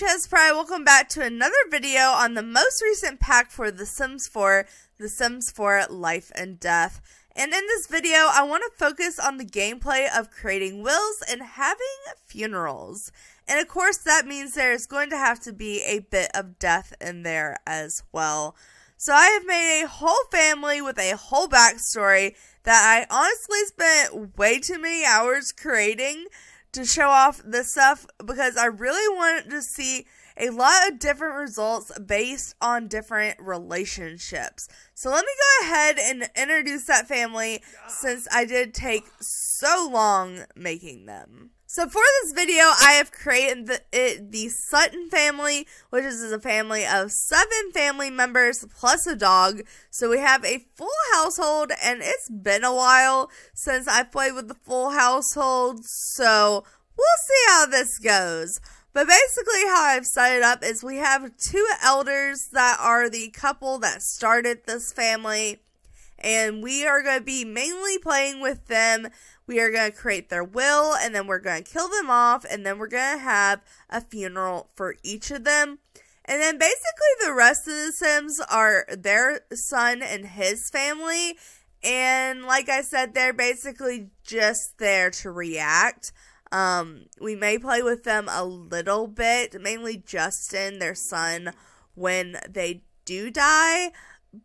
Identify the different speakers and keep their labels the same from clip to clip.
Speaker 1: ChezPride, welcome back to another video on the most recent pack for The Sims 4, The Sims 4 Life and Death. And in this video, I want to focus on the gameplay of creating wills and having funerals. And of course, that means there's going to have to be a bit of death in there as well. So I have made a whole family with a whole backstory that I honestly spent way too many hours creating to show off this stuff because I really wanted to see a lot of different results based on different relationships. So let me go ahead and introduce that family since I did take so long making them. So for this video, I have created the Sutton family, which is a family of 7 family members plus a dog. So we have a full household, and it's been a while since I played with the full household, so we'll see how this goes. But basically how I've set it up is we have 2 elders that are the couple that started this family, and we are going to be mainly playing with them. We are going to create their will, and then we're going to kill them off, and then we're going to have a funeral for each of them. And then basically the rest of the Sims are their son and his family. And like I said, they're basically just there to react. We may play with them a little bit, mainly Justin, their son, when they do die.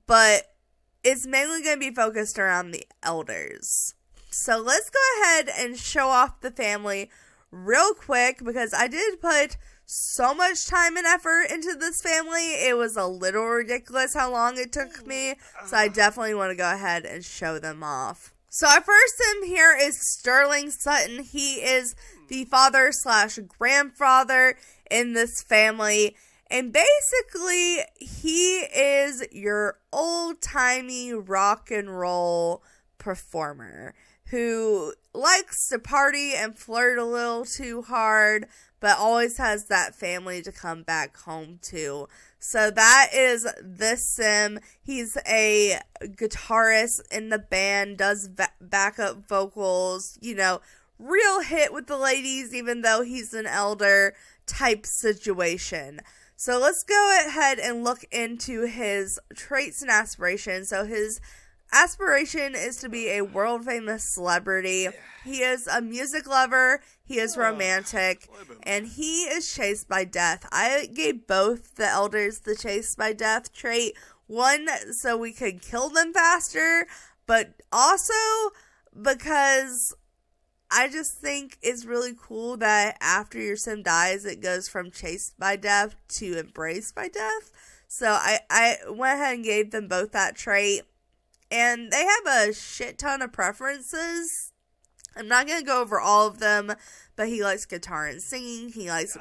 Speaker 1: But it's mainly going to be focused around the elders. So let's go ahead and show off the family real quick because I did put so much time and effort into this family. It was a little ridiculous how long it took me. So I definitely want to go ahead and show them off. So our first Sim here is Sterling Sutton. He is the father / grandfather in this family. And basically, he is your old-timey rock and roll performer who likes to party and flirt a little too hard, but always has that family to come back home to. So that is this Sim. He's a guitarist in the band, does backup vocals, you know, real hit with the ladies, even though he's an elder type situation. So let's go ahead and look into his traits and aspirations. So his aspiration is to be a world famous celebrity. He is a music lover, he is romantic, and he is chased by death. I gave both the elders the chased by death trait. One, so we could kill them faster, but also because I just think it's really cool that after your Sim dies, it goes from chased by death to embraced by death. So I went ahead and gave them both that trait. And they have a shit ton of preferences. I'm not going to go over all of them, but he likes guitar and singing. He likes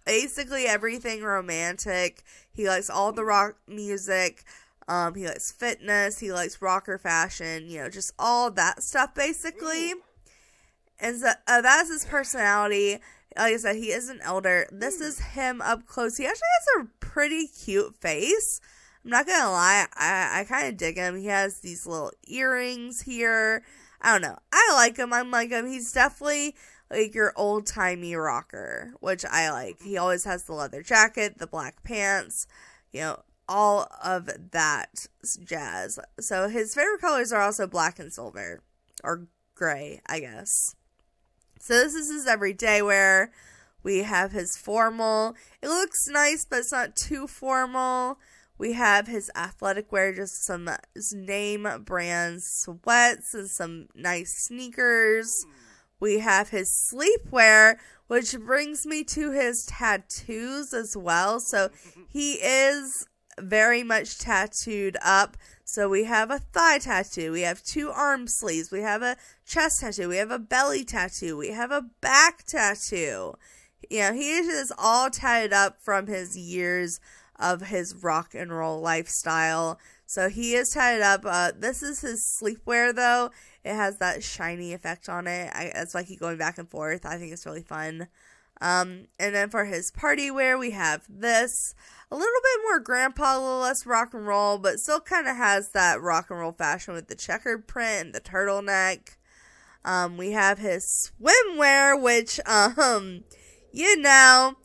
Speaker 1: basically everything romantic. He likes all the rock music. He likes fitness. He likes rocker fashion. You know, just all that stuff basically. And so that's his personality. Like I said, he is an elder. This is him up close. He actually has a pretty cute face. I'm not gonna lie, I kind of dig him. He has these little earrings here. I don't know. I like him. I'm like him. He's definitely like your old-timey rocker, which I like. He always has the leather jacket, the black pants, you know, all of that jazz. So his favorite colors are also black and silver, or gray, I guess. So this is his everyday wear. We have his formal. It looks nice, but it's not too formal. We have his athletic wear, just some name brand sweats and some nice sneakers. We have his sleepwear, which brings me to his tattoos as well. So he is very much tattooed up. So we have a thigh tattoo, we have 2 arm sleeves, we have a chest tattoo, we have a belly tattoo, we have a back tattoo. You know, he is just all tatted up from his years of his rock and roll lifestyle. So he is tatted up. This is his sleepwear though. It has that shiny effect on it. That's why I keep going back and forth. I think it's really fun. And then for his party wear, we have this. A little bit more grandpa, a little less rock and roll, but still kind of has that rock and roll fashion with the checkered print and the turtleneck. We have his swimwear, which, you know,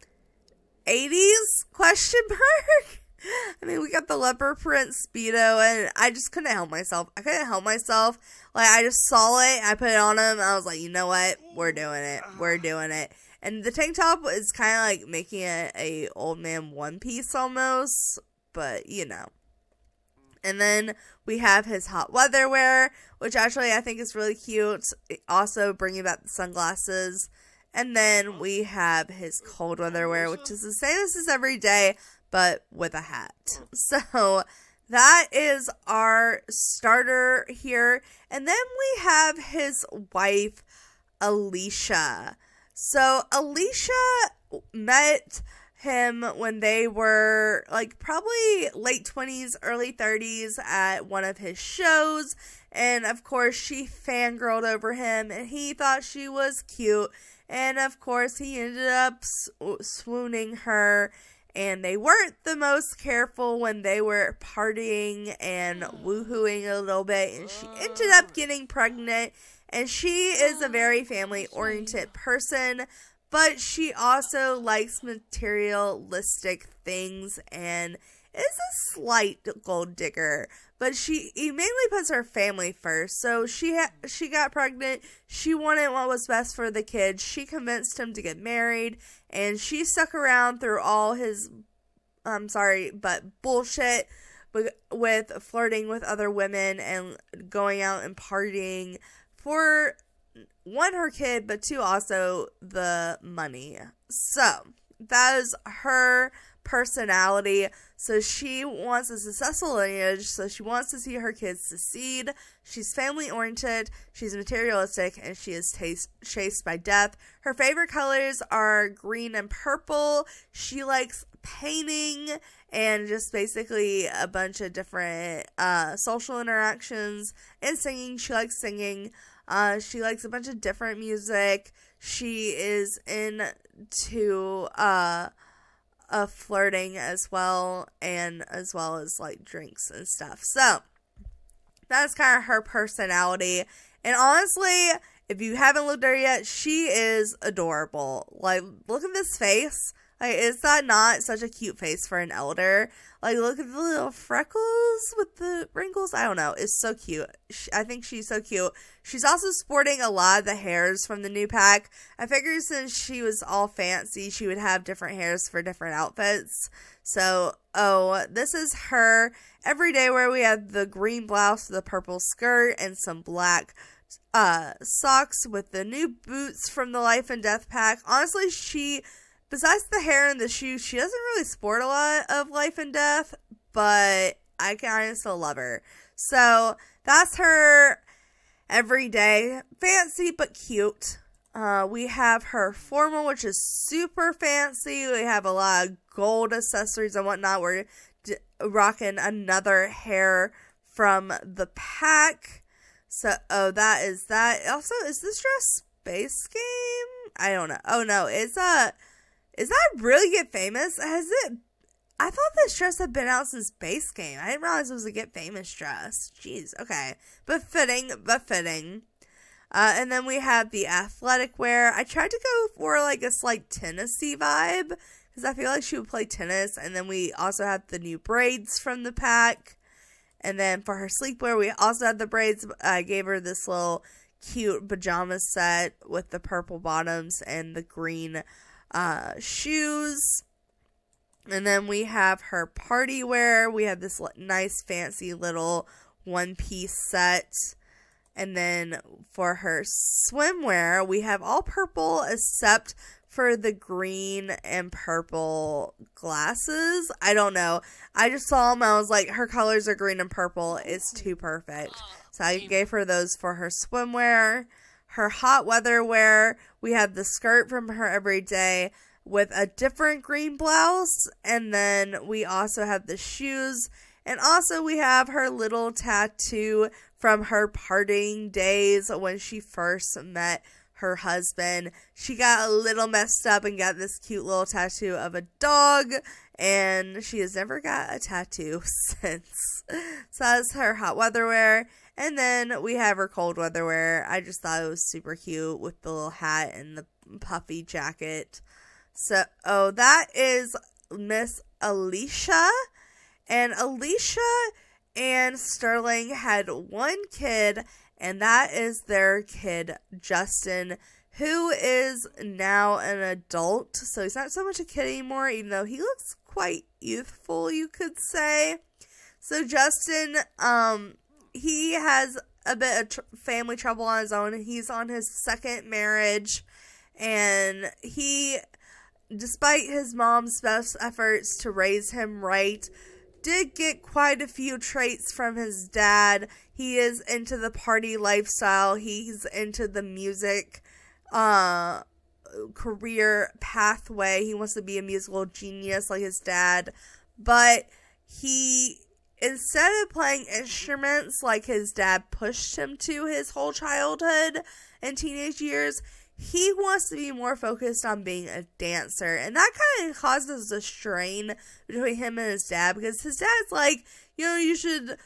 Speaker 1: 80s question mark? I mean, we got the leopard print Speedo, and I just couldn't help myself. Like, I just saw it, I put it on him, and I was like, you know what? We're doing it. And the tank top is kind of like making it a old man one piece almost, but you know. And then we have his hot weather wear, which actually I think is really cute. Also bringing back the sunglasses. And then we have his cold weather wear, which is the same as his everyday, but with a hat. So that is our starter here. And then we have his wife, Alicia. So Alicia met him when they were like probably late 20s, early 30s at one of his shows. And of course she fangirled over him and he thought she was cute. And of course he ended up swooning her. And they weren't the most careful when they were partying and woohooing a little bit. And she ended up getting pregnant. And she is a very family-oriented person. But she also likes materialistic things and is a slight gold digger. But he mainly puts her family first. So she got pregnant. She wanted what was best for the kids. She convinced him to get married. And she stuck around through all his, bullshit with flirting with other women and going out and partying for, one, her kid, but two, also the money. So that is her personality. So she wants a successful lineage, so she wants to see her kids succeed. She's family oriented, she's materialistic, and she is chased by death. Her favorite colors are green and purple. She likes painting and just basically a bunch of different social interactions and singing. She likes singing. She likes a bunch of different music. She is into flirting as well as like drinks and stuff. So that's kind of her personality. And honestly, if you haven't looked at her yet, she is adorable. Like, look at this face. Like, is that not such a cute face for an elder? Like, look at the little freckles with the wrinkles. I don't know. It's so cute. I think she's so cute. She's also sporting a lot of the hairs from the new pack. I figured since she was all fancy, she would have different hairs for different outfits. So, this is her everyday wear. We have the green blouse, the purple skirt, and some black socks with the new boots from the Life and Death pack. Honestly, besides the hair and the shoes, she doesn't really sport a lot of Life and Death, but I kind of still love her. So that's her everyday, fancy but cute. We have her formal, which is super fancy. We have a lot of gold accessories and whatnot. We're rocking another hair from the pack. So, that is that. Also, is this dress Space Game? I don't know. Oh no, is that really Get Famous? I thought this dress had been out since Base Game. I didn't realize it was a Get Famous dress. Jeez, okay. But fitting. And then we have the athletic wear. I tried to go for like a slight tennis-y vibe, because I feel like she would play tennis. And then we also have the new braids from the pack. And then for her sleepwear, we also have the braids. I gave her this little cute pajama set with the purple bottoms and the green shoes. And then we have her party wear. We have this nice fancy little one-piece set. And then for her swimwear, we have all purple except for the green and purple glasses. I don't know. I just saw them. I was like, her colors are green and purple. It's too perfect. So I gave her those for her swimwear. Her hot weather wear, we have the skirt from her everyday with a different green blouse. And then we also have the shoes. And also we have her little tattoo from her partying days when she first met her husband. She got a little messed up and got this cute little tattoo of a dog. And she has never got a tattoo since. So that's her hot weather wear. And then we have her cold weather wear. I just thought it was super cute with the little hat and the puffy jacket. So, that is Miss Alicia. And Alicia and Sterling had one kid, and that is their kid, Justin, who is now an adult. So he's not so much a kid anymore, even though he looks quite youthful, you could say. So Justin, he has a bit of family trouble on his own. He's on his second marriage, and he, despite his mom's best efforts to raise him right, did get quite a few traits from his dad. He is into the party lifestyle. He's into the music career pathway. He wants to be a musical genius like his dad. But he, instead of playing instruments like his dad pushed him to his whole childhood and teenage years, he wants to be more focused on being a dancer. And that kind of causes a strain between him and his dad, because his dad's like, you should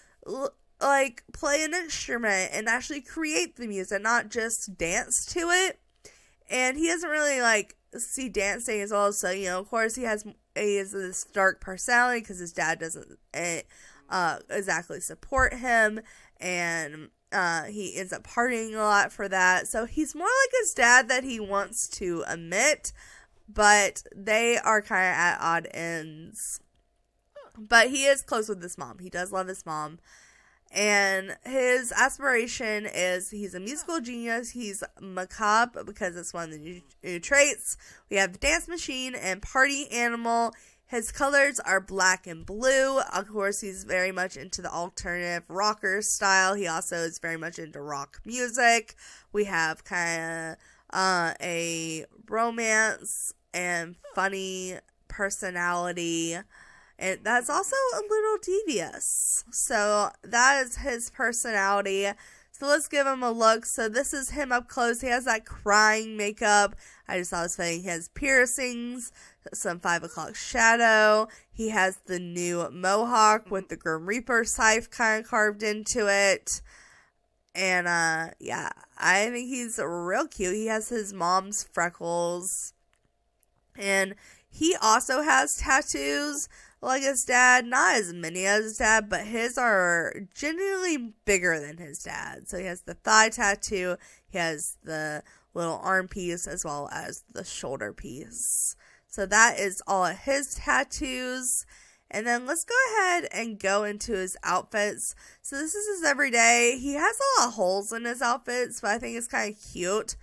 Speaker 1: like play an instrument and actually create the music, not just dance to it. And he doesn't really like see dancing as well. So, of course he has this dark personality because his dad doesn't exactly support him, and he ends up partying a lot for that. So he's more like his dad that he wants to admit, but they are kind of at odd ends. But he is close with his mom. He does love his mom. And his aspiration is he's a musical genius. He's macabre because it's one of the new traits. We have the dance machine and party animal. His colors are black and blue. Of course, he's very much into the alternative rocker style. He also is very much into rock music. We have kind of a romance and funny personality. And that's also a little devious. So that is his personality. So let's give him a look. So this is him up close. He has that crying makeup. I just thought it was funny. He has piercings, some 5 o'clock shadow. He has the new mohawk with the Grim Reaper scythe kind of carved into it. And yeah, I think he's real cute. He has his mom's freckles. And he also has tattoos like his dad. Not as many as his dad, but his are genuinely bigger than his dad. So he has the thigh tattoo, he has the little arm piece, as well as the shoulder piece. So that is all of his tattoos. And then let's go ahead and go into his outfits. So this is his everyday. He has a lot of holes in his outfits, but I think it's kind of cute.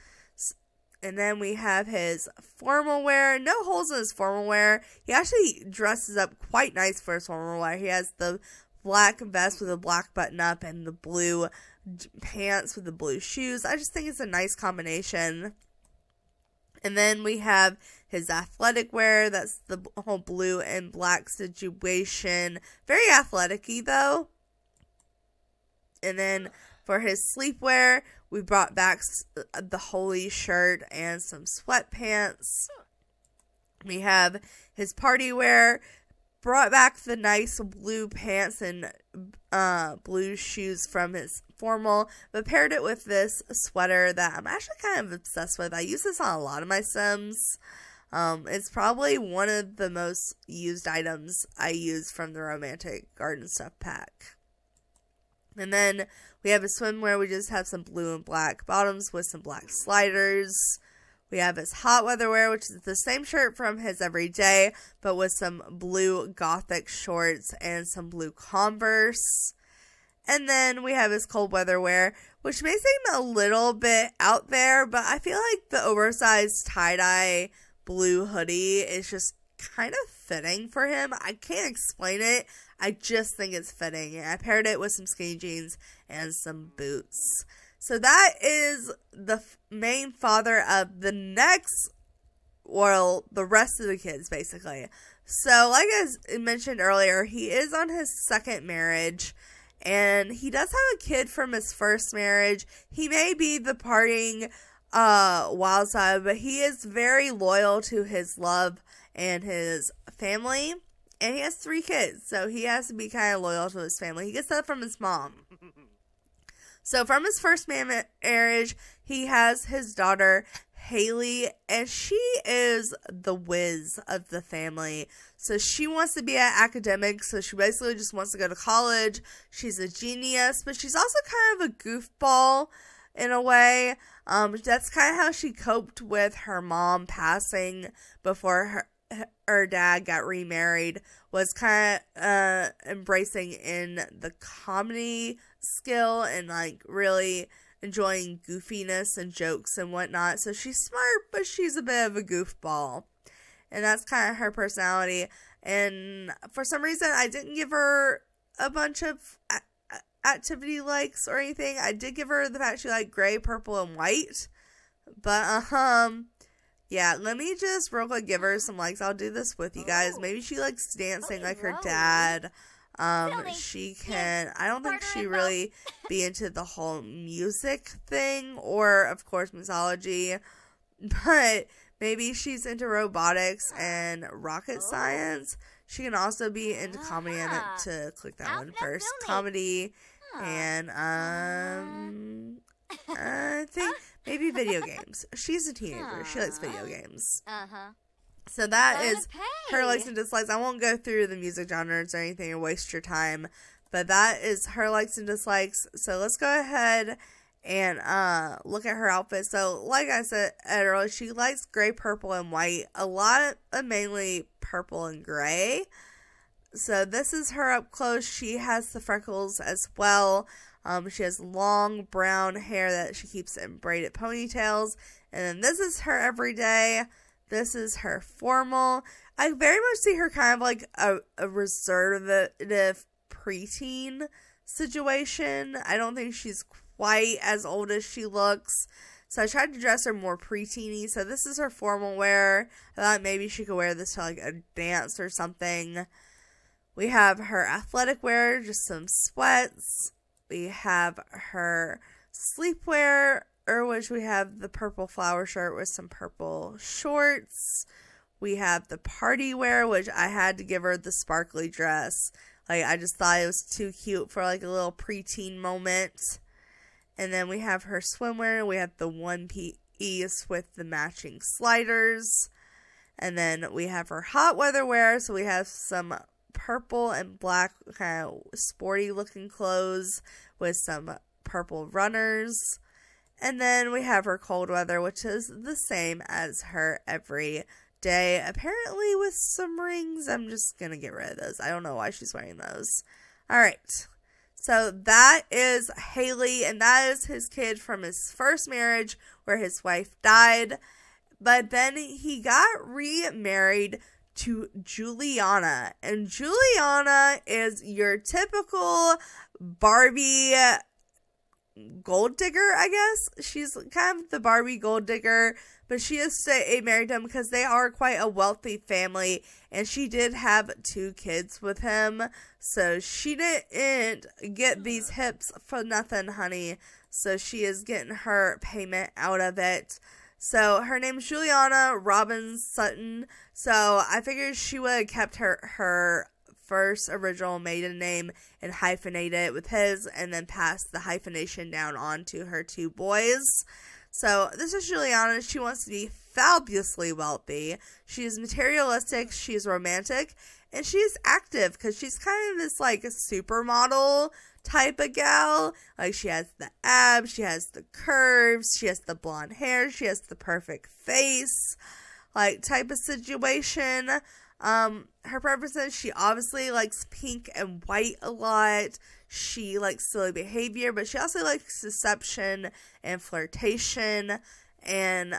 Speaker 1: And then we have his formal wear. No holes in his formal wear. He actually dresses up quite nice for his formal wear. He has the black vest with a black button up and the blue pants with the blue shoes. I just think it's a nice combination. And then we have his athletic wear. That's the whole blue and black situation. Very athletic-y though. And then for his sleepwear, we brought back the holy shirt and some sweatpants. We have his party wear, brought back the nice blue pants and blue shoes from his formal, but paired it with this sweater that I'm actually kind of obsessed with. I use this on a lot of my Sims. It's probably one of the most used items I use from the Romantic Garden Stuff pack. And then we have his swimwear. We just have some blue and black bottoms with some black sliders. We have his hot weather wear, which is the same shirt from his everyday, but with some blue gothic shorts and some blue Converse. And then we have his cold weather wear, which may seem a little bit out there, but I feel like the oversized tie-dye blue hoodie is just kind of fitting for him. I can't explain it. I just think it's fitting. And I paired it with some skinny jeans and some boots. So that is the main father of the next, well, the rest of the kids, basically. So, like I mentioned earlier, he is on his second marriage. And he does have a kid from his first marriage. He may be the partying wild side, but he is very loyal to his love and his family. And he has 3 kids, so he has to be kind of loyal to his family. He gets that from his mom. So from his first marriage, he has his daughter, Haley, and she is the whiz of the family. So she wants to be an academic, so she basically just wants to go to college. She's a genius, but she's also kind of a goofball in a way. That's kind of how she coped with her mom passing before her dad got remarried, was kind of embracing in the comedy skill and like really enjoying goofiness and jokes and whatnot. So she's smart, but she's a bit of a goofball. And that's kind of her personality. And for some reason, I didn't give her a bunch of activity likes or anything. I did give her the fact she liked gray, purple, and white. But, yeah, let me just real quick give her some likes. I'll do this with you guys. Maybe she likes dancing like her dad. She can, I don't think she really be into the whole music thing or, of course, mythology. But maybe she's into robotics and rocket science. She can also be into comedy. I meant to click that one first. Comedy and, I think maybe video games. She's a teenager. She likes video games. So that is her likes and dislikes. I won't go through the music genres or anything and waste your time. But that is her likes and dislikes. So let's go ahead and look at her outfit. So like I said earlier, she likes gray, purple, and white. A lot of mainly purple and gray. So this is her up close. She has the freckles as well. She has long brown hair that she keeps in braided ponytails. And then this is her everyday. This is her formal. I very much see her kind of like a reservative preteen situation. I don't think she's quite as old as she looks. So I tried to dress her more preteeny. So this is her formal wear. I thought maybe she could wear this to like a dance or something. We have her athletic wear, just some sweats. We have her sleepwear, which we have the purple flower shirt with some purple shorts. We have the party wear, which I had to give her the sparkly dress. Like, I just thought it was too cute for like a little preteen moment. And then we have her swimwear. We have the one piece with the matching sliders. And then we have her hot weather wear. So we have some purple and black kind of sporty looking clothes with some purple runners. And then we have her cold weather, which is the same as her every day. Apparently with some rings. I'm just going to get rid of those. I don't know why she's wearing those. Alright. So that is Haley, and that is his kid from his first marriage where his wife died. But then he got remarried to Juliana. And Juliana is your typical Barbie gold digger, I guess. She's kind of the Barbie gold digger, but she is married to him because they are quite a wealthy family, and she did have 2 kids with him, so she didn't get these hips for nothing, honey. So she is getting her payment out of it. So her name's Juliana Robbins Sutton. So I figured she would have kept her first original maiden name and hyphenate it with his, and then pass the hyphenation down on to her 2 boys. So this is Juliana. She wants to be fabulously wealthy. She is materialistic. She is romantic, and she is active because she's kind of this like a supermodel type of gal. Like, she has the abs, she has the curves, she has the blonde hair, she has the perfect face, like type of situation. Her preferences, she obviously likes pink and white a lot. She likes silly behavior, but she also likes deception and flirtation. And,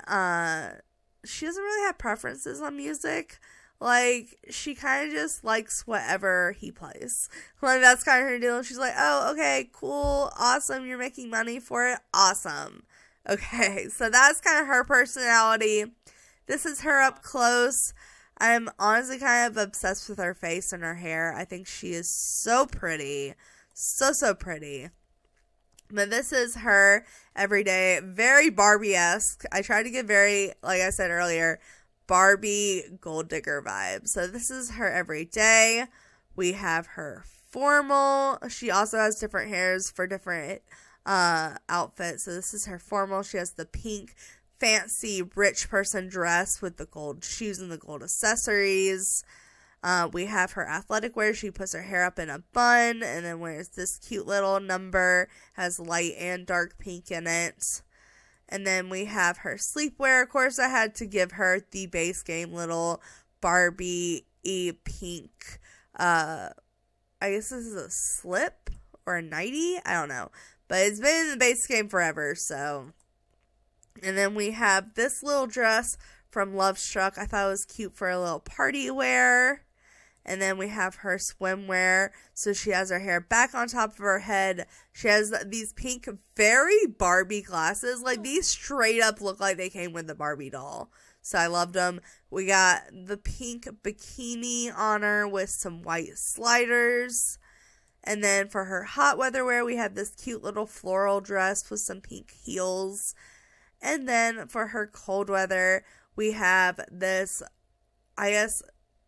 Speaker 1: she doesn't really have preferences on music. Like, she kind of just likes whatever he plays. Like, that's kind of her deal. She's like, oh, okay, cool, awesome, you're making money for it, awesome. Okay, so that's kind of her personality. This is her up close. I'm honestly kind of obsessed with her face and her hair. I think she is so pretty. So pretty. But this is her everyday, very Barbie-esque. I tried to get very, like I said earlier, Barbie gold digger vibe. So this is her everyday. We have her formal. She also has different hairs for different outfits. So this is her formal. She has the pink fancy rich person dress with the gold shoes and the gold accessories. We have her athletic wear. She puts her hair up in a bun and then wears this cute little number, has light and dark pink in it. And then we have her sleepwear. Of course, I had to give her the base game little Barbie pink, I guess this is a slip or a nightie. I don't know. But it's been in the base game forever, so. And then we have this little dress from Love Struck. I thought it was cute for a little party wear. And then we have her swimwear. So she has her hair back on top of her head. She has these pink, very Barbie glasses. Like, these straight up look like they came with the Barbie doll. So I loved them. We got the pink bikini on her with some white sliders. And then for her hot weather wear, we have this cute little floral dress with some pink heels. And then for her cold weather, we have this, I guess,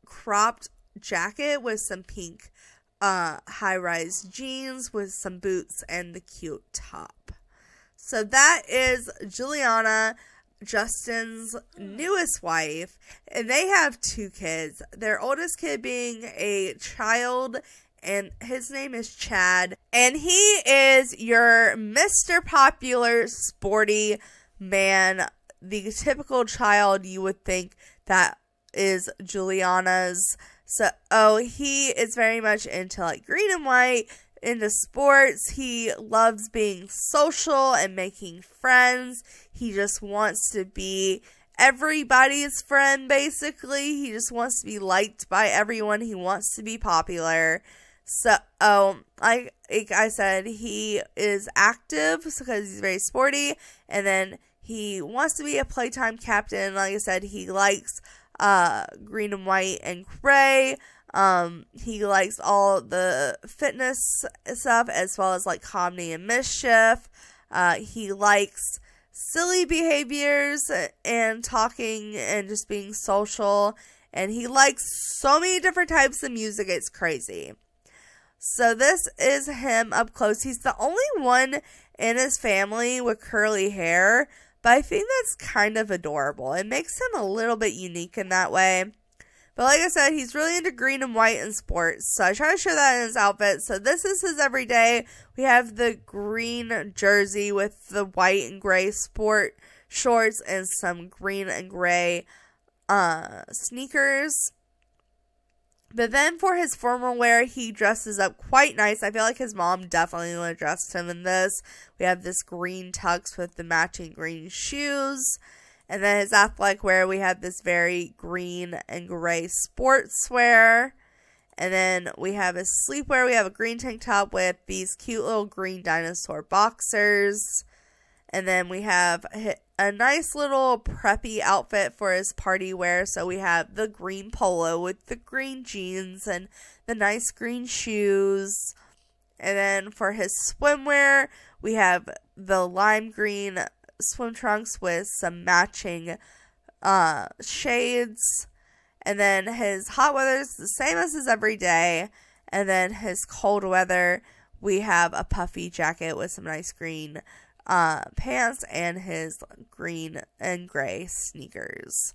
Speaker 1: cropped jacket with some pink high-rise jeans with some boots and the cute top. So that is Juliana, Justin's newest wife, and they have 2 kids. Their oldest kid being a child, and his name is Chad, and he is your Mr. Popular sporty man, the typical child you would think that is Juliana's. So, he is very much into like green and white, into sports. He loves being social and making friends. He just wants to be everybody's friend, basically. He just wants to be liked by everyone. He wants to be popular. So, like I said, he is active because he's very sporty, and then he wants to be a playtime captain. Like I said, he likes green and white and gray. He likes all the fitness stuff as well as like comedy and mischief. He likes silly behaviors and talking and just being social. And he likes so many different types of music. It's crazy. So this is him up close. He's the only one in his family with curly hair. But I think that's kind of adorable. It makes him a little bit unique in that way. But like I said, he's really into green and white and sports. So I try to show that in his outfit. So this is his everyday. We have the green jersey with the white and gray sport shorts and some green and gray sneakers. But then for his formal wear, he dresses up quite nice. I feel like his mom definitely would have dressed him in this. We have this green tux with the matching green shoes. And then his athletic wear, we have this very green and gray sportswear. And then we have his sleepwear. We have a green tank top with these cute little green dinosaur boxers. And then we have a nice little preppy outfit for his party wear. So we have the green polo with the green jeans and the nice green shoes. And then for his swimwear, we have the lime green swim trunks with some matching shades. And then his hot weather is the same as his everyday. And then his cold weather, we have a puffy jacket with some nice green pants and his green and gray sneakers.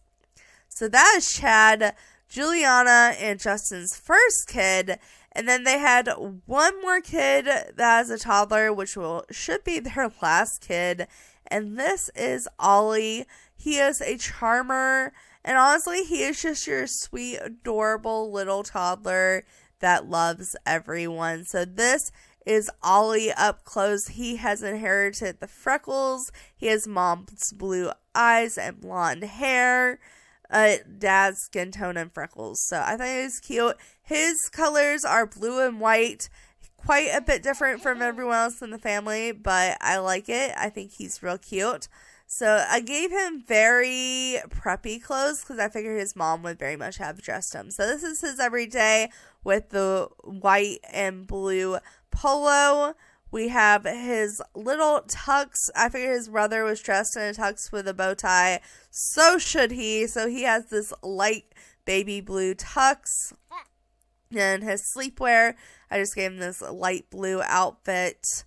Speaker 1: So that is Chad, Juliana, and Justin's first kid. And then they had one more kid that is a toddler, which should be their last kid. And this is Ollie. He is a charmer. And honestly, he is just your sweet, adorable little toddler that loves everyone. So this is Ollie up close. He has inherited the freckles. He has mom's blue eyes and blonde hair. Dad's skin tone and freckles. So I think it's cute. His colors are blue and white. Quite a bit different from everyone else in the family, but I like it. I think he's real cute. So I gave him very preppy clothes because I figured his mom would very much have dressed him. So this is his everyday with the white and blue polo. We have his little tux. I figured his brother was dressed in a tux with a bow tie. So should he. So he has this light baby blue tux. And his sleepwear, I just gave him this light blue outfit.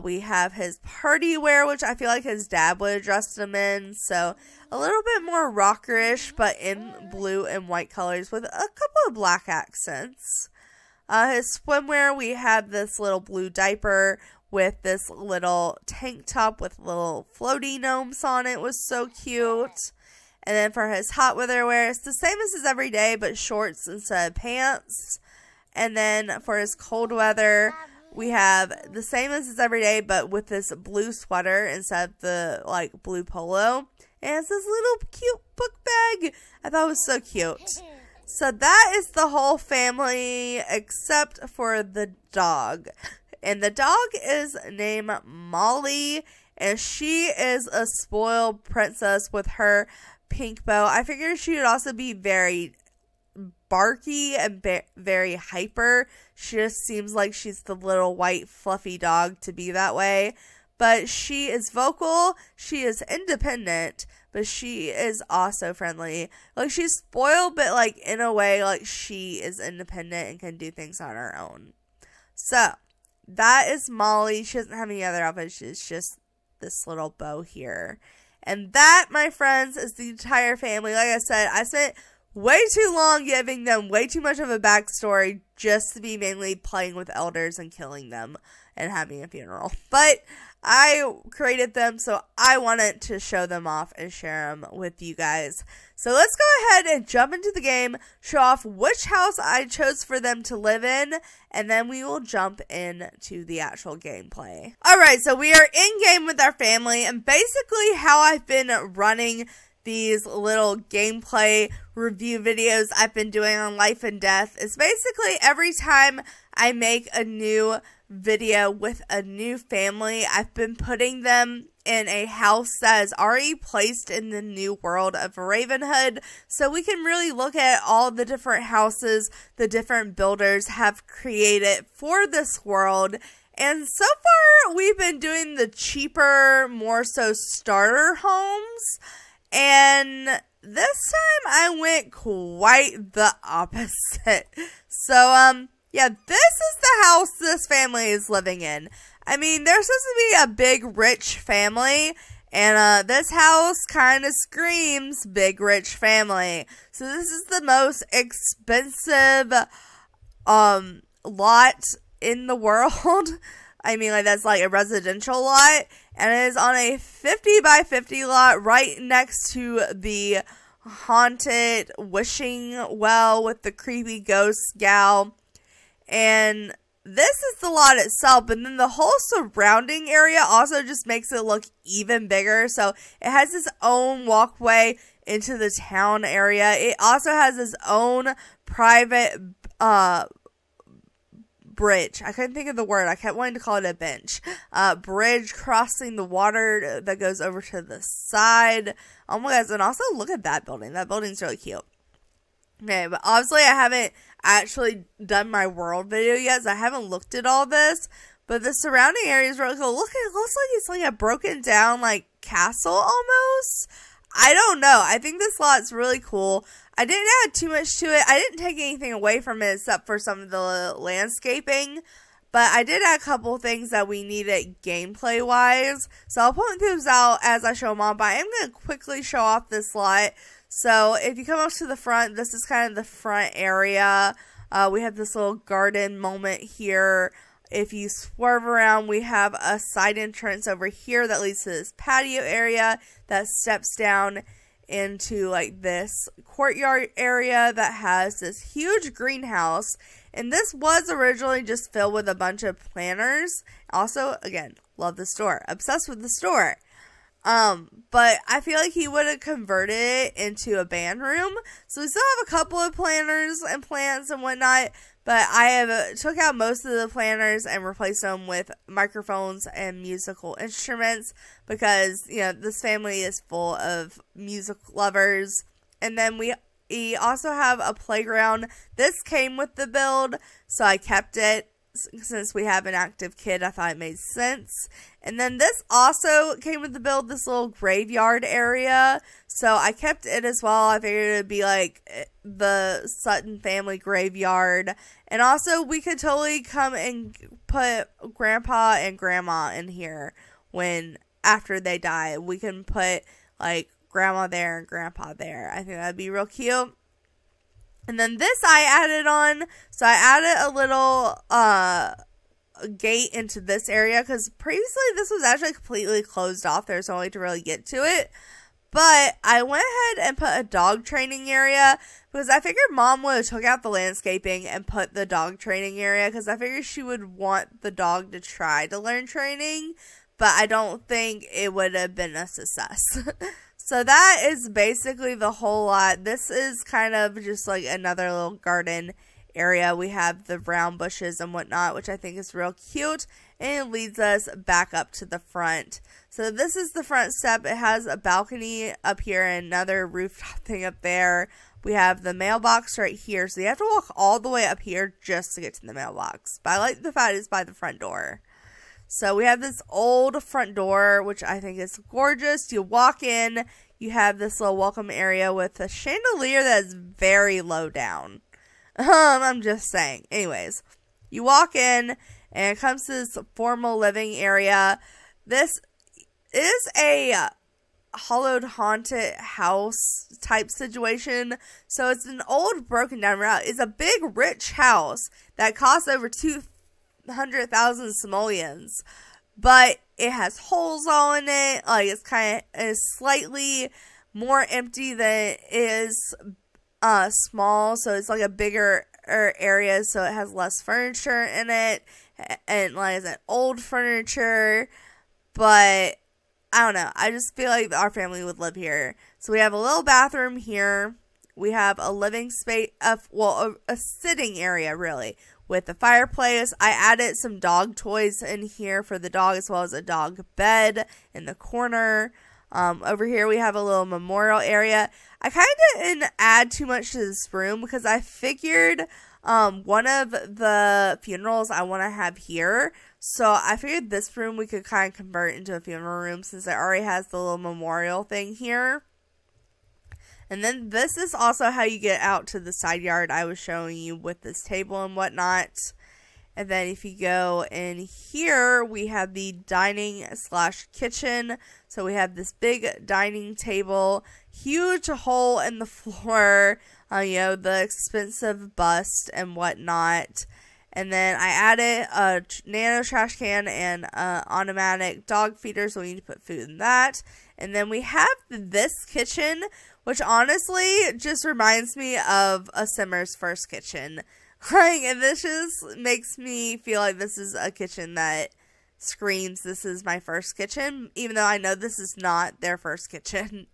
Speaker 1: We have his party wear, which I feel like his dad would have dressed him in. So a little bit more rockerish, but in blue and white colors with a couple of black accents. His swimwear, we have this little blue diaper with this little tank top with little floaty gnomes on it. It was so cute. And then for his hot weather wear, it's the same as his everyday, but shorts instead of pants. And then for his cold weather, we have the same as his everyday, but with this blue sweater instead of the like blue polo. And it's this little cute book bag. I thought it was so cute. So that is the whole family except for the dog. And the dog is named Molly, and she is a spoiled princess with her pink bow. I figured she would also be very barky and very hyper. She just seems like she's the little white fluffy dog to be that way. But she is vocal, she is independent, but she is also friendly. Like, she's spoiled, but like in a way like she is independent and can do things on her own. So that is Molly. She doesn't have any other outfits. She's just this little bow here. And that, my friends, is the entire family. Like I said, I spent way too long giving them way too much of a backstory just to be mainly playing with elders and killing them and having a funeral. But I created them, so I wanted to show them off and share them with you guys. So let's go ahead and jump into the game, show off which house I chose for them to live in, and then we will jump into the actual gameplay. Alright, so we are in game with our family, and basically how I've been running these little gameplay review videos I've been doing on Life and Death is basically every time I make a new video with a new family, I've been putting them in a house that is already placed in the new world of Ravenhood, so we can really look at all the different houses the different builders have created for this world. And so far we've been doing the cheaper, more so starter homes, and this time I went quite the opposite. So yeah, this is the house this family is living in. I mean, they're supposed to be a big, rich family, and this house kind of screams big, rich family. So this is the most expensive lot in the world. I mean, like, that's like a residential lot, and it is on a 50 by 50 lot right next to the haunted wishing well with the creepy ghost gal. And this is the lot itself, and then the whole surrounding area also just makes it look even bigger. So it has its own walkway into the town area. It also has its own private bridge. I couldn't think of the word. I kept wanting to call it a bench. Bridge crossing the water that goes over to the side. Oh my gosh, and also look at that building. That building's really cute. Okay, but obviously I haven't actually done my world video yet, so I haven't looked at all this, but the surrounding area is really cool. Look, it looks like it's like a broken down like castle almost. I don't know. I think this lot's really cool. I didn't add too much to it. I didn't take anything away from it except for some of the landscaping, but I did add a couple things that we needed gameplay wise, so I'll point those out as I show them on, but I am going to quickly show off this lot. So if you come up to the front, this is kind of the front area. We have this little garden moment here. If you swerve around, we have a side entrance over here that leads to this patio area that steps down into like this courtyard area that has this huge greenhouse. And this was originally just filled with a bunch of planters. Also, again, love the store. Obsessed with the store. But I feel like he would have converted it into a band room. So we still have a couple of planters and plants and whatnot, but I have took out most of the planters and replaced them with microphones and musical instruments because, you know, this family is full of music lovers. And then we also have a playground. This came with the build, so I kept it. Since we have an active kid, I thought it made sense. And then this also came with the build, this little graveyard area. So I kept it as well. I figured it would be like the Sutton family graveyard. And also we could totally come and put grandpa and grandma in here when after they die. We can put like grandma there and grandpa there. I think that'd be real cute. And then this I added on. So I added a little gate into this area because previously this was actually completely closed off. There's no way to really get to it. But I went ahead and put a dog training area because I figured Mom would have took out the landscaping and put the dog training area because I figured she would want the dog to try to learn training, but I don't think it would have been a success. So that is basically the whole lot. This is kind of just like another little garden area. We have the brown bushes and whatnot, which I think is real cute, and it leads us back up to the front. So this is the front step. It has a balcony up here and another rooftop thing up there. We have the mailbox right here, so you have to walk all the way up here just to get to the mailbox. But I like the fact it's by the front door. So we have this old front door, which I think is gorgeous. You walk in, you have this little welcome area with a chandelier that is very low down. I'm just saying. Anyways, you walk in and it comes to this formal living area. This is a hollowed haunted house type situation. So it's an old broken down route. It's a big rich house that costs over 200,000 simoleons, but it has holes all in it. Like it's slightly more empty than it is small, so it's like a bigger area, so it has less furniture in it, and like it's an old furniture, but I don't know, I just feel like our family would live here. So we have a little bathroom here, we have a living space, a sitting area really, with a fireplace. I added some dog toys in here for the dog, as well as a dog bed in the corner. Over here we have a little memorial area. I kind of didn't add too much to this room because I figured one of the funerals I want to have here. So I figured this room we could kind of convert into a funeral room since it already has the little memorial thing here. And then this is also how you get out to the side yard I was showing you with this table and whatnot. And then if you go in here, we have the dining / kitchen. So we have this big dining table, huge hole in the floor, the expensive bust and whatnot. And then I added a nano trash can and automatic dog feeder, so we need to put food in that. And then we have this kitchen, which honestly just reminds me of a Simmer's first kitchen. And this just makes me feel like this is a kitchen that screams, this is my first kitchen, even though I know this is not their first kitchen.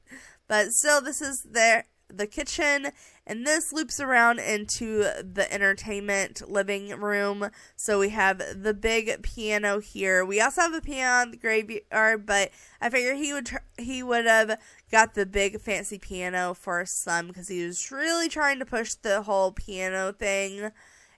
Speaker 1: But still, this is the kitchen, and this loops around into the entertainment living room. So we have the big piano here. We also have a piano in the graveyard, but I figured he would have got the big fancy piano for his son because he was really trying to push the whole piano thing.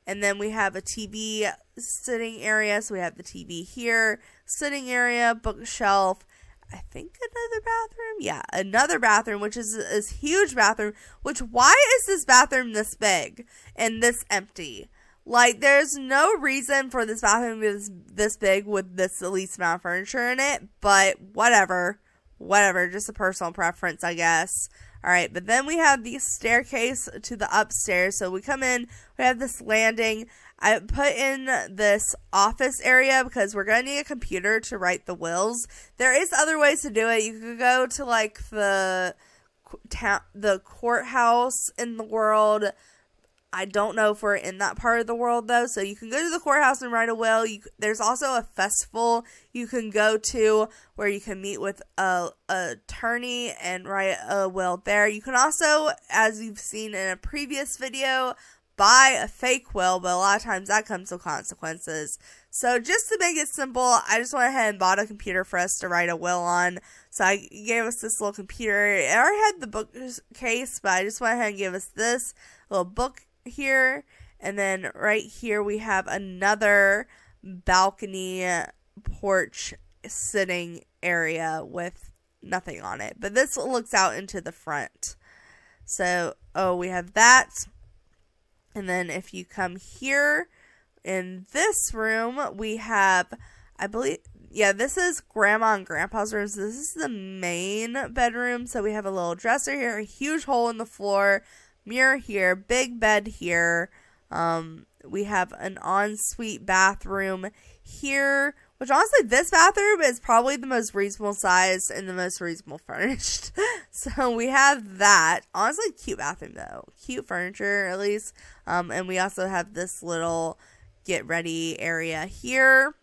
Speaker 1: And then we have a TV sitting area. So we have the TV here, sitting area, bookshelf. I think another bathroom. Yeah, another bathroom, which is this huge bathroom. Which, why is this bathroom this big and this empty? Like, there's no reason for this bathroom to be this big with this least amount of furniture in it. But whatever. Whatever. Just a personal preference, I guess. Alright, but then we have the staircase to the upstairs. So we come in, we have this landing. I put in this office area because we're going to need a computer to write the wills. There is other ways to do it. You could go to like the courthouse in the world. I don't know if we're in that part of the world though. So you can go to the courthouse and write a will. There's also a festival you can go to where you can meet with a attorney and write a will there. You can also, as you've seen in a previous video, buy a fake will, but a lot of times that comes with consequences. So just to make it simple, I just went ahead and bought a computer for us to write a will on. So I gave us this little computer. It already had the bookcase, but I just went ahead and gave us this little book here. And then right here we have another balcony porch sitting area with nothing on it. But this looks out into the front. So, we have that. And then if you come here in this room, we have, I believe, yeah, this is Grandma and Grandpa's room. So this is the main bedroom. So we have a little dresser here, a huge hole in the floor, mirror here, big bed here. We have an ensuite bathroom here, which honestly, this bathroom is probably the most reasonable size and the most reasonable furnished. So we have that. Honestly, cute bathroom though. Cute furniture, at least. And we also have this little get ready area here.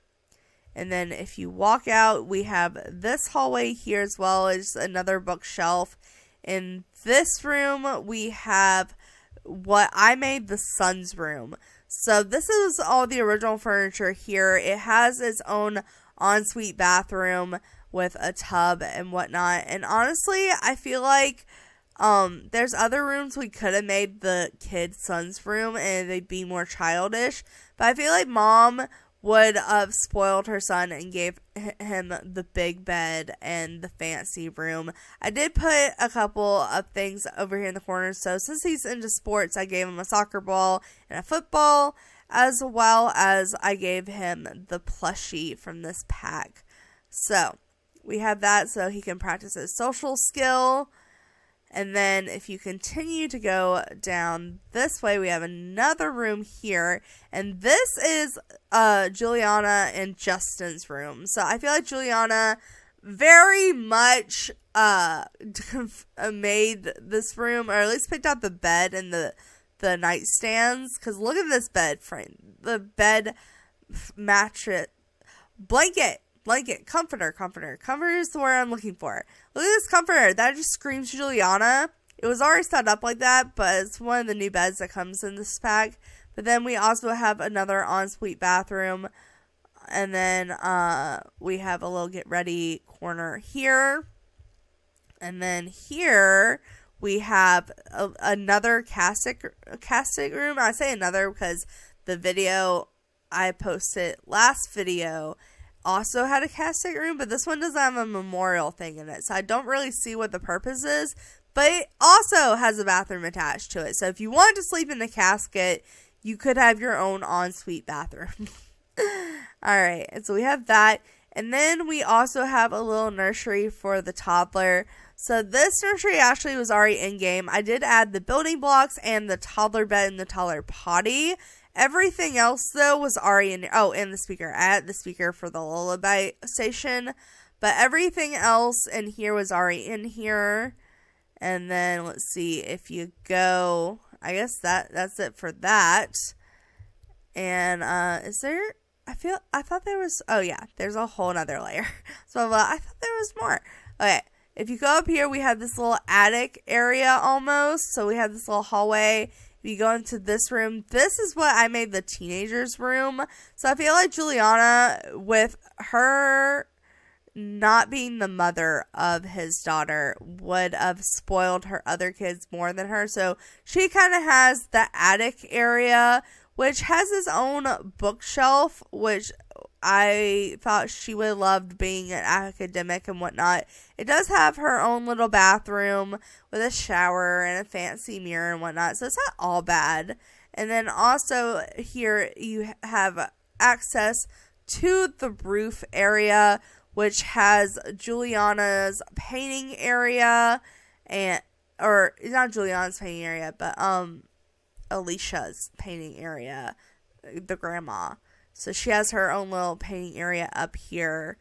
Speaker 1: And then if you walk out, we have this hallway here as well as another bookshelf. In this room, we have what I made the son's room. So this is all the original furniture here. It has its own ensuite bathroom with a tub and whatnot. And honestly, I feel like there's other rooms we could have made the kid's son's room and they'd be more childish. But I feel like Mom would have spoiled her son and gave him the big bed and the fancy room. I did put a couple of things over here in the corner. So since he's into sports, I gave him a soccer ball and a football, as well as I gave him the plushie from this pack. So we have that so he can practice his social skill. And then if you continue to go down this way, we have another room here. And this is Juliana and Justin's room. So I feel like Juliana very much made this room, or at least picked out the bed and the nightstands. Because look at this bed frame. The bed, mattress, blanket, comforter. Comforter is the word I'm looking for. Look at this comforter. That just screams Juliana. It was already set up like that, but it's one of the new beds that comes in this pack. But then we also have another ensuite bathroom. And then we have a little get ready corner here. And then here we have another castic room. I say another because the video I posted last video also had a casket room, but this one doesn't have a memorial thing in it, so I don't really see what the purpose is, but it also has a bathroom attached to it. So if you wanted to sleep in the casket, you could have your own ensuite bathroom. Alright, and so we have that, and then we also have a little nursery for the toddler. So this nursery actually was already in game. I did add the building blocks and the toddler bed and the toddler potty. Everything else, though, was already in... Oh, and the speaker. I added the speaker for the lullaby station. But everything else in here was already in here. And then, let's see, if you go... I guess that's it for that. And, is there... I thought there was... Oh, yeah. There's a whole nother layer. So, I thought there was more. Okay. If you go up here, we have this little attic area almost. So, we have this little hallway. If you go into this room, this is what I made the teenager's room. So I feel like Juliana, with her not being the mother of his daughter, would have spoiled her other kids more than her. So she kind of has the attic area, which has its own bookshelf, which I thought she would have loved being an academic and whatnot. It does have her own little bathroom with a shower and a fancy mirror and whatnot, so it's not all bad. And then also here you have access to the roof area, which has Juliana's painting area, or it's not Juliana's painting area, but Alicia's painting area, the grandma. So she has her own little painting area up here,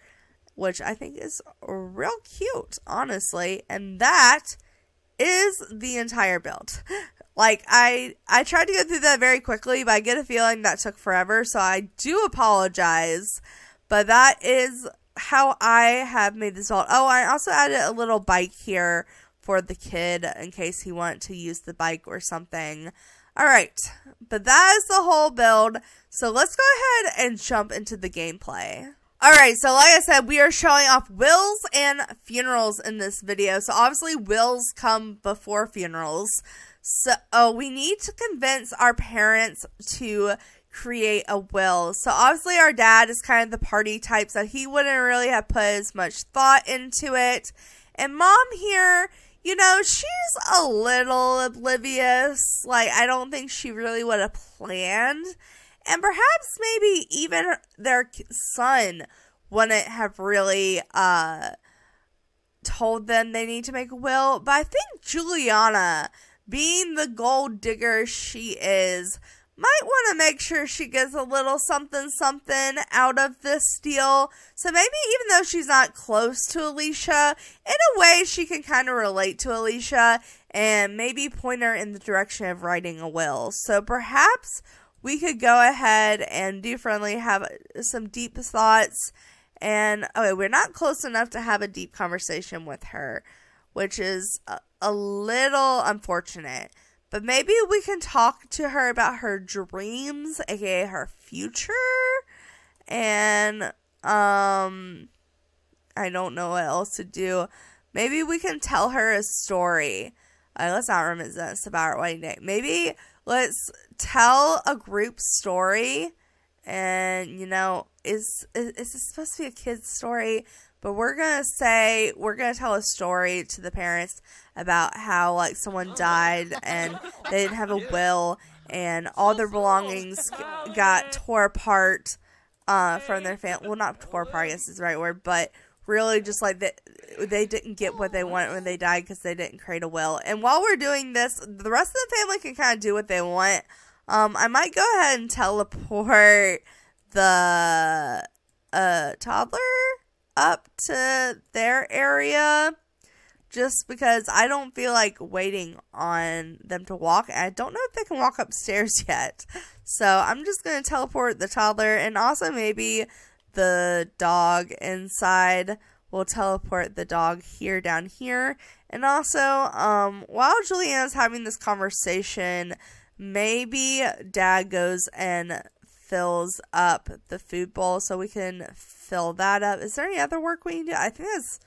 Speaker 1: which I think is real cute, honestly. And that is the entire build. Like, I tried to go through that very quickly, but I get a feeling that took forever, so I do apologize. But that is how I have made this build. Oh, I also added a little bike here for the kid in case he wanted to use the bike or something. Alright, but that is the whole build, so let's go ahead and jump into the gameplay. Alright, so like I said, we are showing off wills and funerals in this video. So obviously wills come before funerals. So we need to convince our parents to create a will. So obviously our dad is kind of the party type, so he wouldn't really have put as much thought into it. And mom here, you know, she's a little oblivious. Like, I don't think she really would have planned. And perhaps maybe even their son wouldn't have really told them they need to make a will. But I think Juliana, being the gold digger she is, might want to make sure she gets a little something out of this deal. So maybe even though she's not close to Alicia, in a way she can kind of relate to Alicia and maybe point her in the direction of writing a will. So perhaps we could go ahead and do friendly, have some deep thoughts. And okay, we're not close enough to have a deep conversation with her, which is a little unfortunate. But maybe we can talk to her about her dreams, aka her future. And I don't know what else to do. Maybe we can tell her a story. Let's not reminisce about our wedding day. Maybe let's tell a group story. And, you know, is this supposed to be a kid's story? But we're going to tell a story to the parents about how, like, someone died and they didn't have a will and all their belongings got tore apart from their family. Well, not tore apart, I guess is the right word, but really just like they didn't get what they wanted when they died because they didn't create a will. And while we're doing this, the rest of the family can kind of do what they want. I might go ahead and teleport the toddler up to their area just because I don't feel like waiting on them to walk. I don't know if they can walk upstairs yet. So I'm just going to teleport the toddler, and also maybe the dog inside. We'll teleport the dog down here. And also, while Juliana's having this conversation, maybe Dad goes and fills up the food bowl so we can fill that up. Is there any other work we can do? I think that's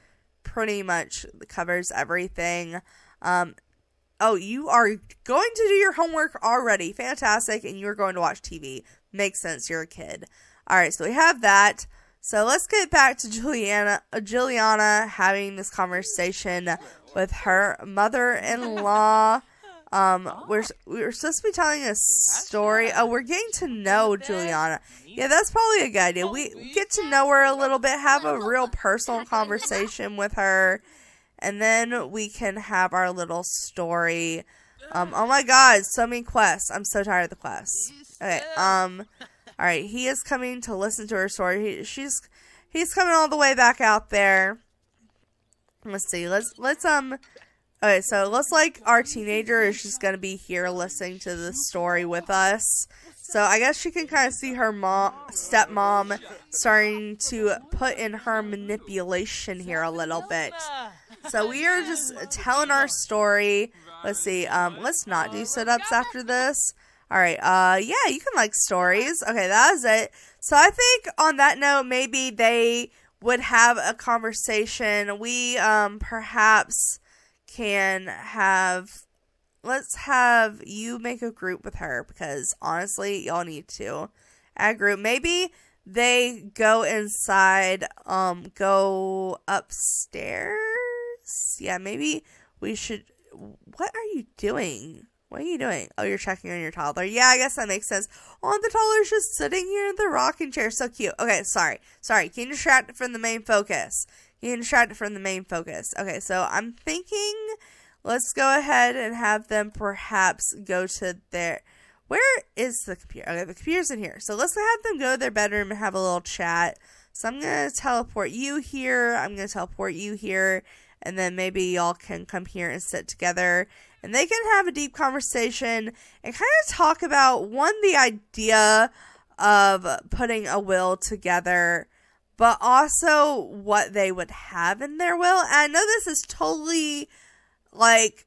Speaker 1: pretty much covers everything. Oh, you are going to do your homework already. Fantastic. And you're going to watch TV. Makes sense. You're a kid. All right. So we have that. So let's get back to Juliana having this conversation with her mother-in-law. We're supposed to be telling a story. Oh, we're getting to know Juliana. Yeah, that's probably a good idea. We get to know her a little bit, have a real personal conversation with her, and then we can have our little story. Oh my God, so many quests. I'm so tired of the quests. Okay, alright, he is coming to listen to her story. He's coming all the way back out there. Let's see, okay, so it looks like our teenager is just going to be here listening to the story with us. So I guess she can kind of see her stepmom starting to put in her manipulation here a little bit. So we are just telling our story. Let's see, let's not do sit-ups after this. Alright, yeah, you can like stories. Okay, that was it. So I think on that note, maybe they would have a conversation. We, perhaps can have, let's have you make a group with her, because honestly, y'all need to add a group. Maybe they go inside, go upstairs. Yeah, maybe we should, what are you doing? What are you doing? Oh, you're checking on your toddler. Yeah, I guess that makes sense. Oh, the toddler's just sitting here in the rocking chair. So cute. Okay, sorry. Getting distracted from the main focus. Okay, so I'm thinking let's go ahead and have them perhaps go to their... Where is the computer? Okay, the computer's in here. So let's have them go to their bedroom and have a little chat. So I'm going to teleport you here. And then maybe y'all can come here and sit together. And they can have a deep conversation and kind of talk about, one, the idea of putting a will together, but also what they would have in their will. And I know this is totally, like,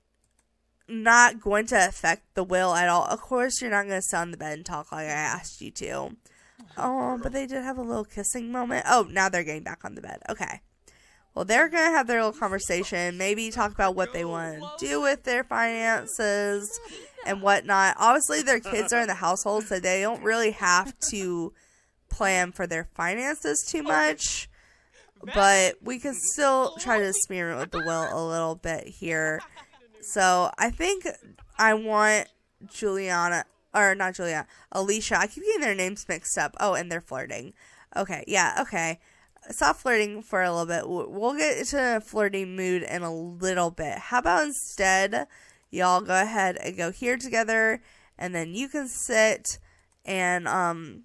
Speaker 1: not going to affect the will at all. Of course, you're not going to sit on the bed and talk like I asked you to. Oh, but they did have a little kissing moment. Oh, now they're getting back on the bed. Okay. Well, they're going to have their little conversation, maybe talk about what they want to do with their finances and whatnot. Obviously, their kids are in the household, so they don't really have to plan for their finances too much. but we can still try to experiment with the will a little bit here. So I think I want Alicia. I keep getting their names mixed up. Oh, and they're flirting. Okay, yeah, okay. Stop flirting for a little bit. We'll get into a flirting mood in a little bit. How about instead, y'all go ahead and go here together, and then you can sit, and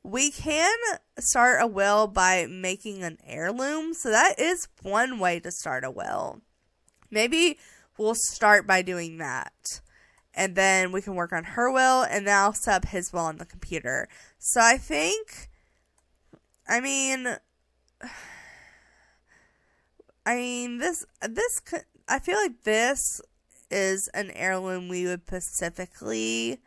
Speaker 1: we can start a will by making an heirloom. So that is one way to start a will. Maybe we'll start by doing that. And then we can work on her will, and then I'll set up his will on the computer. So I think, I feel like this is an heirloom we would specifically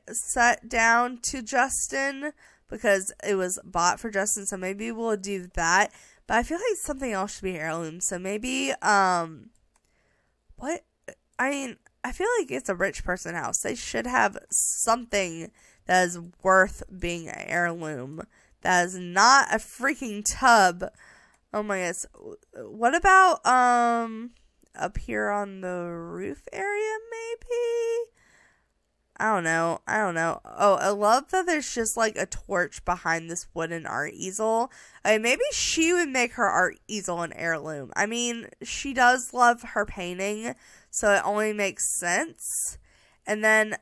Speaker 1: set down to Justin, because it was bought for Justin, so maybe we'll do that. But I feel like something else should be heirloom, so maybe, I feel like it's a rich person house. They should have something that is worth being an heirloom. That is not a freaking tub. Oh my goodness. What about, up here on the roof area, maybe? I don't know. Oh, I love that there's just like a torch behind this wooden art easel. Maybe she would make her art easel an heirloom. I mean, she does love her painting, so it only makes sense. And then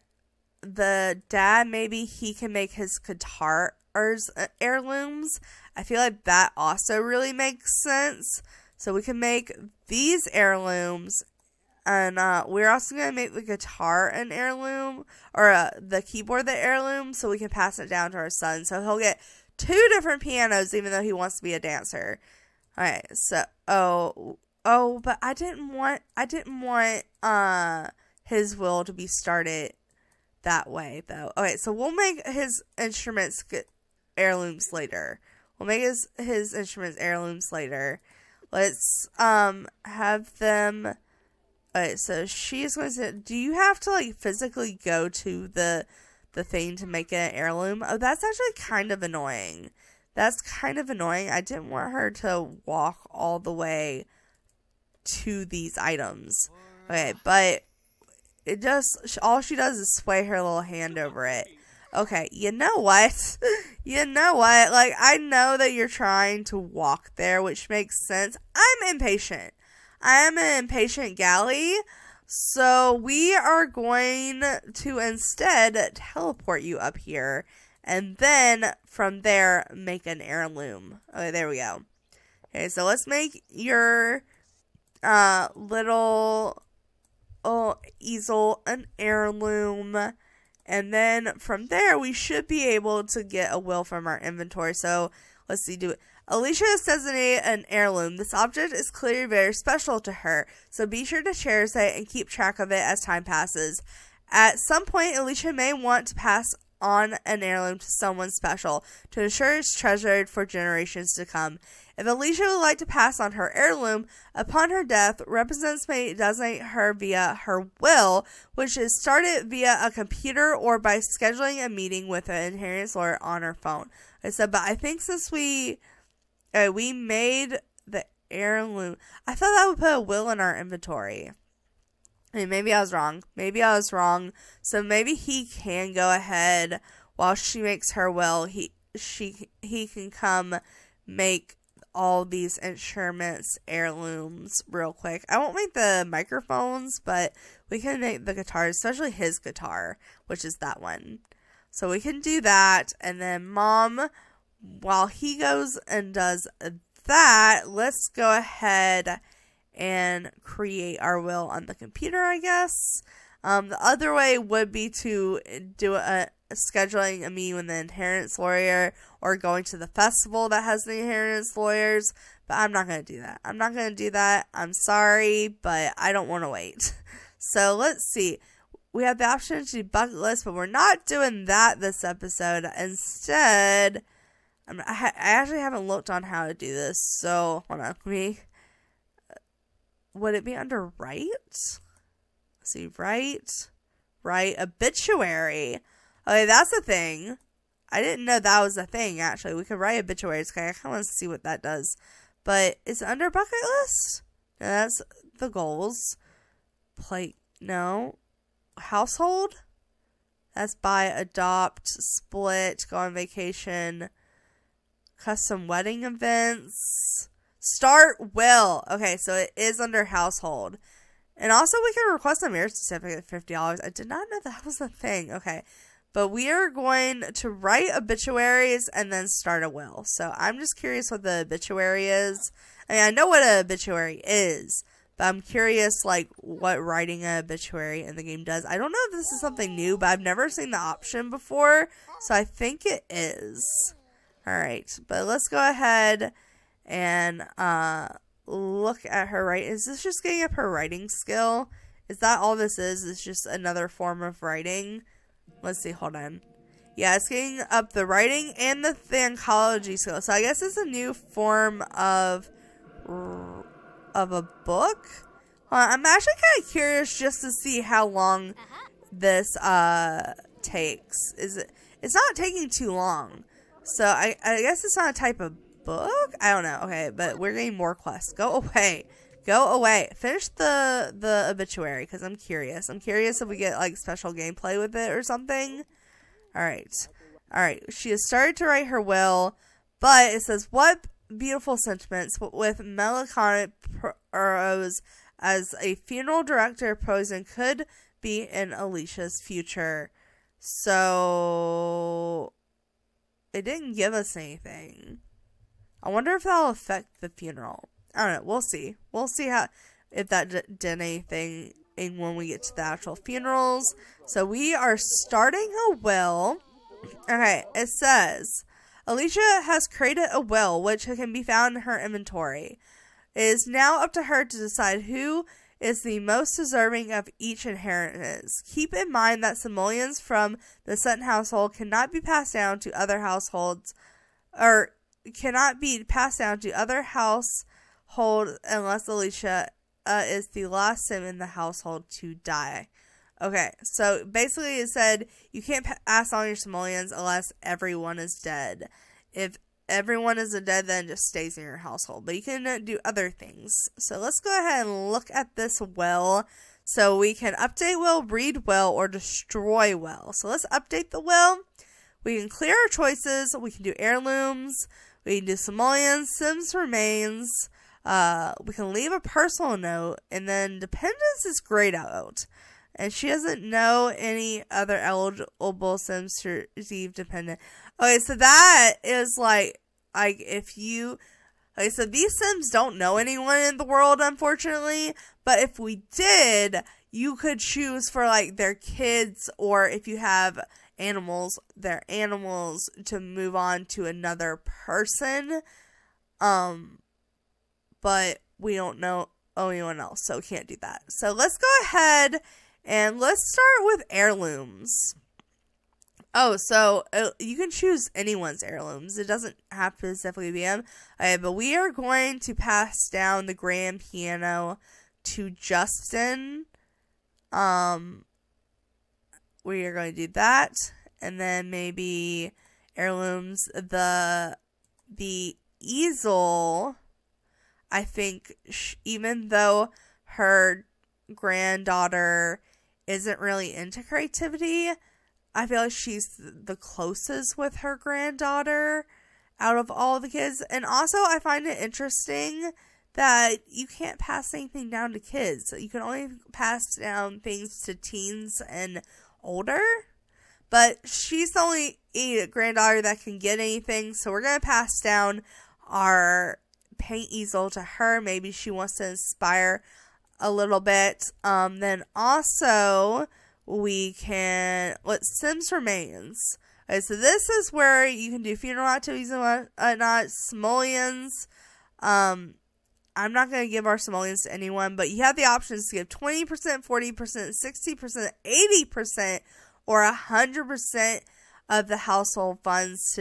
Speaker 1: the dad, maybe he can make his guitars heirlooms. I feel like that also really makes sense. So we can make these heirlooms. And we're also going to make the guitar an heirloom, or the keyboard the heirloom, so we can pass it down to our son. So he'll get 2 different pianos, even though he wants to be a dancer. Alright, so, but I didn't want his will to be started that way, though. Okay, so we'll make his instruments heirlooms later. Let's have them. Alright, so she's going to say, do you have to, like, physically go to the thing to make it an heirloom? Oh, that's actually kind of annoying. I didn't want her to walk all the way to these items. Okay, but all she does is sway her little hand over it. Okay, you know what? Like, I know that you're trying to walk there, which makes sense. I'm impatient. I am an impatient galley, so we are going to instead teleport you up here, and then from there make an heirloom. Okay, there we go. Okay, so let's make your little easel an heirloom, and then from there we should be able to get a will from our inventory. So let's see, Alicia has designated an heirloom. This object is clearly very special to her, so be sure to cherish it and keep track of it as time passes. At some point, Alicia may want to pass on an heirloom to someone special to ensure it's treasured for generations to come. If Alicia would like to pass on her heirloom upon her death, representatives may designate her via her will, which is started via a computer or by scheduling a meeting with an inheritance lawyer on her phone. But I think since we made the heirloom, I thought that would put a will in our inventory. I mean, maybe I was wrong. So maybe he can go ahead while she makes her will. He can come make all these instruments heirlooms real quick. I won't make the microphones, but we can make the guitars, especially his guitar, which is that one. So we can do that, and then Mom, while he goes and does that, let's go ahead and create our will on the computer, I guess. The other way would be to do scheduling a meeting with the inheritance lawyer, or going to the festival that has the inheritance lawyers, but I'm not going to do that. I'm sorry, but I don't want to wait. So let's see. We have the option to do bucket list, but we're not doing that this episode. Instead, I actually haven't looked on how to do this, so hold on. Would it be under right? Let's see, right, obituary. Okay, that's a thing. I didn't know that was a thing, actually. We could write obituaries. Okay, I kind of want to see what that does. But it's under bucket list? No, that's the goals. No. Household? That's buy, adopt, split, go on vacation, custom wedding events, start will. Okay, so it is under household. And also we can request a marriage certificate at $50. I did not know that was a thing. Okay, but we are going to write obituaries and then start a will. So I'm just curious what the obituary is. I mean, I know what an obituary is, but I'm curious, like, what writing an obituary in the game does. I don't know if this is something new, but I've never seen the option before, so I think it is. Alright, but let's go ahead and look at her writing. Is this just getting up her writing skill? Is that all this is? It's just another form of writing? Let's see, hold on. Yeah, it's getting up the writing and the oncology skill. So I guess it's a new form of a book. I'm actually kind of curious just to see how long this takes. It's not taking too long. So I guess it's not a type of book? I don't know. Okay, but we're getting more quests. Go away. Go away. Finish the obituary because I'm curious. I'm curious if we get like special gameplay with it or something. Alright. Alright. She has started to write her will, but it says, what beautiful sentiments with melancholic prose as a funeral director posing could be in Alicia's future. So it didn't give us anything. I wonder if that'll affect the funeral. I don't know. We'll see. We'll see if that did anything when we get to the actual funerals. So we are starting a will. Okay, it says Alicia has created a will which can be found in her inventory. It is now up to her to decide who is the most deserving of each inheritance. Keep in mind that simoleons from the Sutton household cannot be passed down to other households, or cannot be passed down to other household unless Alicia is the last sim in the household to die. Okay, so basically it said you can't pass on your simoleons unless everyone is dead. If everyone is dead, then it just stays in your household. But you can do other things. So let's go ahead and look at this will. So we can update will, read will, or destroy will. So let's update the will. We can clear our choices. We can do heirlooms. We can do simoleons, Sims remains. We can leave a personal note. And then dependence is grayed out. And she doesn't know any other eligible Sims to receive dependent. Okay, so that is like if you... Okay, so these Sims don't know anyone in the world, unfortunately. But if we did, you could choose for, like, their kids, or if you have animals, their animals, to move on to another person. But we don't know anyone else, so we can't do that. So let's go ahead and let's start with heirlooms. Oh, so you can choose anyone's heirlooms. It doesn't have to specifically be them. Okay, but we are going to pass down the grand piano to Justin. We are going to do that. And then maybe heirlooms. The easel, I think, even though her granddaughter isn't really into creativity, I feel like she's the closest with her granddaughter out of all the kids. And also, I find it interesting that you can't pass anything down to kids. You can only pass down things to teens and older. But she's the only granddaughter that can get anything. So we're going to pass down our paint easel to her. Maybe she wants to inspire a little bit. Then also, we can... What Sims remains. Okay, so this is where you can do funeral activities and whatnot. Simoleons. I'm not going to give our simoleons to anyone, but you have the options to give 20%, 40%, 60%, 80%, or 100% of the household funds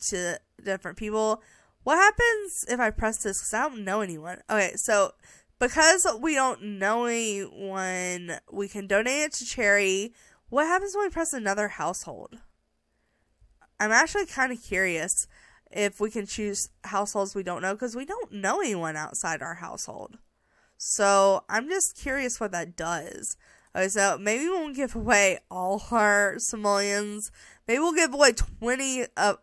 Speaker 1: to different people. What happens if I press this? Because I don't know anyone. Okay, so because we don't know anyone, we can donate it to charity. What happens when we press another household? I'm actually kind of curious if we can choose households we don't know, because we don't know anyone outside our household. So I'm just curious what that does. Okay, so maybe we won't give away all our simoleons. Maybe we'll give away 20% of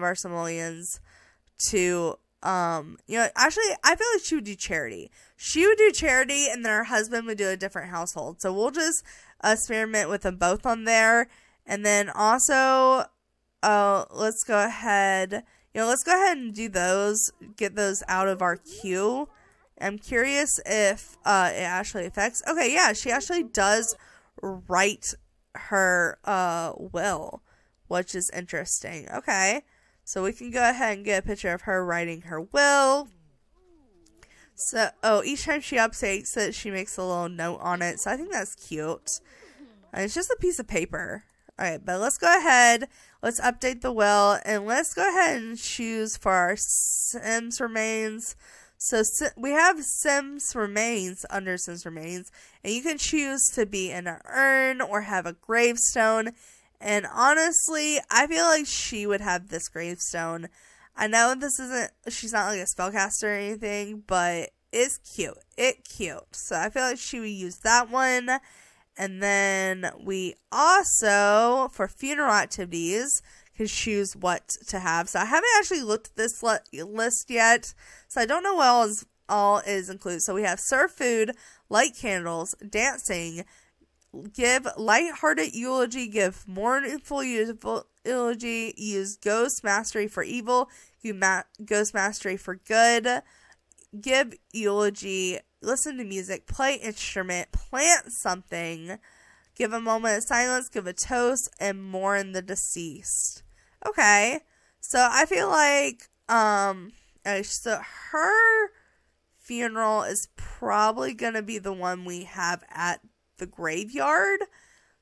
Speaker 1: our simoleons to, actually, I feel like she would do charity. She would do charity, and then her husband would do a different household. So we'll just experiment with them both on there. And then also, let's go ahead and do those, get those out of our queue. I'm curious if it actually affects. Okay, yeah, she actually does write her will, which is interesting. Okay, so we can go ahead and get a picture of her writing her will. So, each time she updates it, she makes a little note on it. So I think that's cute. And it's just a piece of paper. Alright, but let's go ahead. Let's update the will. And let's go ahead and choose for our Sims Remains. So we have Sims Remains under Sims Remains. And you can choose to be in an urn or have a gravestone. And honestly, I feel like she would have this gravestone. I know she's not like a spellcaster or anything, but it's cute. It's cute. So I feel like she would use that one. And then we also, for funeral activities, can choose what to have. So I haven't actually looked at this list yet, so I don't know what all is included. So we have serve food, light candles, dancing, give lighthearted eulogy, give mournful eulogy, use ghost mastery for evil, ghost mastery for good, give eulogy, listen to music, play instrument, plant something, give a moment of silence, give a toast, and mourn the deceased. Okay, so I feel like, so her funeral is probably gonna be the one we have at the graveyard.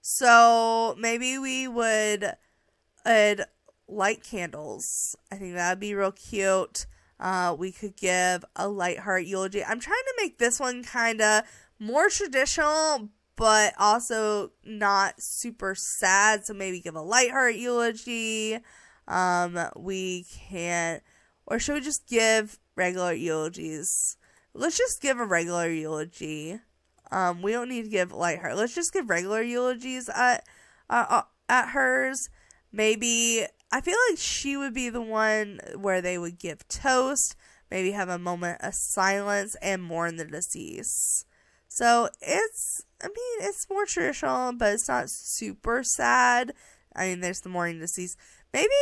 Speaker 1: So maybe we would light candles. I think that'd be real cute. We could give a lighthearted eulogy. I'm trying to make this one kind of more traditional, but also not super sad. So maybe give a lighthearted eulogy. We can, or should we just give regular eulogies? Let's just give a regular eulogy. We don't need to give lighthearted. Let's just give regular eulogies at hers. Maybe, I feel like she would be the one where they would give toast, maybe have a moment of silence, and mourn the deceased. So it's more traditional, but it's not super sad. I mean, there's the mourning deceased. Maybe,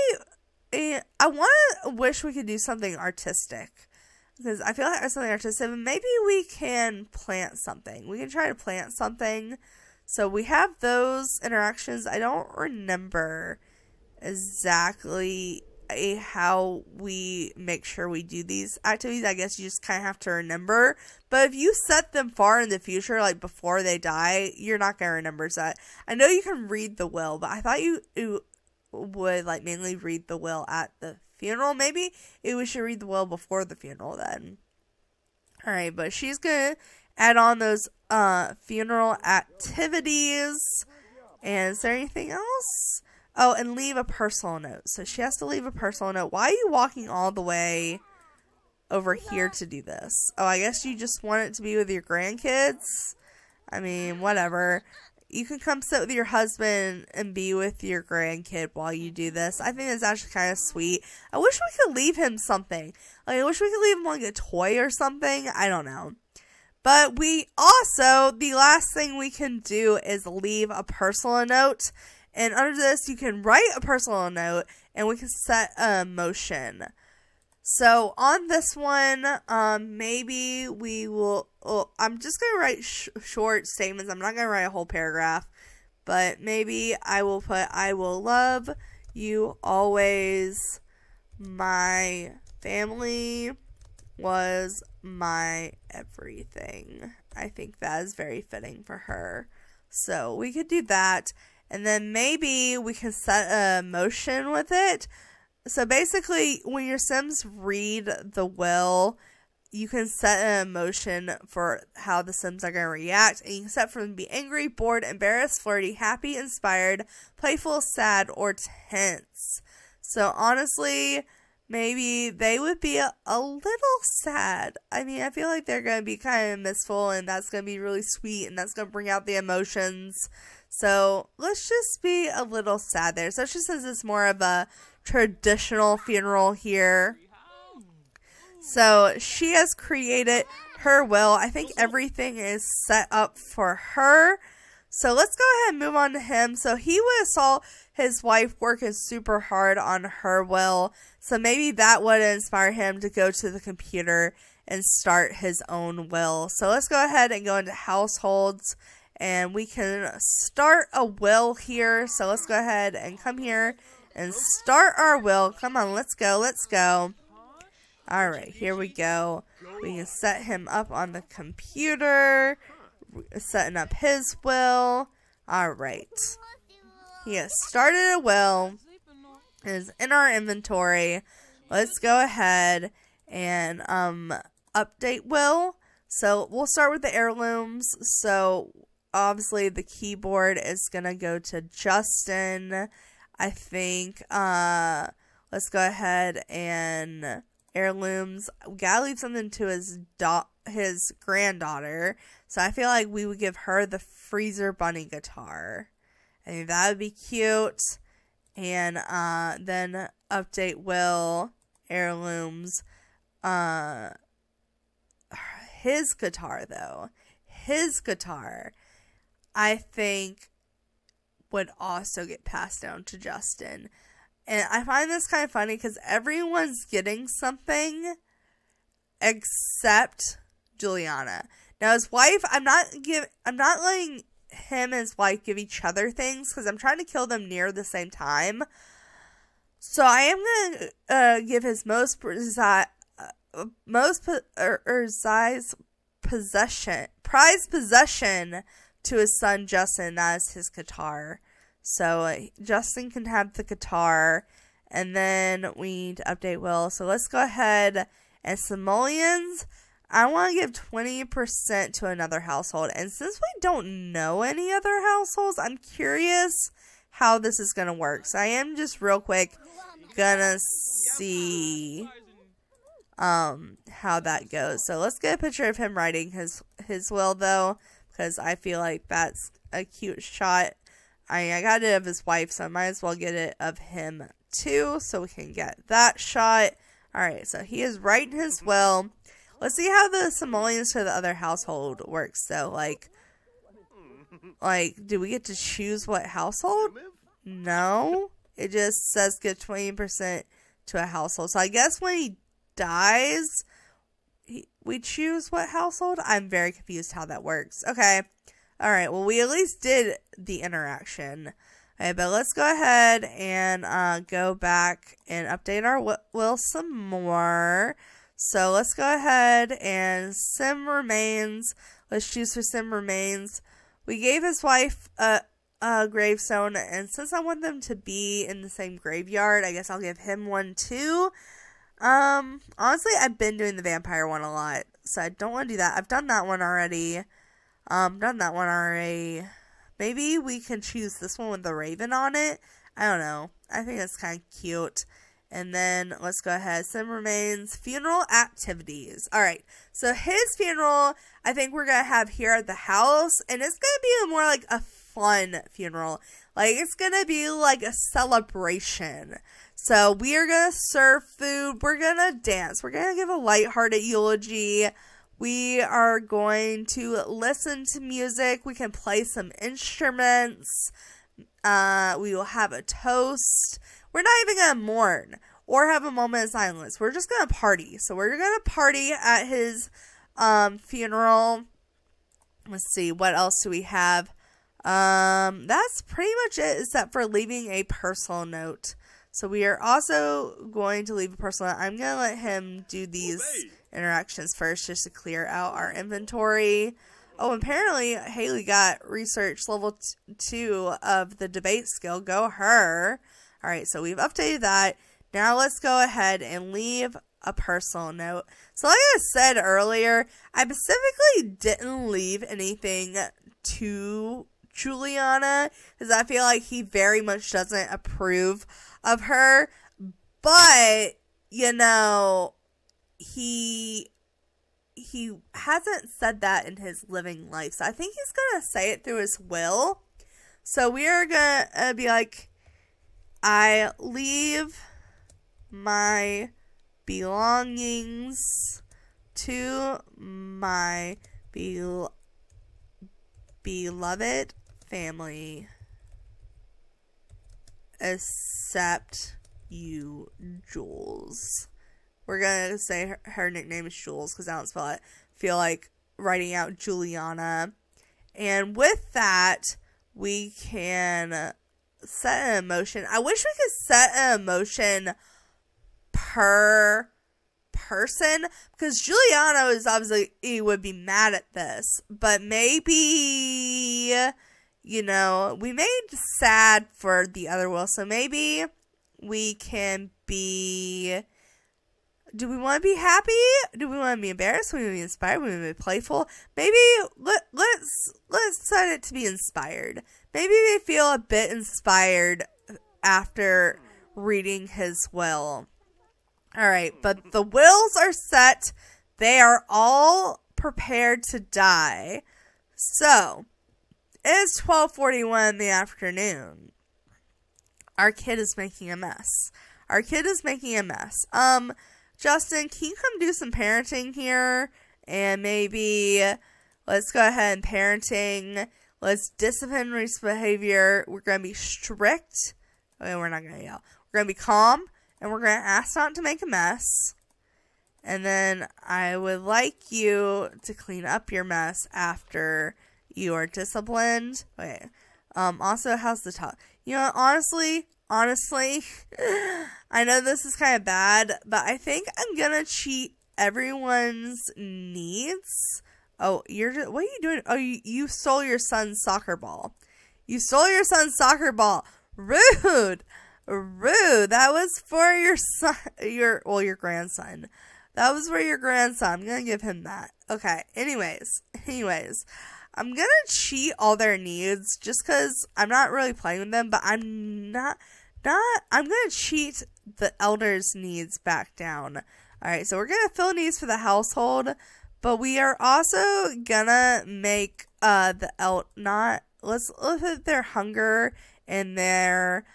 Speaker 1: wish we could do something artistic. Because I feel like there's something artistic, but maybe we can plant something. We can try to plant something. So we have those interactions. I don't remember exactly how we make sure we do these activities. I guess you just kind of have to remember. But if you set them far in the future, like before they die, you're not going to remember that. I know you can read the will, but I thought you would like mainly read the will at the funeral. Maybe we should read the will before the funeral then. Alright, but she's going to add on those funeral activities. And is there anything else? Oh, and leave a personal note. So she has to leave a personal note. Why are you walking all the way over here to do this? Oh, I guess you just want it to be with your grandkids? I mean, whatever. You can come sit with your husband and be with your grandkid while you do this. I think it's actually kind of sweet. I wish we could leave him something. Like, I wish we could leave him like a toy or something. I don't know. But we also, the last thing we can do is leave a personal note. And under this, you can write a personal note, and we can set a motion. So on this one, maybe we will, I'm just going to write short statements. I'm not going to write a whole paragraph, but maybe I will put, I will love you always. My family was my everything. I think that is very fitting for her. So we could do that. And then maybe we can set a motion with it. So basically, when your Sims read the will, you can set an emotion for how the Sims are going to react. And you can set for them to be angry, bored, embarrassed, flirty, happy, inspired, playful, sad, or tense. So honestly, maybe they would be a little sad. I mean, I feel like they're going to be kind of mistful, and that's going to be really sweet, and that's going to bring out the emotions. So let's just be a little sad there. So she says it's more of a traditional funeral here. So she has created her will. I think everything is set up for her. So let's go ahead and move on to him. So he would have saw his wife working super hard on her will. So maybe that would inspire him to go to the computer and start his own will. So let's go ahead and go into households. And we can start a will here. So let's go ahead and come here and start our will. Come on, let's go, let's go. Alright, here we go. We can set him up on the computer. Setting up his will. Alright. He has started a will. It is in our inventory. Let's go ahead and update will. So we'll start with the heirlooms. So obviously the keyboard is gonna go to Justin. I think let's go ahead and heirlooms. We gotta leave something to his granddaughter. So I feel like we would give her the Freezer Bunny guitar. I think that would be cute. And then update will, heirlooms. His guitar though. His guitar, I think, would also get passed down to Justin. And I find this kind of funny because everyone's getting something except Juliana. Now his wife, I'm not letting him and his wife give each other things because I'm trying to kill them near the same time. So I am gonna give his prized possession to his son Justin. That is his guitar. So Justin can have the guitar, and then we need to update will. So let's go ahead and simoleons. I want to give 20% to another household, and since we don't know any other households, I'm curious how this is gonna work. So I am just real quick gonna see how that goes. So let's get a picture of him writing his will though, because I feel like that's a cute shot. I got it of his wife, so I might as well get it of him too, so we can get that shot. Alright, so he is writing his will. Let's see how the simoleons to the other household works though. Like, do we get to choose what household? No. It just says give 20% to a household. So I guess when he dies, we choose what household? I'm very confused how that works. Okay. Alright, well, we at least did the interaction. Okay, but let's go ahead and go back and update our will some more. So let's go ahead and Sim remains. Let's choose for Sim remains. We gave his wife a gravestone, and since I want them to be in the same graveyard, I guess I'll give him one too. Honestly, I've been doing the vampire one a lot, so I don't want to do that. I've done that one already. Maybe we can choose this one with the raven on it. I don't know. I think that's kind of cute. And then let's go ahead. Sim remains. Funeral activities. Alright. So his funeral, I think we're going to have here at the house. And it's going to be more like a fun funeral. Like, it's going to be like a celebration. So we are going to serve food. We're going to dance. We're going to give a lighthearted eulogy. We are going to listen to music. We can play some instruments. We will have a toast. We're not even going to mourn or have a moment of silence. We're just going to party. So we're going to party at his funeral. Let's see. What else do we have? That's pretty much it, except for leaving a personal note. So we are also going to leave a personal note. I'm going to let him do these interactions first just to clear out our inventory. Oh, apparently Haley got research level 2 of the debate skill. Go her. Alright, so we've updated that. Now let's go ahead and leave a personal note. So like I said earlier, I specifically didn't leave anything to Juliana because I feel like he very much doesn't approve of her. But, you know, he hasn't said that in his living life. So I think he's going to say it through his will. So we are going to be like, I leave my belongings to my beloved family, except you, Jules. We're going to say her nickname is Jules because I don't feel like writing out Juliana. And with that, we can set an emotion. I wish we could set an emotion per person, because Juliana is obviously, he would be mad at this, but maybe, you know, we made sad for the other Will, so maybe we can be, do we want to be happy? Do we want to be embarrassed? Do we want to be inspired? Do we want to be playful? Maybe let's set it to be inspired. Maybe we feel a bit inspired after reading his will. Alright, but the wills are set. They are all prepared to die. So, it's 12:41 in the afternoon. Our kid is making a mess. Justin, can you come do some parenting here? And maybe let's go ahead and parenting. Let's discipline behavior. We're going to be strict. Okay, we're not going to yell. We're going to be calm. And we're going to ask not to make a mess. And then I would like you to clean up your mess after you are disciplined. Okay. Also, how's the top? You know, honestly, I know this is kind of bad, but I think I'm going to cheat everyone's needs. Oh, what are you doing? Oh, you stole your son's soccer ball. Rude. That was for your son, your grandson. That was for your grandson. I'm gonna give him that. Okay. Anyways, I'm gonna cheat all their needs just because I'm not really playing with them, but I'm gonna cheat the elders' needs back down. Alright, so we're gonna fill needs for the household, but we are also gonna make let's look at their hunger and their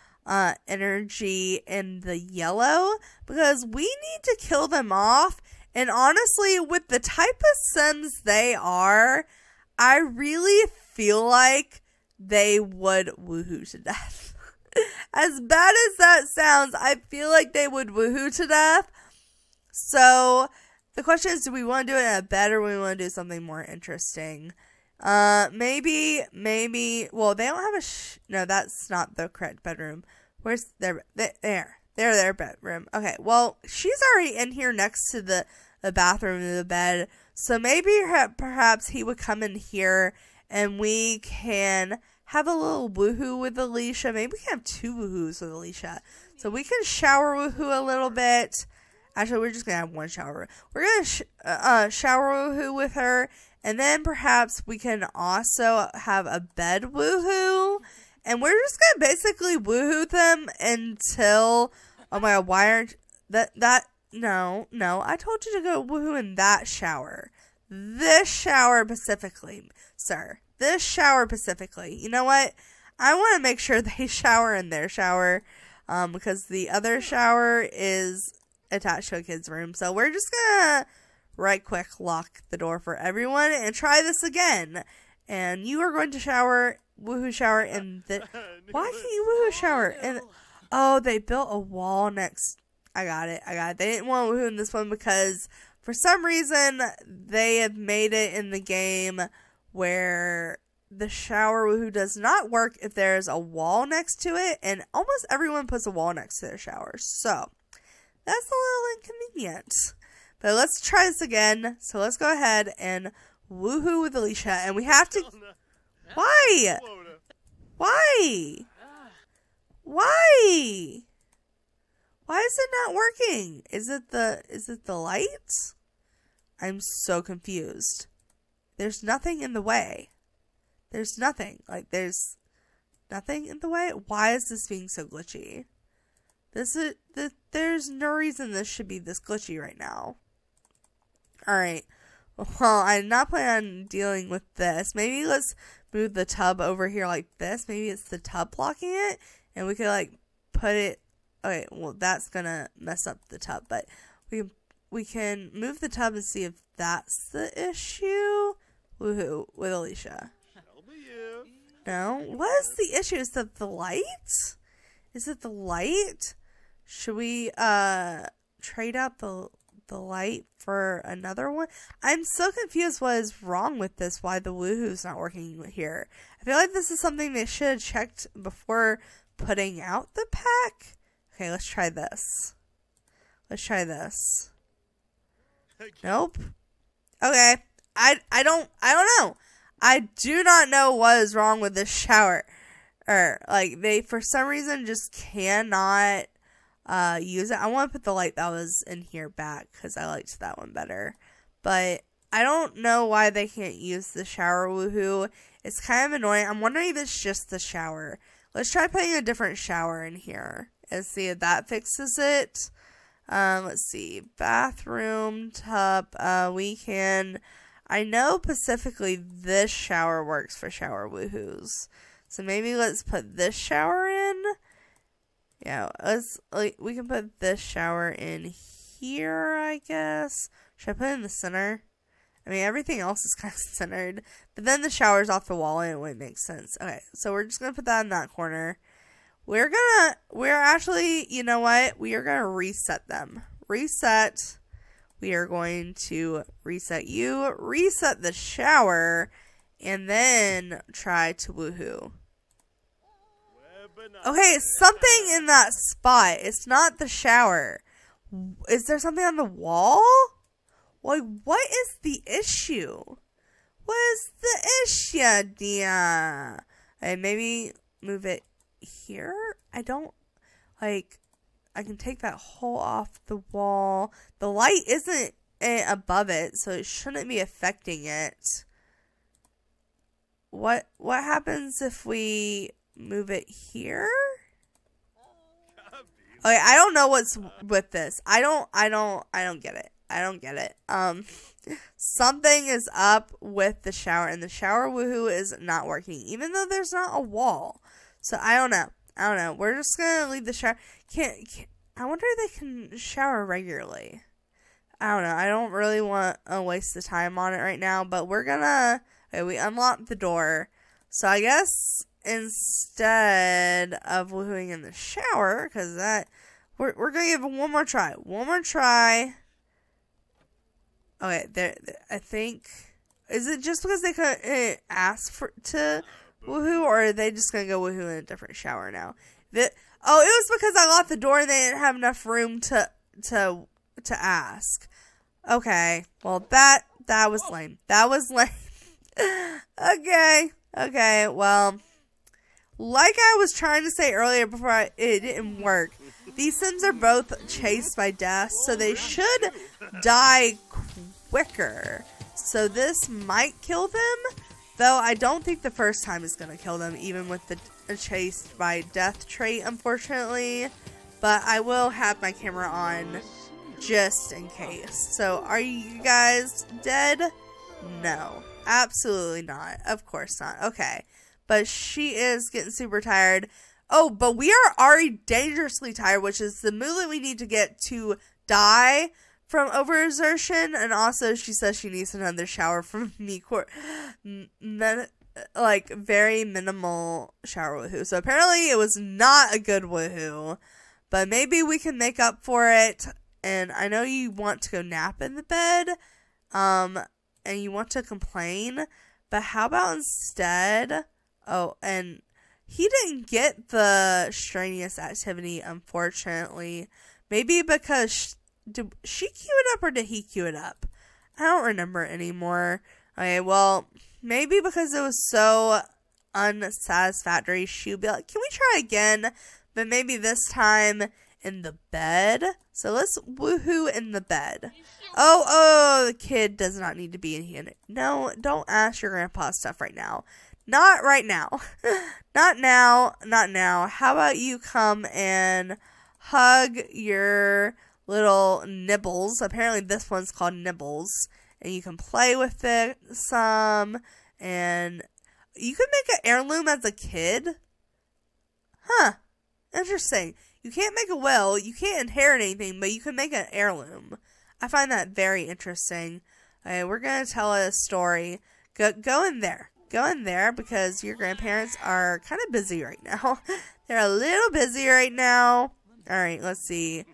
Speaker 1: energy in the yellow, because we need to kill them off. And honestly, with the type of Sims they are, I really feel like they would woohoo to death. As bad as that sounds, I feel like they would woohoo to death. So the question is, do we want to do it in a bed, or do we want to do something more interesting? Maybe, well, they don't have no, that's not the correct bedroom. Where's their bedroom. Okay, well, she's already in here next to the bathroom and the bed. So maybe perhaps he would come in here and we can have a little woohoo with Alicia. Maybe we can have 2 woohoos with Alicia. So we can shower woohoo a little bit. Actually, we're just going to have 1 shower. We're going to shower woohoo with her. And then perhaps we can also have a bed woohoo. And we're just going to basically woohoo them until, oh my god, why aren't, no, I told you to go woohoo in that shower. This shower specifically, sir. This shower specifically. You know what? I want to make sure they shower in their shower, because the other shower is attached to a kid's room. So we're just going to right quick lock the door for everyone and try this again. And you are going to woohoo shower in the, why can't you woohoo shower? And oh, they built a wall next. I got it. They didn't want woohoo in this one because for some reason they have made it in the game where the shower woohoo does not work if there's a wall next to it, and almost everyone puts a wall next to their shower. So that's a little inconvenient. But let's try this again. So let's go ahead and woohoo with Alicia, and we have to. Why? Why is it not working? Is it the lights? I'm so confused. There's nothing in the way. There's nothing in the way. Why is this being so glitchy? There's no reason this should be this glitchy right now. Alright. Well, I'm not planning on dealing with this. Maybe let's move the tub over here like this. Maybe it's the tub blocking it. And we could, like, put it... Okay, well, that's gonna mess up the tub. But we can move the tub and see if that's the issue. Woohoo, with Alicia. No? What is the issue? Is that the light? Is it the light? Should we trade out the light for another one? I'm so confused what is wrong with this, why the woohoo's not working here. I feel like this is something they should have checked before putting out the pack. Okay, let's try this. Let's try this. Nope. Okay. I don't know. I do not know what is wrong with this shower. Like, they, for some reason, just cannot use it. I want to put the light that was in here back, because I liked that one better. But I don't know why they can't use the shower woohoo. It's kind of annoying. I'm wondering if it's just the shower. Let's try putting a different shower in here and see if that fixes it. Let's see. Bathroom, tub. We can... I know specifically this shower works for shower woohoos. So maybe let's put this shower in. Yeah, we can put this shower in here, I guess. Should I put it in the center? I mean, everything else is kind of centered. But then the shower's off the wall and it wouldn't make sense. Okay, so we're just going to put that in that corner. We're actually, you know what? We are going to reset them. Reset. We are going to reset you, reset the shower, and then try to woohoo. Okay, something in that spot. It's not the shower. Is there something on the wall? Like, what is the issue? What is the issue, dear? Okay, maybe move it here? I don't, like... I can take that hole off the wall. The light isn't above it, so it shouldn't be affecting it. What happens if we move it here? Okay, I don't know what's with this. I don't get it. I don't get it. Something is up with the shower, and the shower woohoo is not working, even though there's not a wall. So I don't know. We're just gonna leave the shower. I wonder if they can shower regularly. I don't know. I don't really want to waste the time on it right now, but we're gonna... Okay, we unlocked the door. So I guess instead of woohooing in the shower, because that... We're gonna give it one more try. One more try. Okay, there. I think... Is it just because they couldn't ask to woohoo, or are they just gonna go woohoo in a different shower now? Oh, it was because I locked the door and they didn't have enough room to ask. Okay. Well, that was lame. That was lame. Okay. Well, like I was trying to say earlier before it didn't work, these Sims are both chased by death, so they should die quicker. So this might kill them, though I don't think the first time is going to kill them, even with the chased by death trait, unfortunately. But I will have my camera on just in case. So, are you guys dead? No. Absolutely not. Of course not. Okay. But she is getting super tired. Oh, but we are already dangerously tired, which is the mood that we need to get to die from overexertion. And also, she says she needs another shower from me. Like, very minimal shower woohoo. So, apparently, it was not a good woohoo. But maybe we can make up for it. And I know you want to go nap in the bed. And you want to complain. But how about instead... Oh, and he didn't get the strenuous activity, unfortunately. Maybe because... Did she queue it up or did he queue it up? I don't remember anymore. Okay, well... Maybe because it was so unsatisfactory, she would be like, can we try again? But maybe this time in the bed. So let's woohoo in the bed. Oh, the kid does not need to be in here. No, don't ask your grandpa stuff right now. Not right now. Not now. How about you come and hug your little nibbles. Apparently this one's called Nibbles. And you can play with it some. And you can make an heirloom as a kid. Huh. Interesting. You can't make a will. You can't inherit anything, but you can make an heirloom. I find that very interesting. Okay, we're going to tell a story. Go in there. Go in there because your grandparents are kind of busy right now. They're a little busy right now. Alright, let's see.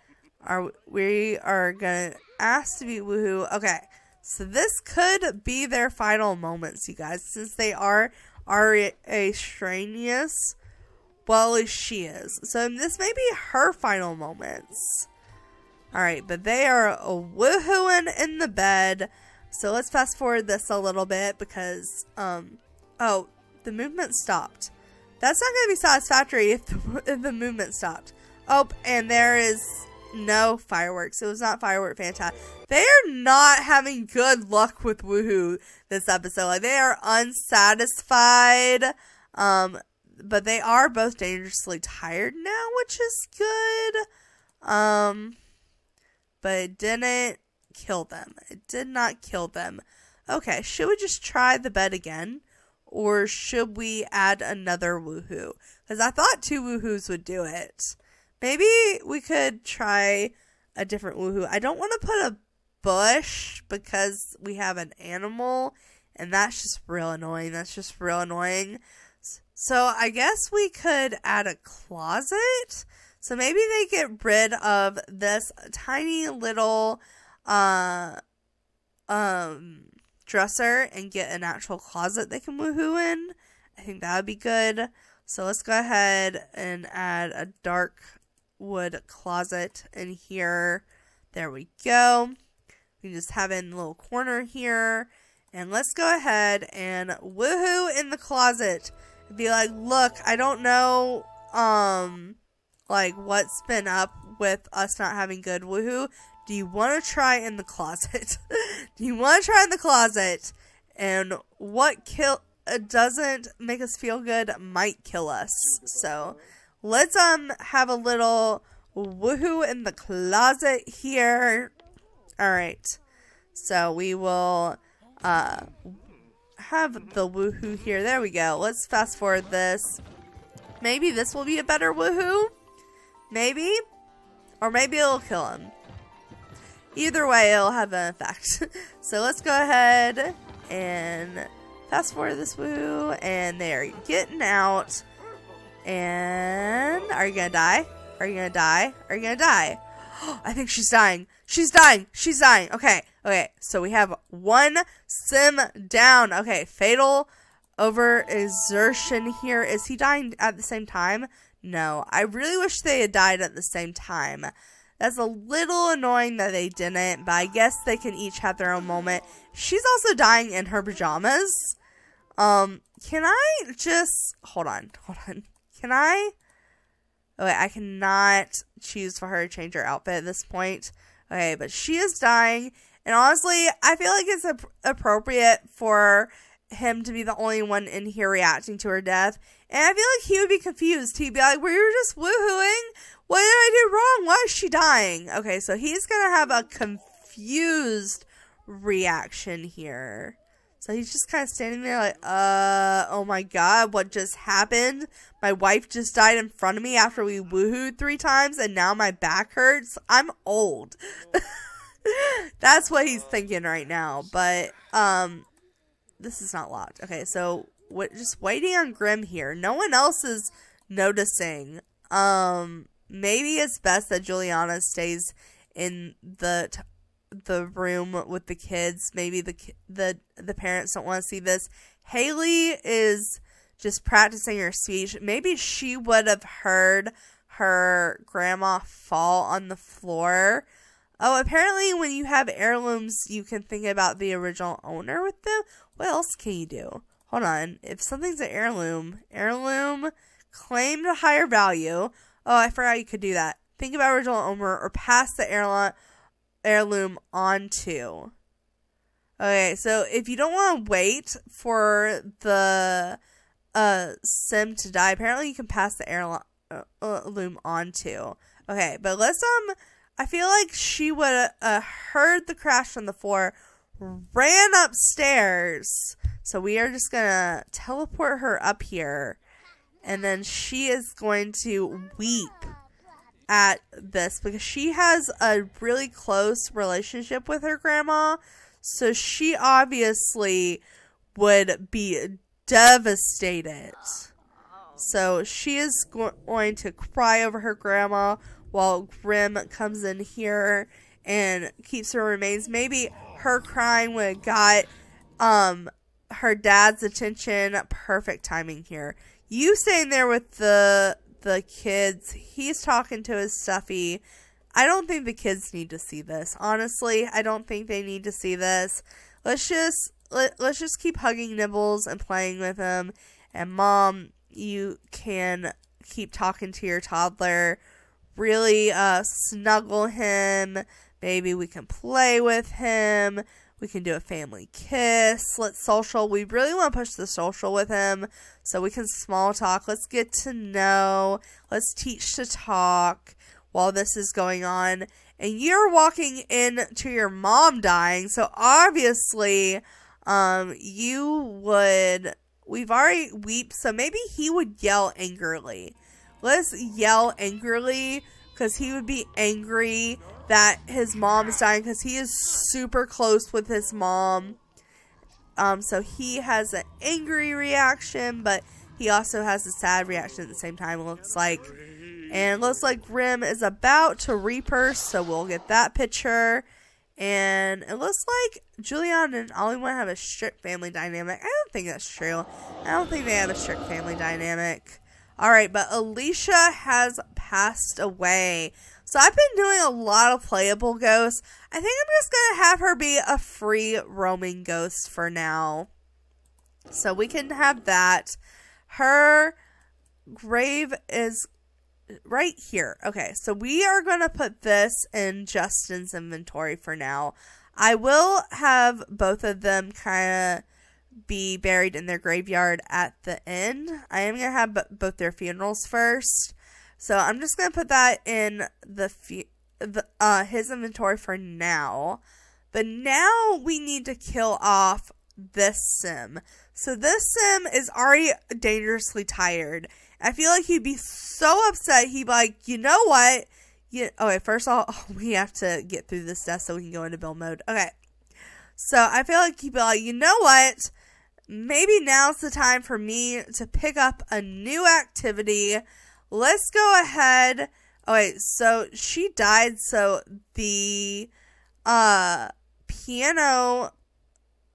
Speaker 1: We are going to ask to be woohoo. Okay, so this could be their final moments, you guys. Since they are extraneous. Well, at least she is. So this may be her final moments. Alright, but they are woohooing in the bed. So let's fast forward this a little bit because, oh, the movement stopped. That's not going to be satisfactory if the movement stopped. Oh, and there is no fireworks. It was not firework fantastic. They are not having good luck with woohoo this episode. Like, they are unsatisfied. But they are both dangerously tired now, which is good. But it didn't kill them. It did not kill them. Okay, should we just try the bed again? Or should we add another woohoo? Because I thought 2 woohoos would do it. Maybe we could try a different woohoo. I don't want to put a bush because we have an animal. And that's just real annoying. That's just real annoying. So I guess we could add a closet. So maybe they get rid of this tiny little dresser and get an actual closet they can woohoo in. I think that would be good. So let's go ahead and add a dark wood closet in here. There we go. We can just have it in a little corner here. And let's go ahead and woohoo in the closet. Be like, look, I don't know, like, what's been up with us not having good woohoo. Do you want to try in the closet? Do you want to try in the closet? And what doesn't make us feel good might kill us. So, let's, have a little woohoo in the closet here. Alright. So, we will, have the woohoo here. There we go. Let's fast forward this. Maybe this will be a better woohoo. Maybe. Or maybe it'll kill him. Either way, it'll have an effect. So let's go ahead and fast forward this woohoo. And they're getting out. And are you gonna die? Are you gonna die? Are you gonna die? I think she's dying. She's dying. She's dying. Okay. Okay. So we have 1 sim down. Okay. Fatal overexertion here. Is he dying at the same time? No. I really wish they had died at the same time. That's a little annoying that they didn't, but I guess they can each have their own moment. She's also dying in her pajamas. Can I just... Hold on. Can I... Okay, I cannot choose for her to change her outfit at this point. Okay, but she is dying. And honestly, I feel like it's appropriate for him to be the only one in here reacting to her death. And I feel like he would be confused. He'd be like, we were just woohooing. What did I do wrong? Why is she dying? Okay, so he's going to have a confused reaction here. So he's just kind of standing there like, oh my god, what just happened? My wife just died in front of me after we woohooed 3 times and now my back hurts. I'm old. That's what he's thinking right now. But, this is not locked. Okay, so just waiting on Grim here. No one else is noticing. Maybe it's best that Juliana stays in the room with the kids. Maybe the parents don't want to see this. Haley is just practicing her speech. Maybe she would have heard her grandma fall on the floor. Oh, apparently when you have heirlooms, you can think about the original owner with them. What else can you do? Hold on. If something's an heirloom, claimed a higher value. Oh, I forgot you could do that. Think about original owner or pass the heirloom onto. Okay, so if you don't want to wait for the sim to die, apparently you can pass the heirloom onto. Okay, but let's, I feel like she would heard the crash on the floor, ran upstairs. So we are just gonna teleport her up here. And then she is going to weep at this because she has a really close relationship with her grandma. So she obviously would be devastated. So she is going to cry over her grandma while Grim comes in here and keeps her remains. Maybe her crying would have got her dad's attention. Perfect timing here. You staying there with the kids. He's talking to his stuffy. I don't think the kids need to see this. Honestly, I don't think they need to see this. Let's just keep hugging Nibbles and playing with him. And Mom, you can keep talking to your toddler. Really snuggle him. Maybe we can play with him. We can do a family kiss. Let's social. We really want to push the social with him so we can small talk. Let's get to know. Let's teach to talk while this is going on. And you're walking into your mom dying. So obviously, we've already wept. So maybe he would yell angrily. Let's yell angrily because he would be angry that his mom is dying because he is super close with his mom. So he has an angry reaction, but he also has a sad reaction at the same time, it looks like. And it looks like Grim is about to reap her, so we'll get that picture. And it looks like Julian and Ollie want to have a strict family dynamic. I don't think that's true. I don't think they have a strict family dynamic. Alright, but Alicia has passed away. So I've been doing a lot of playable ghosts. I think I'm just going to have her be a free roaming ghost for now. So we can have that. Her grave is right here. Okay, so we are going to put this in Justin's inventory for now. I will have both of them kind of be buried in their graveyard at the end. I am going to have both their funerals first. So I'm just going to put that in his inventory for now. But now we need to kill off this sim. So this sim is already dangerously tired. I feel like he'd be so upset. He'd be like, you know what? Okay, first of all, we have to get through this death so we can go into build mode. Okay. So I feel like he'd be like, you know what? Maybe now's the time for me to pick up a new activity. Let's go ahead. Oh, wait, so she died, so the piano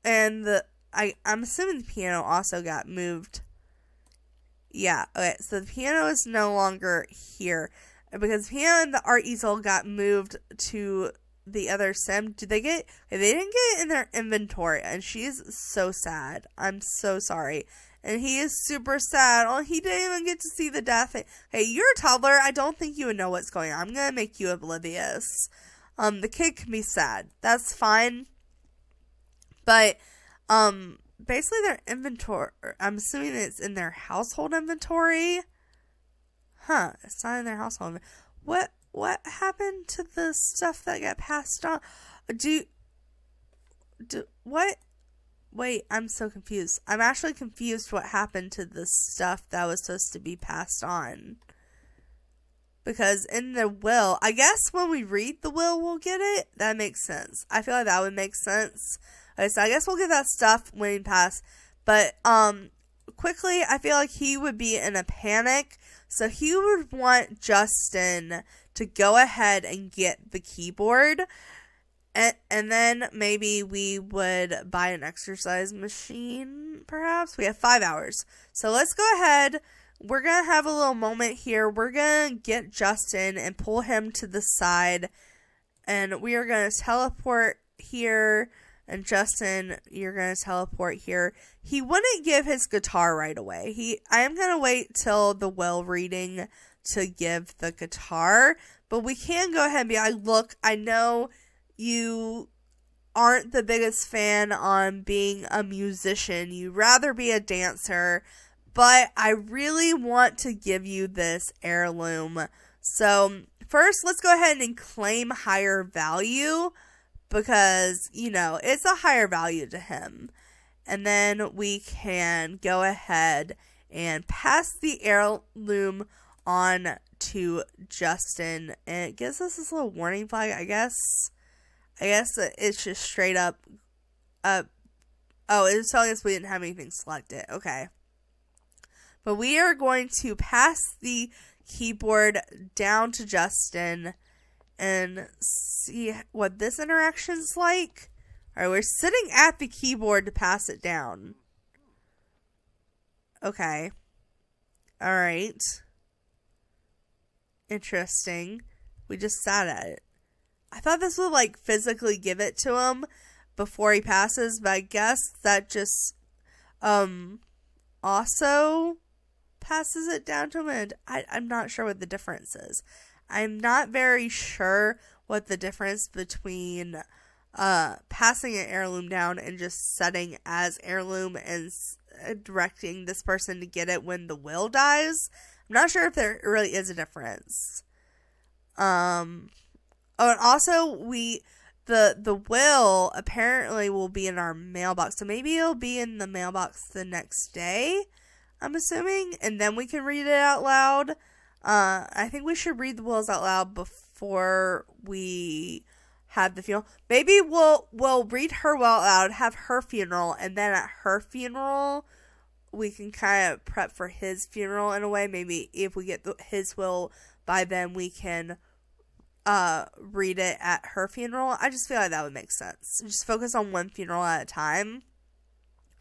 Speaker 1: and I'm assuming the piano also got moved. Yeah, okay, so the piano is no longer here because the piano and the art easel got moved to the other sim. They didn't get it in their inventory, and she's so sad. I'm so sorry. And he is super sad. Oh, he didn't even get to see the death. Hey, you're a toddler. I don't think you would know what's going on. I'm gonna make you oblivious. The kid can be sad. That's fine. But, basically their inventory, I'm assuming it's in their household inventory. Huh, it's not in their household. What happened to the stuff that got passed on? What? Wait, I'm so confused. I'm actually confused what happened to the stuff that was supposed to be passed on. Because in the will, I guess when we read the will, we'll get it. That makes sense. I feel like that would make sense. Okay, so I guess we'll get that stuff when we pass. But, quickly, I feel like he would be in a panic. So he would want Justin to go ahead and get the keyboard. And then maybe we would buy an exercise machine, perhaps. We have 5 hours. So let's go ahead. We're going to have a little moment here. We're going to get Justin and pull him to the side. And we are going to teleport here. And Justin, you're going to teleport here. He wouldn't give his guitar right away. I am going to wait till the will reading to give the guitar. But we can go ahead and be like, look, I know you aren't the biggest fan on being a musician. You'd rather be a dancer. But I really want to give you this heirloom. So first, let's go ahead and claim higher value because, you know, it's a higher value to him. And then we can go ahead and pass the heirloom on to Justin. And it gives us this little warning flag, I guess. It's just straight up. Oh, it's telling us we didn't have anything selected. Okay. But we are going to pass the keyboard down to Justin and see what this interaction's like. Alright, we're sitting at the keyboard to pass it down. Okay. Alright. Interesting. We just sat at it. I thought this would, like, physically give it to him before he passes, but I guess that just, also passes it down to him, and I'm not sure what the difference is. I'm not very sure what the difference between passing an heirloom down and just setting as heirloom and directing this person to get it when the will dies. I'm not sure if there really is a difference. Oh, and also the will apparently will be in our mailbox, so maybe it'll be in the mailbox the next day, I'm assuming, and then we can read it out loud. I think we should read the wills out loud before we have the funeral. Maybe we'll read her will out loud, have her funeral, and then at her funeral, we can kind of prep for his funeral in a way. Maybe if we get his will by then, we can read it at her funeral. I just feel like that would make sense. Just focus on one funeral at a time.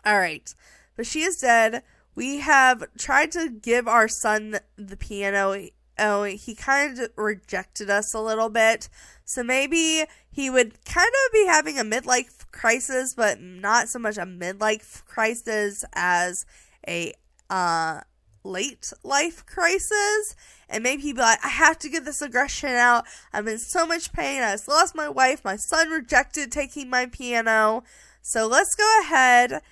Speaker 1: Alright. But she is dead. We have tried to give our son the piano. Oh, he kind of rejected us a little bit. So maybe he would kind of be having a midlife crisis, but not so much a midlife crisis as a late life crisis. And maybe he'd be like, I have to get this aggression out. I'm in so much pain. I just lost my wife. My son rejected taking my piano. So let's go ahead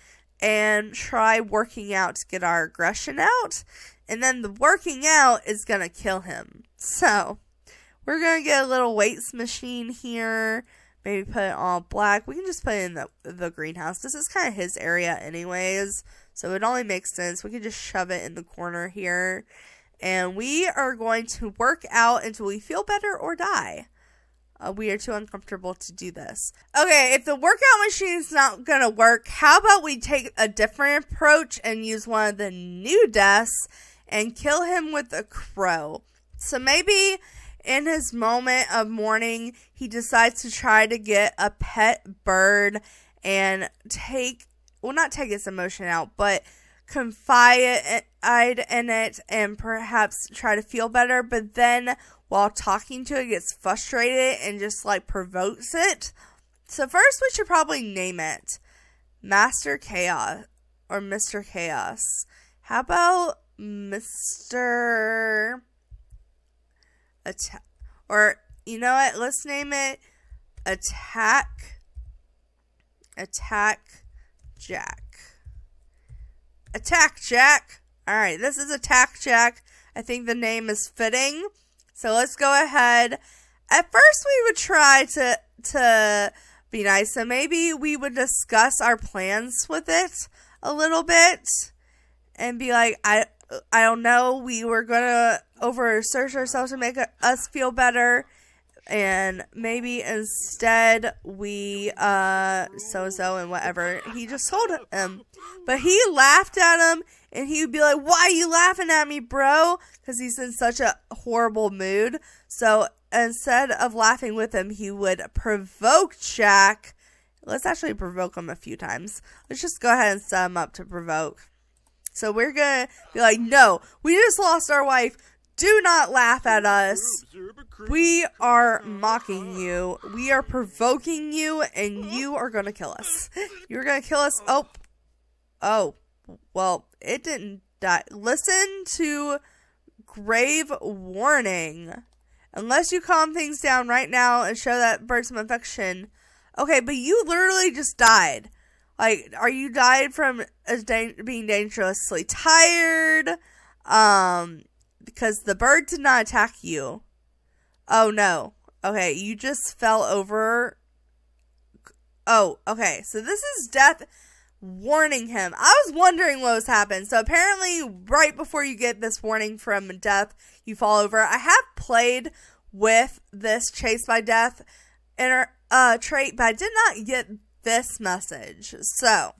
Speaker 1: and try working out to get our aggression out. And then the working out is going to kill him. So we're going to get a little weights machine here. Maybe put it all black. We can just put it in the greenhouse. This is kind of his area anyways. So it only makes sense. We can just shove it in the corner here. And we are going to work out until we feel better or die. We are too uncomfortable to do this. Okay, if the workout machine is not going to work, how about we take a different approach and use one of the new deaths and kill him with a crow. So maybe in his moment of mourning, he decides to try to get a pet bird and not take its emotion out, but confide in it and perhaps try to feel better, but then while talking to it gets frustrated and just like provokes it. So first we should probably name it Master Chaos or Mr. Chaos. How about Mr. Attack? Or you know what? Let's name it Attack Jack. Attack Jack. Alright, this is Attack Jack. I think the name is fitting. So let's go ahead. At first we would try to be nice. So maybe we would discuss our plans with it a little bit. And be like, I don't know. We were going to oversearch ourselves to make us feel better. And maybe instead we, so-so and whatever. He just told him. But he laughed at him. And he would be like, why are you laughing at me, bro? Because he's in such a horrible mood. So instead of laughing with him, he would provoke Jack. Let's actually provoke him a few times. Let's just go ahead and set him up to provoke. So we're going to be like, no, we just lost our wife. Do not laugh at us. We are mocking you. We are provoking you, and you are going to kill us. You're going to kill us. Oh. Well, it didn't die. Listen to grave warning. Unless you calm things down right now and show that bird some affection. Okay, but you literally just died. Like, are you died from being dangerously tired? Because the bird did not attack you. Oh, no. Okay, you just fell over. Oh, okay. So this is Death warning him. I was wondering what was happening. So apparently right before you get this warning from Death, you fall over. I have played with this Chase by Death trait, but I did not get this message. So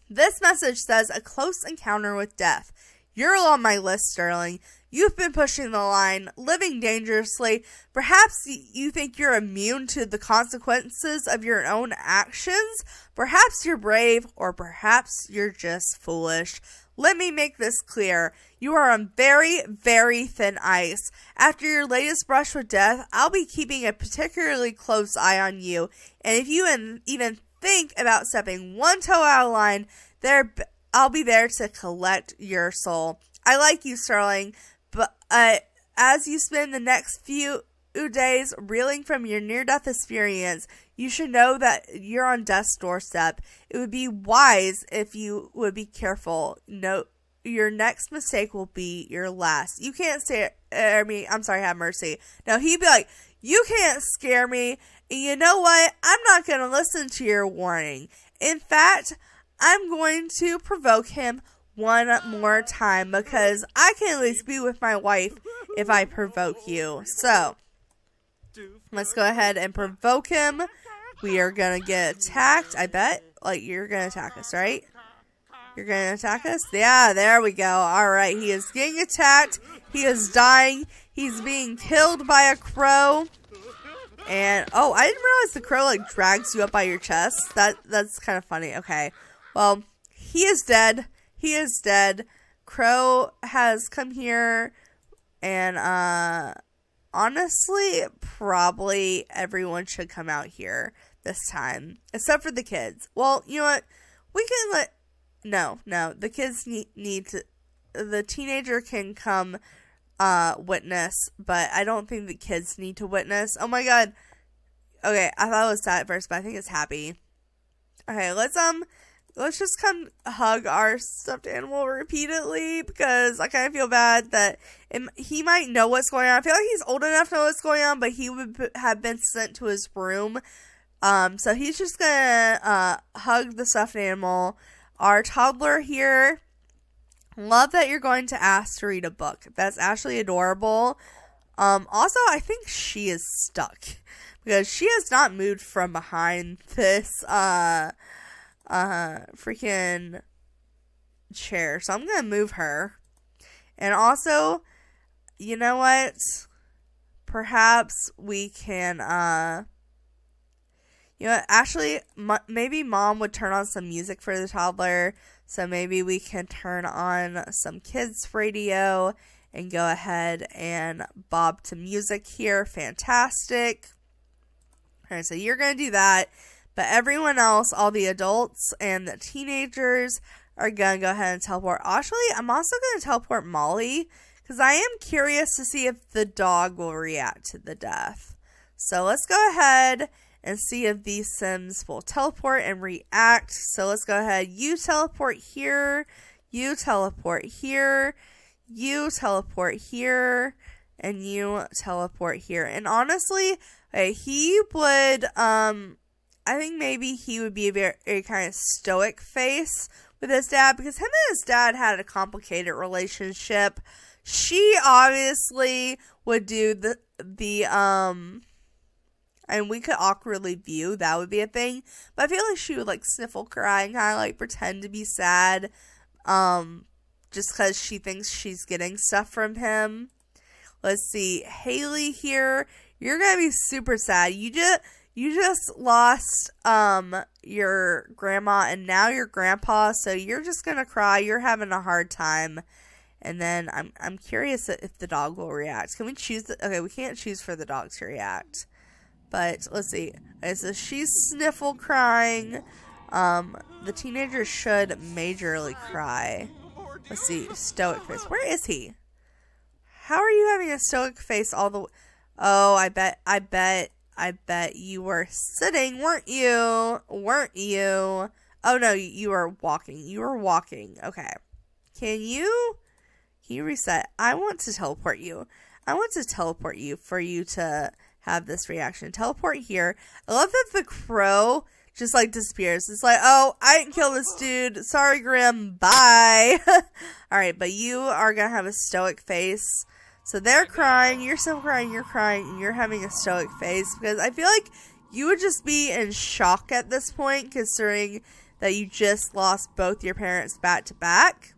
Speaker 1: this message says, a close encounter with death. You're on my list, Sterling. You've been pushing the line, living dangerously. Perhaps you think you're immune to the consequences of your own actions. Perhaps you're brave, or perhaps you're just foolish. Let me make this clear. You are on very, very thin ice. After your latest brush with death, I'll be keeping a particularly close eye on you. And if you even think about stepping one toe out of line, I'll be there to collect your soul. I like you, Sterling, but as you spend the next few days reeling from your near-death experience, you should know that you're on death's doorstep. It would be wise if you would be careful. No, your next mistake will be your last. You can't scare me. I'm sorry, have mercy. Now, he'd be like, you can't scare me. And you know what? I'm not going to listen to your warning. In fact, I'm going to provoke him one more time, because I can at least be with my wife if I provoke you. So, let's go ahead and provoke him. We are going to get attacked, I bet. Like, you're going to attack us, right? You're going to attack us? Yeah, there we go. Alright, he is getting attacked. He is dying. He's being killed by a crow. And, oh, I didn't realize the crow, like, drags you up by your chest. That's kind of funny. Okay. Well, he is dead. He is dead. Crow has come here, and honestly, probably everyone should come out here this time, except for the kids. Well, you know what? We can no, the kids need to, the teenager can come witness, but I don't think the kids need to witness. Oh my god. Okay, I thought it was sad at first, but I think it's happy. Okay, let's just come hug our stuffed animal repeatedly, because I kind of feel bad that he might know what's going on. I feel like he's old enough to know what's going on, but he would have been sent to his room. So he's just gonna hug the stuffed animal. Our toddler here, love that you're going to ask to read a book. That's actually adorable. Also, I think she is stuck, because she has not moved from behind this freaking chair, so I'm gonna move her. And also, you know what, perhaps we can you know what? Actually, maybe mom would turn on some music for the toddler, so maybe we can turn on some kids radio and go ahead and bob to music here. Fantastic. Alright, so you're gonna do that. But everyone else, all the adults and the teenagers, are going to go ahead and teleport. Actually, I'm also going to teleport Molly, because I am curious to see if the dog will react to the death. So let's go ahead and see if these Sims will teleport and react. So let's go ahead. You teleport here. You teleport here. You teleport here. And you teleport here. And honestly, he would, I think maybe he would be a very kind of stoic face with his dad, because him and his dad had a complicated relationship. She obviously would do and we could awkwardly view, that would be a thing. But I feel like she would like sniffle, cry, and kind of like pretend to be sad, just because she thinks she's getting stuff from him. Let's see, Haley here, you're gonna be super sad. You just lost your grandma and now your grandpa, so you're just gonna cry. You're having a hard time. And then I'm curious if the dog will react. Can we choose okay, we can't choose for the dog to react. But let's see. Okay, so she's sniffle crying. The teenager should majorly cry. Let's see, stoic face. Where is he? How are you having a stoic face all the way? Oh, I bet you were sitting, weren't you? Weren't you? Oh no, you were walking. You were walking. Okay. Can you reset? I want to teleport you. I want to teleport you for you to have this reaction. Teleport here. I love that the crow just like disappears. It's like, oh, I didn't kill this dude. Sorry, Grim. Bye. Alright, but you are gonna have a stoic face. So they're crying, you're still crying, you're crying, and you're having a stoic face. Because I feel like you would just be in shock at this point, considering that you just lost both your parents back to back.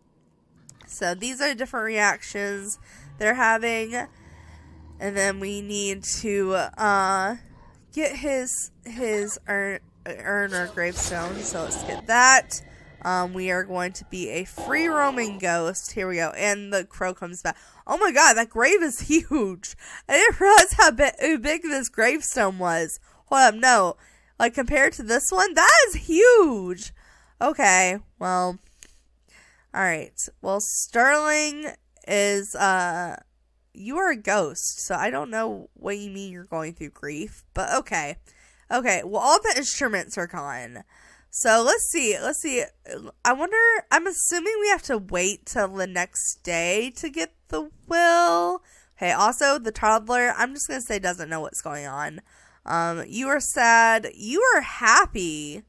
Speaker 1: So these are different reactions they're having. And then we need to get his urn or gravestone. So let's get that. We are going to be a free roaming ghost. Here we go. And the crow comes back. Oh my god, that grave is huge. I didn't realize how big this gravestone was. Hold up, no. Like compared to this one, that is huge. Okay, well. Alright. Well, Sterling is, you are a ghost, so I don't know what you mean you're going through grief, but okay. Okay, well, all the instruments are gone. So, let's see. I wonder, I'm assuming we have to wait till the next day to get the will. Okay, also, the toddler, I'm just going to say doesn't know what's going on. You are sad. You are happy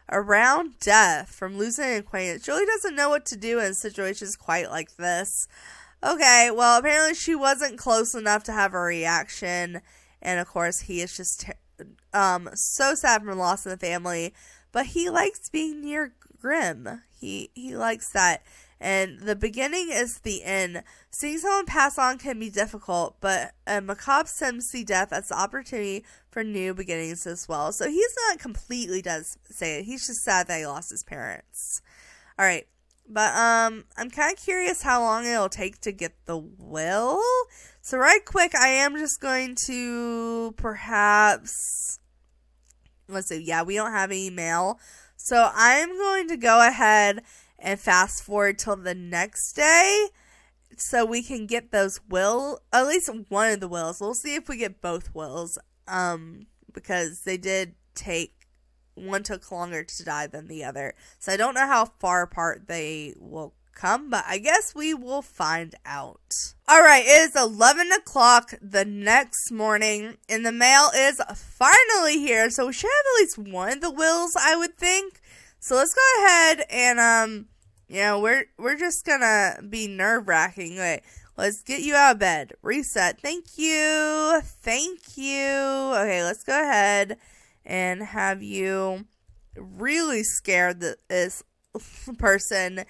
Speaker 1: around death from losing an acquaintance. Julie doesn't know what to do in situations quite like this. Okay, well, apparently she wasn't close enough to have a reaction. And, of course, he is just so sad from the loss of the family. But he likes being near Grim. He likes that. And the beginning is the end. Seeing someone pass on can be difficult, but a macabre Sims see death as the opportunity for new beginnings as well. So he's not completely does say it. He's just sad that he lost his parents. Alright. But I'm kind of curious how long it'll take to get the will. So right quick, I am just going to perhaps... Let's see. Yeah, we don't have any mail. So I'm going to go ahead and fast forward till the next day so we can get those at least one of the wills. We'll see if we get both wills. Because they did one took longer to die than the other. So I don't know how far apart they will come, but I guess we will find out. Alright, it is 11 o'clock the next morning, and the mail is finally here, so we should have at least one of the wills, I would think. So let's go ahead and, we're just gonna be nerve-wracking. Wait, let's get you out of bed. Reset. Thank you. Thank you. Okay, let's go ahead and have you really scared this person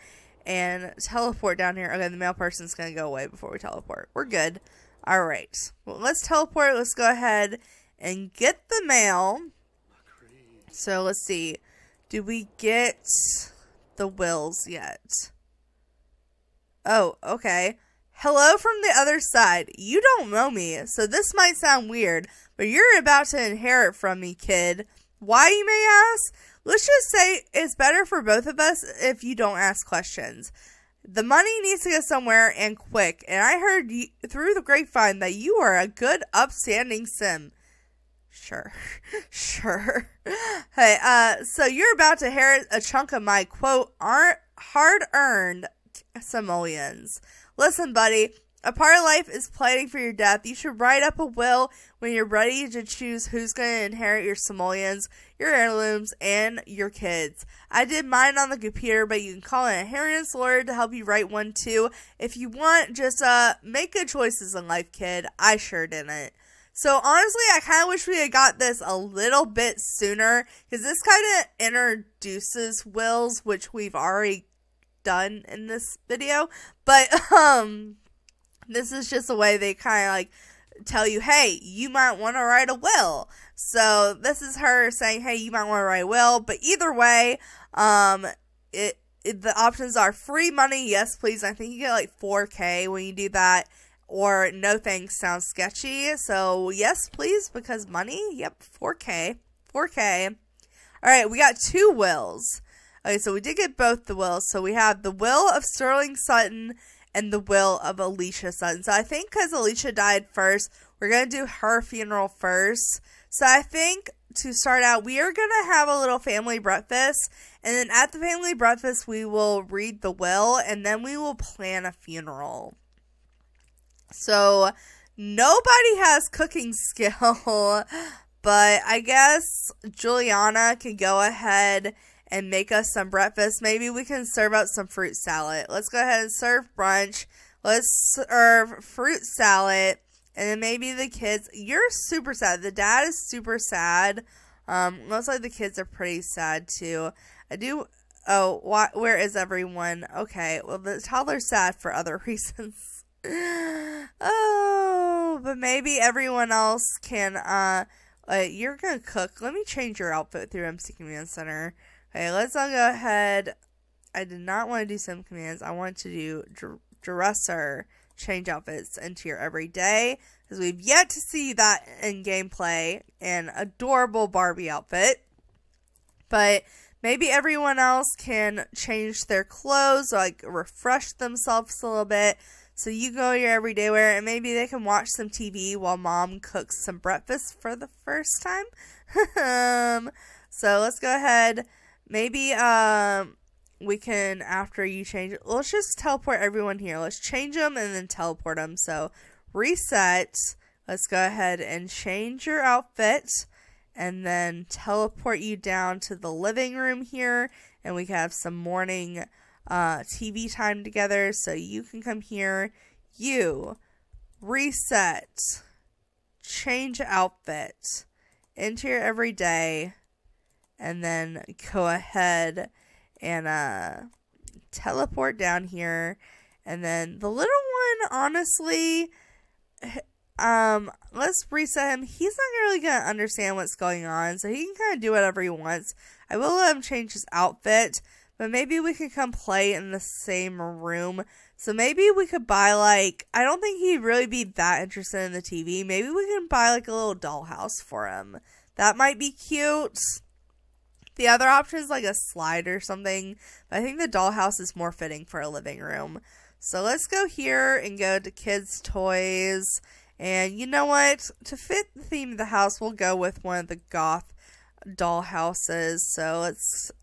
Speaker 1: and teleport down here. Okay, the male person's gonna go away before we teleport. We're good. Alright. Well, let's teleport. Let's go ahead and get the mail. So, let's see. Do we get the wills yet? Oh, okay. Hello from the other side. You don't know me, so this might sound weird, but you're about to inherit from me, kid. Why, you may ask? Let's just say it's better for both of us if you don't ask questions. The money needs to go somewhere and quick, and I heard through the grapevine that you are a good, upstanding sim. Sure. Sure. Hey, so you're about to inherit a chunk of my, quote, hard-earned simoleons. Listen, buddy, a part of life is planning for your death. You should write up a will when you're ready to choose who's going to inherit your simoleons, your heirlooms, and your kids. I did mine on the computer, but you can call an inheritance lawyer to help you write one too. If you want, just make good choices in life, kid. I sure didn't. So honestly, I kind of wish we had got this a little bit sooner, because this kind of introduces wills, which we've already done in this video. But this is just a way they kind of like tell you, hey, you might want to write a will. So this is her saying, hey, you might want to write a will. But either way, the options are free money, yes please. I think you get like 4K when you do that. Or no thanks sounds sketchy. So yes please, because money, yep, 4K. 4K. Alright, we got 2 wills. Okay, so we did get both the wills. So we have the will of Sterling Sutton and the will of Alicia Sutton. So I think because Alicia died first, we're going to do her funeral first. So I think to start out, we are going to have a little family breakfast. And then at the family breakfast, we will read the will. And then we will plan a funeral. So nobody has cooking skill, but I guess Juliana can go ahead and make us some breakfast. Maybe we can serve out some fruit salad. Let's go ahead and serve brunch. Let's serve fruit salad. And then maybe the kids, you're super sad. The dad is super sad. Most likely the kids are pretty sad too. Where is everyone? Okay, well the toddler's sad for other reasons. Oh, but maybe everyone else can, you're gonna cook. Let me change your outfit through MC Command Center. Okay, let's all go ahead. I did not want to do some commands. I want to do dresser, change outfits into your everyday, because we've yet to see that in gameplay, an adorable Barbie outfit. But maybe everyone else can change their clothes, or like refresh themselves a little bit. So you go your everyday wear, and maybe they can watch some TV while mom cooks some breakfast for the first time. So let's go ahead. Maybe we can, after you change it, let's just teleport everyone here. Let's change them and then teleport them. So reset. Let's go ahead and change your outfit and then teleport you down to the living room here, and we can have some morning TV time together. So you can come here, you reset, change outfit into your everyday, and then go ahead and teleport down here. And then the little one, honestly, let's reset him. He's not really gonna understand what's going on, so he can kind of do whatever he wants. I will let him change his outfit, but maybe we could come play in the same room. So maybe we could buy, like, I don't think he'd really be that interested in the TV. Maybe we can buy like a little dollhouse for him. That might be cute. The other option is like a slide or something, but I think the dollhouse is more fitting for a living room. So let's go here and go to kids' toys. And you know what? To fit the theme of the house, we'll go with one of the goth dollhouses. So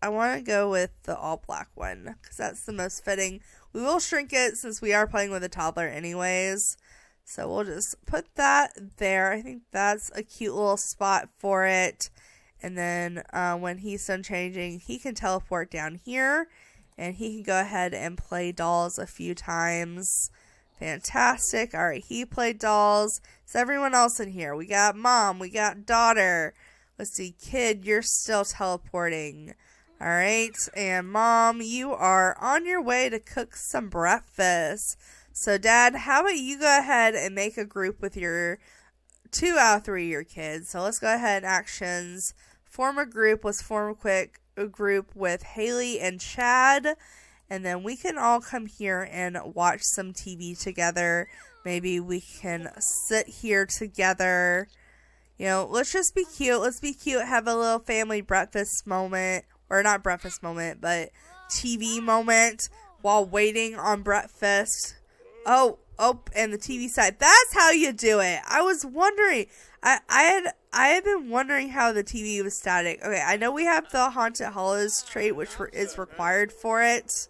Speaker 1: I want to go with the all black one, because that's the most fitting. We will shrink it since we are playing with a toddler anyways. So we'll just put that there. I think that's a cute little spot for it. And then when he's done changing, he can teleport down here, and he can go ahead and play dolls a few times. Fantastic. All right, he played dolls. Is everyone else in here? We got mom. We got daughter. Let's see, kid, you're still teleporting. All right, and mom, you are on your way to cook some breakfast. So dad, how about you go ahead and make a group with your 2 out of 3 of your kids. So let's go ahead and actions. Form a group. Let's form a group with Haley and Chad. And then we can all come here and watch some TV together. Maybe we can sit here together. You know, let's just be cute. Let's be cute. Have a little family breakfast moment. Or not breakfast moment, but TV moment while waiting on breakfast. Oh, and the TV side. That's how you do it. I was wondering. I had been wondering how the TV was static. Okay, I know we have the Haunted Hollows trait, which is required for it.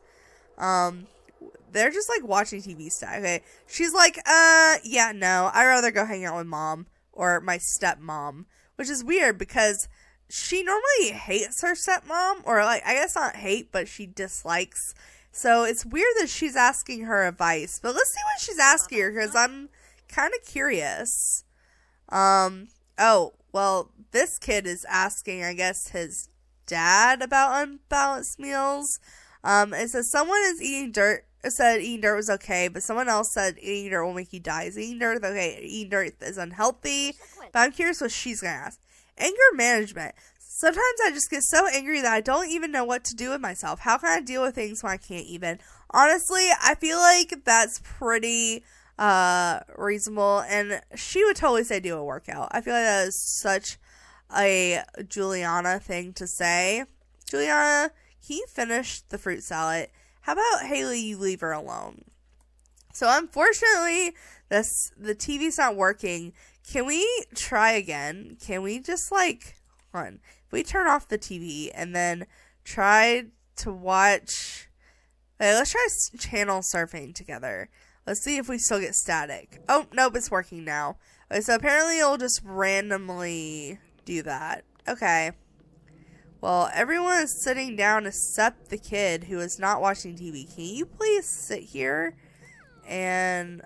Speaker 1: They're just like watching TV static. Okay, she's like, yeah, no, I'd rather go hang out with mom or my stepmom, which is weird because she normally hates her stepmom, or like, I guess not hate, but she dislikes. So it's weird that she's asking her advice, but let's see what she's asking her, because I'm kind of curious. Oh, well, this kid is asking, I guess, his dad about unbalanced meals. It says someone is eating dirt, said eating dirt was okay, but someone else said eating dirt will make you die. Is eating dirt okay? Eating dirt is unhealthy, but I'm curious what she's gonna ask. Anger management. Sometimes I just get so angry that I don't even know what to do with myself. How can I deal with things when I can't even? Honestly, I feel like that's pretty reasonable, and she would totally say do a workout. I feel like that is such a Juliana thing to say. Juliana, can you finish the fruit salad? How about Haley, you leave her alone? So unfortunately, the TV's not working. Can we try again? Can we just like, hold on. If we turn off the TV and then try to watch, okay, let's try channel surfing together. Let's see if we still get static. Oh, nope, it's working now. Okay, so apparently it'll just randomly do that. Okay. Well, everyone is sitting down except the kid who is not watching TV. Can you please sit here and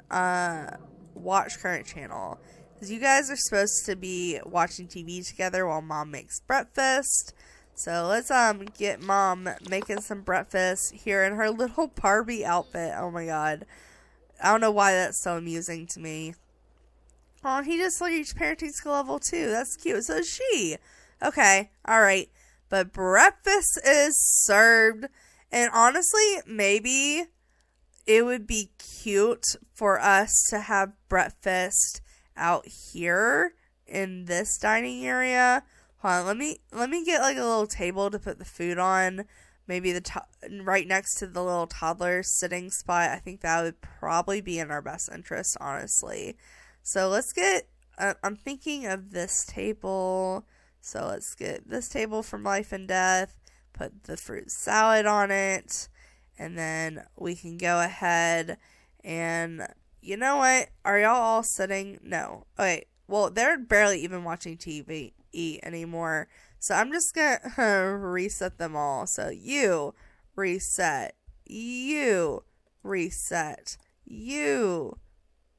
Speaker 1: watch current channel? Because you guys are supposed to be watching TV together while Mom makes breakfast. So let's get Mom making some breakfast here in her little Barbie outfit. Oh my god. I don't know why that's so amusing to me. Oh, he just reached parenting skill level 2. That's cute. So is she. Okay. Alright. But breakfast is served. And honestly, maybe it would be cute for us to have breakfast out here in this dining area. Hold on, let me get like a little table to put the food on. Maybe right next to the little toddler sitting spot. I think that would probably be in our best interest, honestly. So let's get, I'm thinking of this table. So let's get this table from Life and Death. Put the fruit salad on it. And then we can go ahead and, you know what? Are y'all all sitting? No. Okay. Well, they're barely even watching TV anymore. So I'm just going to reset them all. So you reset. You reset. You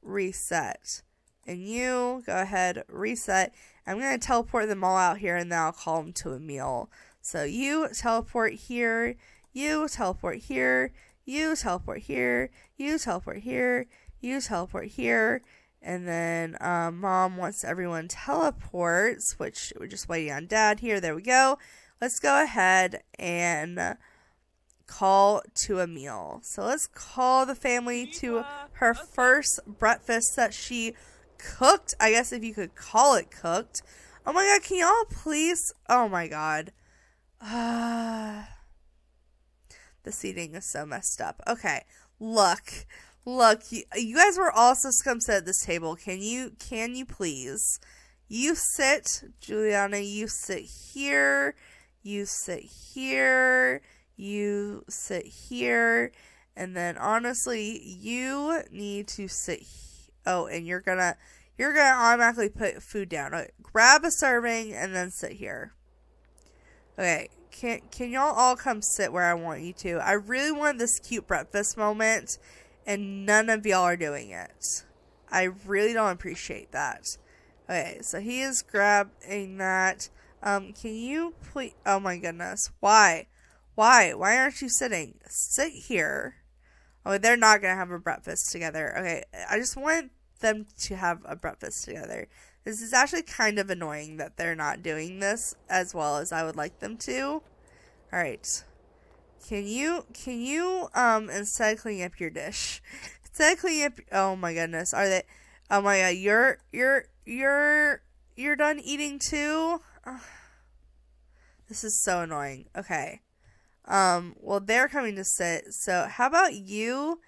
Speaker 1: reset. And you go ahead, reset. I'm going to teleport them all out here and then I'll call them to a meal. So you teleport here. You teleport here. You teleport here. You teleport here. You teleport here. And then Mom wants everyone teleports, which we're just waiting on Dad here. There we go. Let's go ahead and call to a meal. So let's call the family to her first breakfast that she cooked. I guess if you could call it cooked. Oh my god, can y'all please? Oh my god. The seating is so messed up. Okay, look, you guys were all supposed to come sit at this table. Can you please? You sit, Juliana, you sit here, you sit here, you sit here, and then honestly, you need to sit oh, and you're gonna automatically put food down. Okay, grab a serving and then sit here. Okay. Can y'all all come sit where I want you to? I really want this cute breakfast moment, and none of y'all are doing it. I really don't appreciate that. Okay, so he is grabbing that. Can you please? Oh my goodness, why? Why aren't you sitting? Sit here. Oh, they're not gonna have a breakfast together. Okay, I just want them to have a breakfast together. This is actually kind of annoying that they're not doing this as well as I would like them to. Alright. Can you, instead of cleaning up your dish, instead of cleaning up, oh my goodness, are they, oh my god, you're done eating too? This is so annoying. Okay. Well, they're coming to sit, so how about you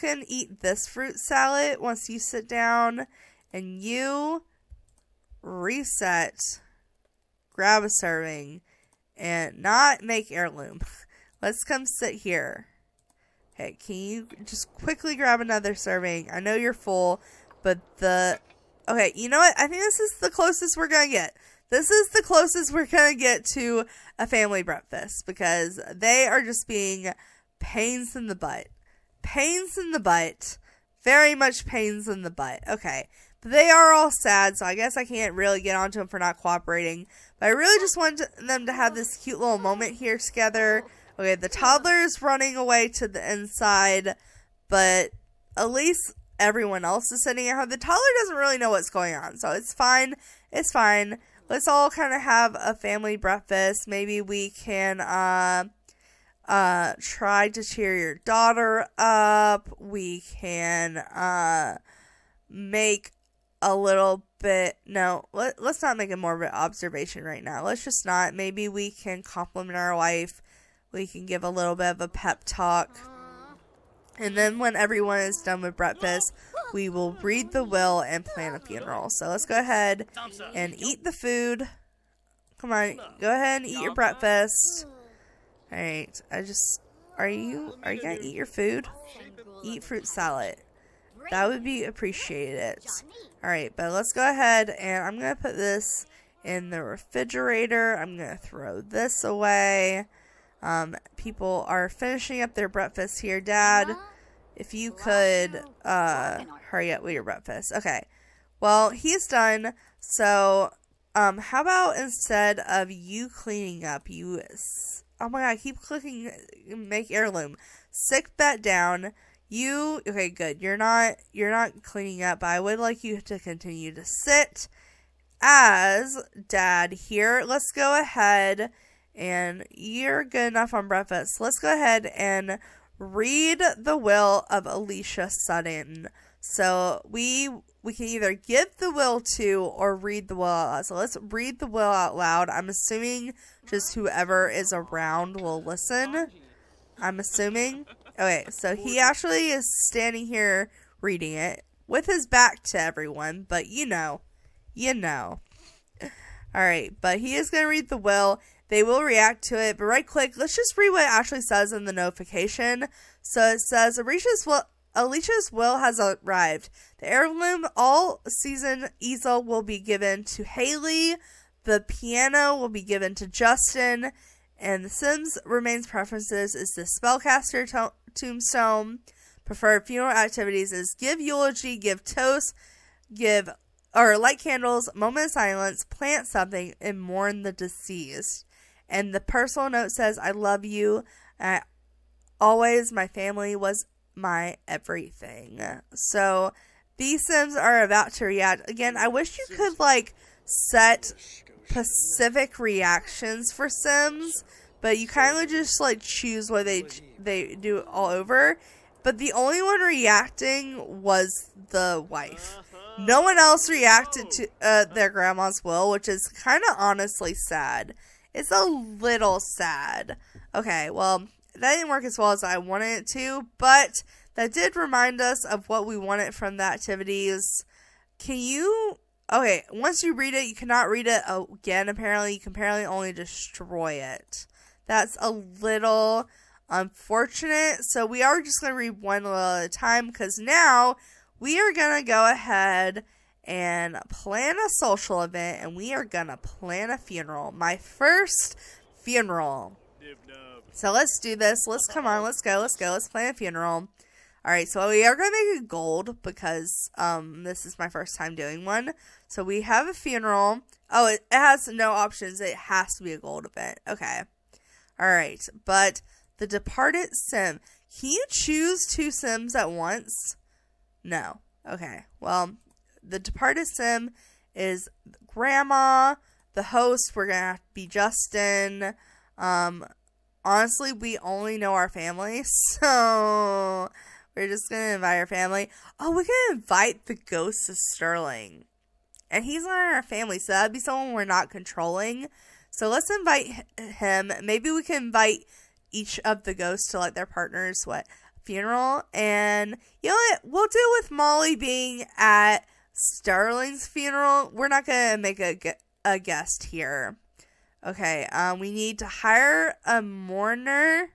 Speaker 1: can eat this fruit salad once you sit down, and you reset, grab a serving, and not make heirloom. Let's come sit here. Okay, can you just quickly grab another serving? I know you're full, but okay, you know what? I think this is the closest we're gonna get. This is the closest we're gonna get to a family breakfast, because they are just being pains in the butt. Pains in the butt. Very much pains in the butt. Okay. But they are all sad, so I guess I can't really get onto them for not cooperating. But I really just wanted them to have this cute little moment here together. Okay, the toddler's running away to the inside, but at least everyone else is sitting at home. The toddler doesn't really know what's going on, so it's fine. It's fine. Let's all kind of have a family breakfast. Maybe we can try to cheer your daughter up. We can make a little bit, no, let's not make it more of an observation right now. Let's just not. Maybe we can compliment our wife. We can give a little bit of a pep talk. And then when everyone is done with breakfast, we will read the will and plan a funeral. So let's go ahead and eat the food. Come on, go ahead and eat your breakfast. Alright, are you gonna eat your food? Eat fruit salad. That would be appreciated. Alright, but let's go ahead and I'm going to put this in the refrigerator. I'm going to throw this away. People are finishing up their breakfast here. Dad, if you could hurry up with your breakfast. Okay. Well, he's done. So, how about instead of you cleaning up, oh my god, keep clicking make heirloom. Sit that down. Okay, good. You're not cleaning up, but I would like you to continue to sit as Dad here. Let's go ahead, and you're good enough on breakfast. Let's go ahead and read the will of Alicia Sutton. So we can either give the will to or read the will out loud. So let's read the will out loud. I'm assuming just whoever is around will listen. I'm assuming. Okay, so he actually is standing here reading it with his back to everyone, but you know. Alright, but he is going to read the will. They will react to it, but right quick, let's just read what it actually says in the notification. So it says, Alicia's will has arrived. The heirloom all-season easel will be given to Haley. The piano will be given to Justin. And the Sims remains preferences is the spellcaster tombstone. Preferred funeral activities is give eulogy, give toast, light candles, moment of silence, plant something, and mourn the deceased. And the personal note says, I love you. Always, my family was my everything. So these Sims are about to react. Again, I wish you could set specific reactions for Sims, but you kind of just choose what they do all over. But the only one reacting was the wife. No one else reacted to their grandma's will, which is kind of honestly sad. It's a little sad. Okay, well, that didn't work as well as I wanted it to, but that did remind us of what we wanted from the activities. Okay, once you read it, you cannot read it again, apparently. You can apparently only destroy it. That's a little unfortunate. So we are just going to read one little at a time, because now we are going to go ahead and plan a social event, and we are going to plan a funeral. My first funeral. So let's do this. Let's go. Let's plan a funeral. Alright, so we are going to make it gold because this is my first time doing one. So we have a funeral. Oh, it has no options. It has to be a gold event. Okay. Alright, but the departed Sim. Can you choose 2 Sims at once? No. Okay, well, the departed Sim is Grandma. The host, we're going to have to be Justin. Honestly, we only know our family, so we're just going to invite our family. Oh, we can invite the ghost of Sterling. And he's not in our family, so that'd be someone we're not controlling. So let's invite him. Maybe we can invite each of the ghosts to their partner's funeral. And you know what? We'll deal with Molly being at Sterling's funeral. We're not going to make a guest here. Okay, we need to hire a mourner.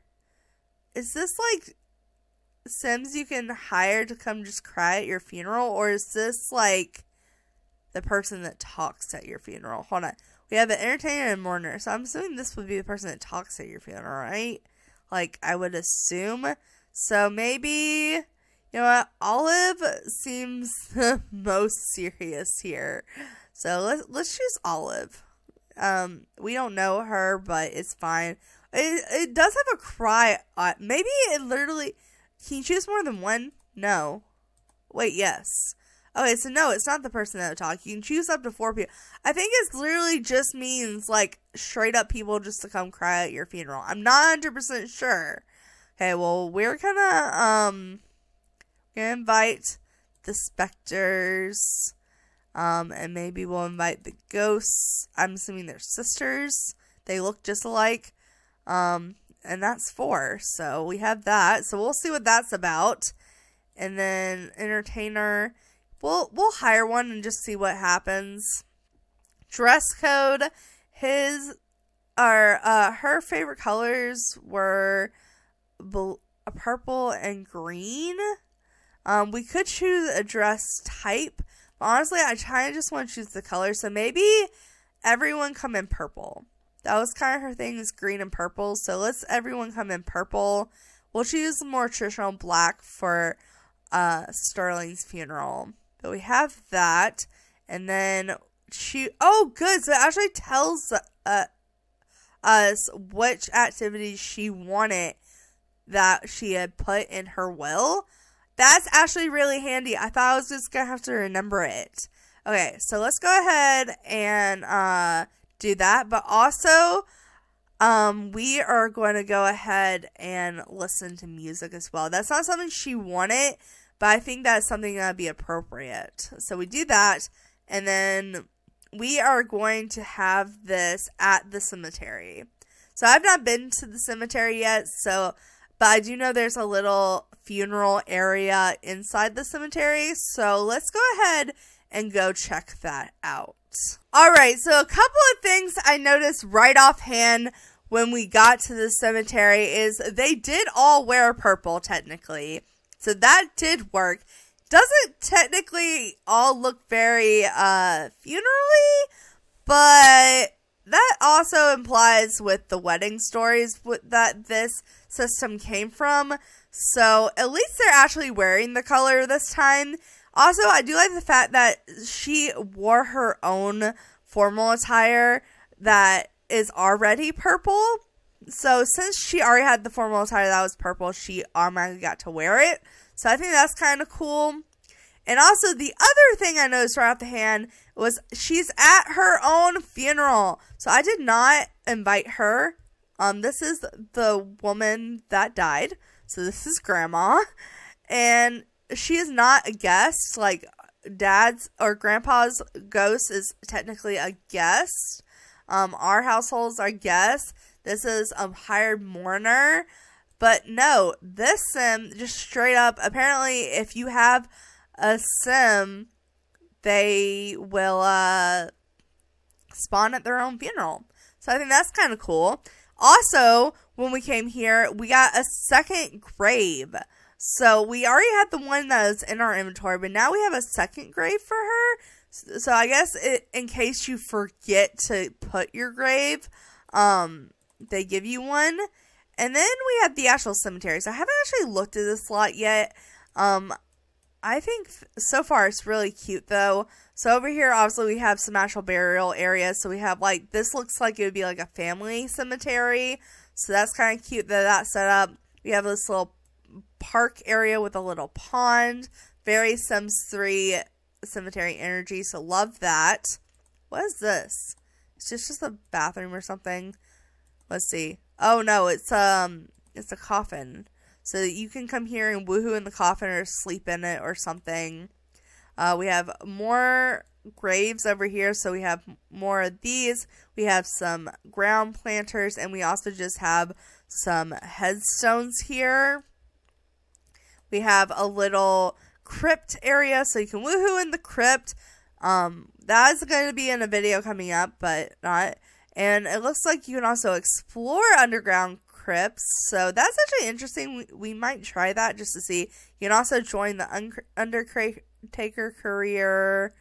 Speaker 1: Is this Sims you can hire to come just cry at your funeral? Or is this the person that talks at your funeral? Hold on. We have an entertainer and a mourner. So I'm assuming this would be the person that talks at your funeral, right? I would assume. So maybe, you know what? Olive seems the most serious here. So let's choose Olive. We don't know her, but it's fine. It does have a cry. Maybe it literally... Can you choose more than one? No. Wait, yes. Okay, so no, it's not the person that would talk. You can choose up to 4 people. I think it literally just means, straight up people just to come cry at your funeral. I'm not 100% sure. Okay, well, we're gonna invite the specters. And maybe we'll invite the ghosts. I'm assuming they're sisters. They look just alike. And that's 4. So we have that. So we'll see what that's about. And then entertainer. We'll hire one and just see what happens. Dress code. Her favorite colors were purple and green. We could choose a dress type. But honestly, I kind of just want to choose the color. So maybe everyone come in purple. That was kind of her thing, is green and purple. So let's everyone come in purple. We'll choose more traditional black for Sterling's funeral. But we have that. And then oh, good. So it actually tells us which activities she wanted that she had put in her will. That's actually really handy. I thought I was just going to have to remember it. Okay, so let's go ahead and do that. But also, we are going to go ahead and listen to music as well. That's not something she wanted, but I think that's something that would be appropriate. So we do that, and then we are going to have this at the cemetery. So I've not been to the cemetery yet, but I do know there's a little funeral area inside the cemetery. So let's go ahead and go check that out. Alright, so a couple of things I noticed right offhand when we got to the cemetery is they did all wear purple, technically. So that did work. Doesn't technically all look very funeral-y, but that also implies with the wedding stories that this system came from. So at least they're actually wearing the color this time. Also, I do like the fact that she wore her own formal attire that is already purple. So since she already had the formal attire that was purple, she automatically got to wear it. So I think that's kind of cool. And also the other thing I noticed right off the hand was she's at her own funeral. So I did not invite her. This is the woman that died. So this is Grandma. And she is not a guest. Like, Dad's or Grandpa's ghost is technically a guest. Our households are guests. This is a hired mourner. But no, this sim just straight up, apparently if you have a sim, they will spawn at their own funeral. So I think that's kind of cool. Also, when we came here, we got a second grave. So we already had the one that was in our inventory, but now we have a second grave for her. So I guess in case you forget to put your grave, they give you one. And then we have the actual cemeteries. I haven't actually looked at this lot yet. I think so far it's really cute though. So over here, obviously we have some actual burial areas. So we have like, this looks like it would be like a family cemetery. So that's kind of cute that that's set up. We have this little park area with a little pond. Very Sims 3 cemetery energy. So love that. What is this? It's just a bathroom or something. Let's see. Oh no, it's a coffin. So that you can come here and woohoo in the coffin or sleep in it or something. We have more graves over here. So we have more of these. We have some ground planters. And we also just have some headstones here. We have a little crypt area. So you can woohoo in the crypt. That is going to be in a video coming up, but not. And it looks like you can also explore underground crypts. So that's actually interesting. We might try that just to see. You can also join the Undertaker career.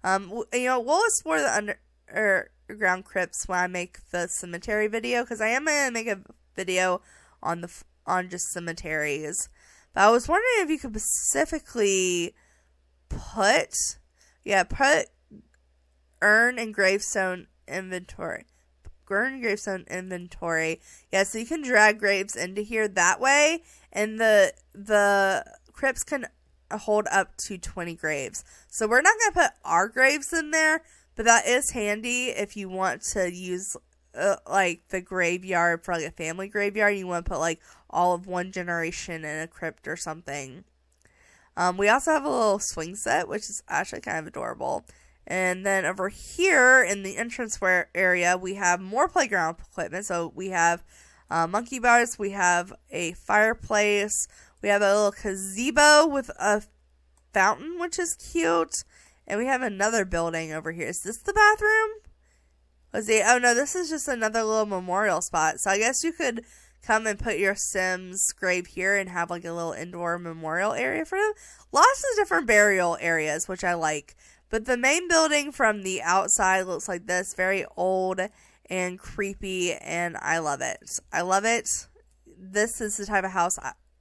Speaker 1: You know, we'll explore the underground crypts when I make the cemetery video, because I am going to make a video on just cemeteries. But I was wondering if you could specifically put urn and gravestone inventory. Urn and gravestone inventory. Yeah, so you can drag graves into here that way, and the crypts can hold up to 20 graves. So we're not going to put our graves in there, but that is handy if you want to use like the graveyard for like a family graveyard. You want to put like all of one generation in a crypt or something. We also have a little swing set, which is actually kind of adorable. And then over here in the entrance area, we have more playground equipment. So we have monkey bars, we have a fireplace, we have a little gazebo with a fountain, which is cute. And we have another building over here. Is this the bathroom? Let's see. Oh no, this is just another little memorial spot. So I guess you could come and put your Sims grave here and have like a little indoor memorial area for them. Lots of different burial areas, which I like. But the main building from the outside looks like this, very old and creepy, and I love it. I love it. This is the type of house,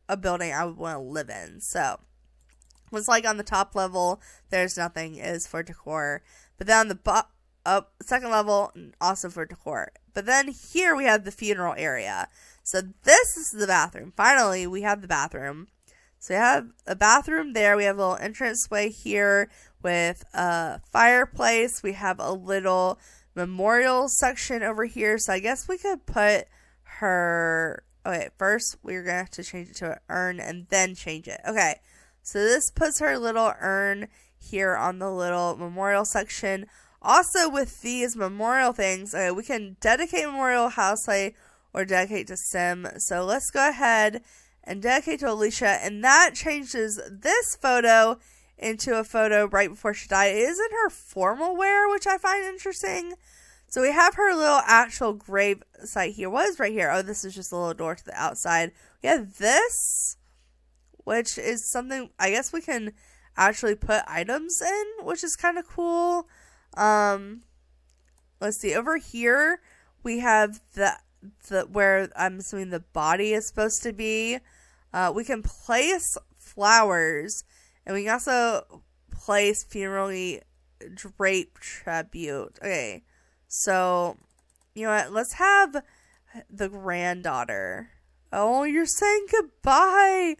Speaker 1: a building I would want to live in. So, it's like on the top level, there's nothing, is for decor. But then on the second level, also for decor. But then here we have the funeral area. So this is the bathroom. Finally, we have the bathroom. So we have a bathroom there. We have a little entranceway here with a fireplace. We have a little memorial section over here. So I guess we could put her... Okay, first we're going to have to change it to an urn and then change it. Okay, so this puts her little urn here on the little memorial section. Also with these memorial things, okay, we can dedicate memorial house light or dedicate to Sim. So let's go ahead and dedicate to Alicia, and that changes this photo into a photo right before she died. It is in her formal wear, which I find interesting. So we have her little actual grave site here. What is right here? Oh, this is just a little door to the outside. We have this, which is something I guess we can actually put items in, which is kind of cool. Let's see. Over here, we have the where I'm assuming the body is supposed to be. We can place flowers, and we can also place funerally draped tribute. Okay, so you know what? Let's have the granddaughter. Oh, you're saying goodbye.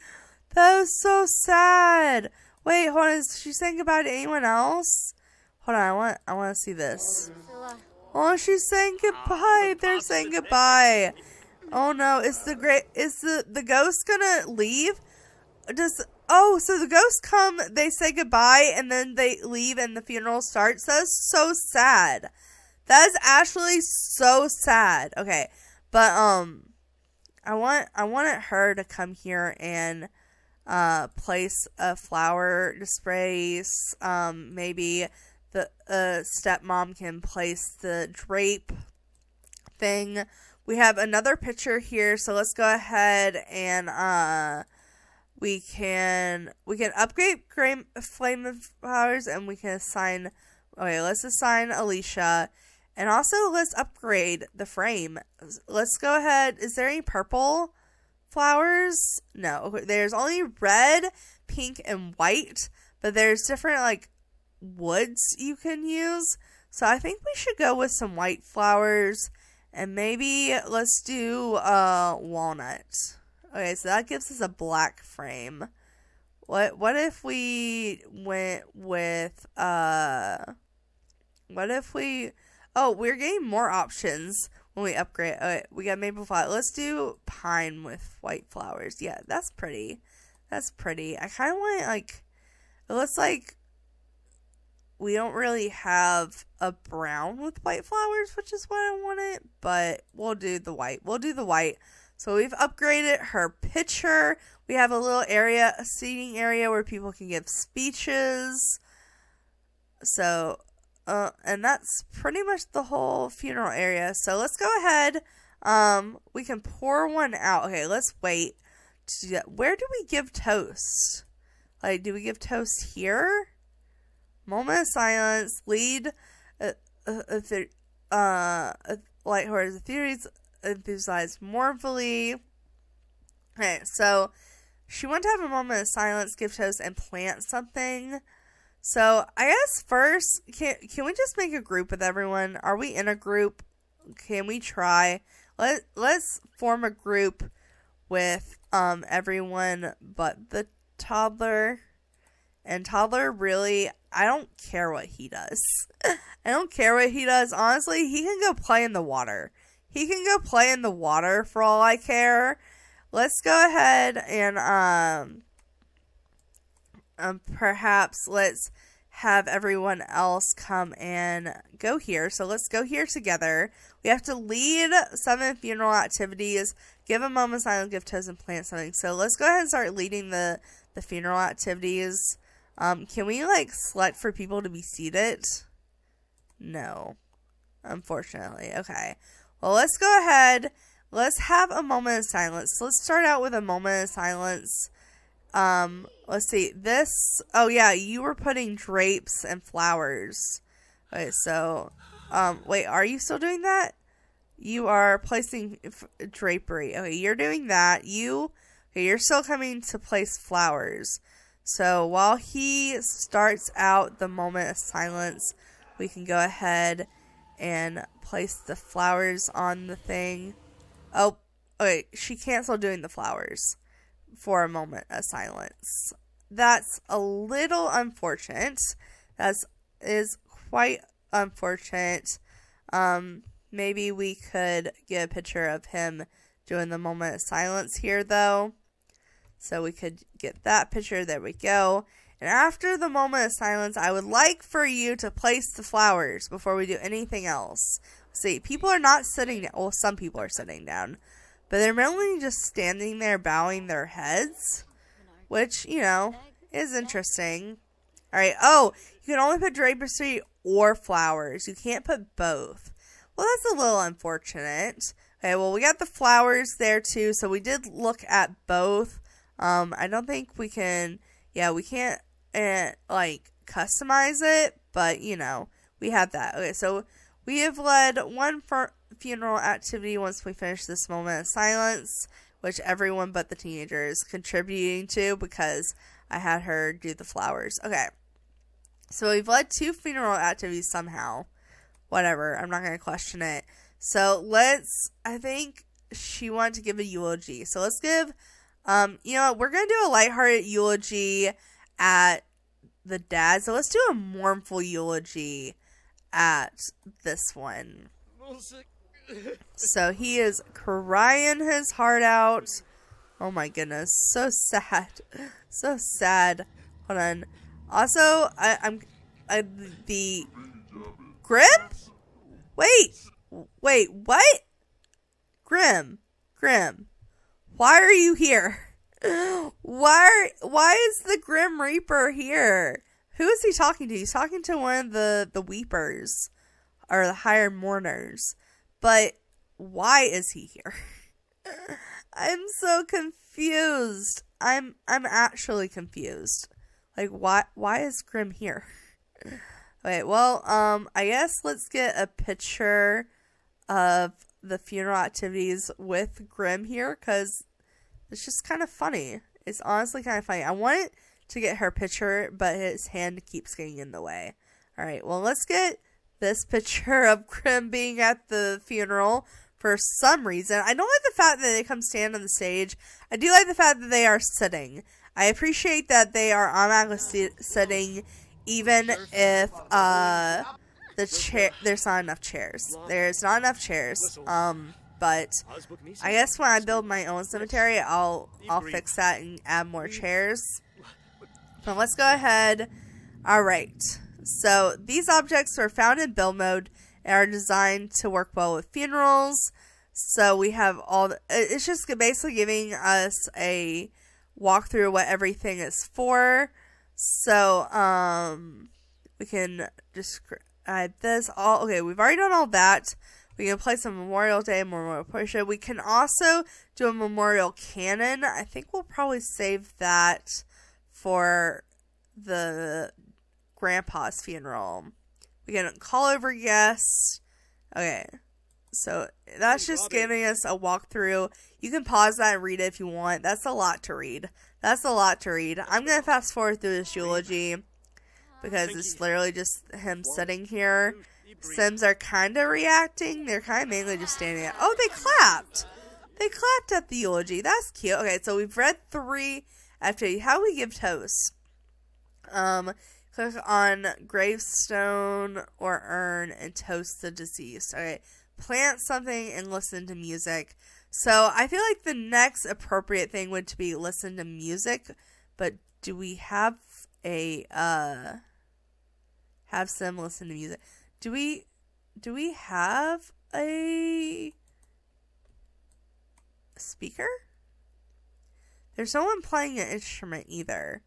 Speaker 1: That was so sad. Wait, hold on. Is she saying goodbye to anyone else? Hold on. I want to see this. Oh, she's saying goodbye. They're saying goodbye. Oh no, is the ghost gonna leave? So the ghosts come, they say goodbye, and then they leave and the funeral starts? That's so sad. That is actually so sad. Okay, but I wanted her to come here and place a flower displays. Maybe the stepmom can place the drape thing. We have another picture here, so let's go ahead and we can upgrade Flame of Flowers, and we can assign. Okay, let's assign Alicia, and also let's upgrade the frame. Let's go ahead. Is there any purple flowers? No. Okay, there's only red, pink, and white, but there's different like woods you can use. So I think we should go with some white flowers, and maybe let's do walnut. Okay, so that gives us a black frame. What if we went with what if we... Oh, we're getting more options when we upgrade. We got maple flower. Let's do pine with white flowers. Yeah, that's pretty. That's pretty. I kind of want like... It looks like we don't really have a brown with white flowers, which is what I wanted. But we'll do the white. We'll do the white. So we've upgraded her picture. We have a little area, a seating area where people can give speeches. So... and that's pretty much the whole funeral area. So let's go ahead. We can pour one out. Okay, let's wait to do that. Where do we give toast? Like, do we give toast here? Moment of silence. Lead. Lighthearted theories. Enthusiasm mournfully. Okay, so she wanted to have a moment of silence, give toast, and plant something. So, I guess first, can we just make a group with everyone? Are we in a group? Can we try? Let's form a group with everyone but the toddler. And toddler, really, I don't care what he does. I don't care what he does. Honestly, he can go play in the water. He can go play in the water for all I care. Let's go ahead and perhaps let's have everyone else come and go here. So let's go here together. We have to lead 7 funeral activities, give a moment of silence, give toast, and plant something. So let's go ahead and start leading the funeral activities. Can we like select for people to be seated? No, unfortunately. Okay. Well, let's go ahead. let's have a moment of silence. Let's start out with a moment of silence. Let's see. This, oh yeah, you were putting drapes and flowers. Okay, so, wait, are you still doing that? You are placing drapery. Okay, you're doing that. Okay, you're still coming to place flowers. So while he starts out the moment of silence, we can go ahead and place the flowers on the thing. Oh, okay, she canceled doing the flowers for a moment of silence. That's a little unfortunate. That is quite unfortunate. Maybe we could get a picture of him doing the moment of silence here, though. So we could get that picture. There we go. And after the moment of silence, I would like for you to place the flowers before we do anything else. See, people are not sitting down. Well, some people are sitting down. But they're mainly just standing there bowing their heads. Which, you know, is interesting. Alright, oh, you can only put drapery or flowers. You can't put both. Well, that's a little unfortunate. Okay, well, we got the flowers there too, so we did look at both. I don't think we can, yeah, we can't, like, customize it, but, you know, we have that. Okay, so we have led one funeral activity once we finish this moment of silence, which everyone but the teenager is contributing to because I had her do the flowers. Okay, so we've led 2 funeral activities somehow. Whatever, I'm not going to question it. So I think she wanted to give a eulogy. So let's give, you know what, we're going to do a lighthearted eulogy at the dad. So let's do a mournful eulogy at this one. So he is crying his heart out. Oh my goodness, so sad. So sad. Hold on. Also, the Grim? Wait, what? Grim. Why are you here? Why is the Grim Reaper here? Who is he talking to? He's talking to one of the weepers. Or the hired mourners. But why is he here? I'm so confused. I'm actually confused. Like, why is Grim here? Okay, well, I guess let's get a picture of the funeral activities with Grim here, because it's just kind of funny. It's honestly kind of funny. I wanted to get her picture, but his hand keeps getting in the way. Alright, well, let's get this picture of Grim being at the funeral for some reason. I don't like the fact that they come stand on the stage. I do like the fact that they are sitting. I appreciate that they are automatically sitting, even if there's not enough chairs. There's not enough chairs. But I guess when I build my own cemetery, I'll fix that and add more chairs. So let's go ahead. Alright. So these objects are found in build mode and are designed to work well with funerals. So we have it's just basically giving us a walkthrough of what everything is for. So, we can just add this all. Okay, we've already done all that. We can place a Memorial Day, Memorial Portrait. We can also do a Memorial Cannon. I think we'll probably save that for the grandpa's funeral. We can call over guests. Okay, so that's just giving us a walkthrough. You can pause that and read it if you want. That's a lot to read. I'm going to fast forward through this eulogy because it's literally just him sitting here. Sims are kind of reacting. They're kind of mainly just standing there. Oh, they clapped. They clapped at the eulogy. That's cute. Okay, so we've read 3 activities. How do we give toast? Click on gravestone or urn and toast the deceased. Okay, plant something and listen to music. So I feel like the next appropriate thing would be listen to music, but do we have a have Sim listen to music? Do we have a speaker? There's no one playing an instrument either.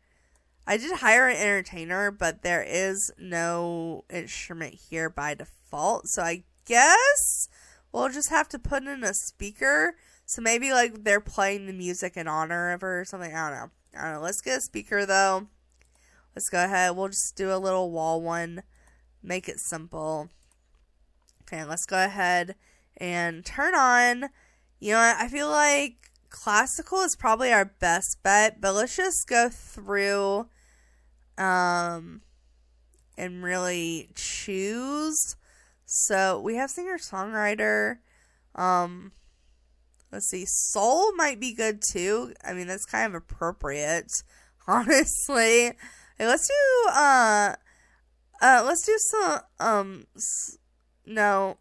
Speaker 1: I did hire an entertainer, but there is no instrument here by default, so I guess we'll just have to put in a speaker. So maybe like they're playing the music in honor of her or something. I don't know. Let's get a speaker though. Let's go ahead. We'll just do a little wall one. Make it simple. Okay, let's go ahead and turn on. You know what? I feel like classical is probably our best bet, but let's just go through and really choose. So we have singer-songwriter. Let's see, soul might be good too. I mean, that's kind of appropriate, honestly. Okay, let's do some no,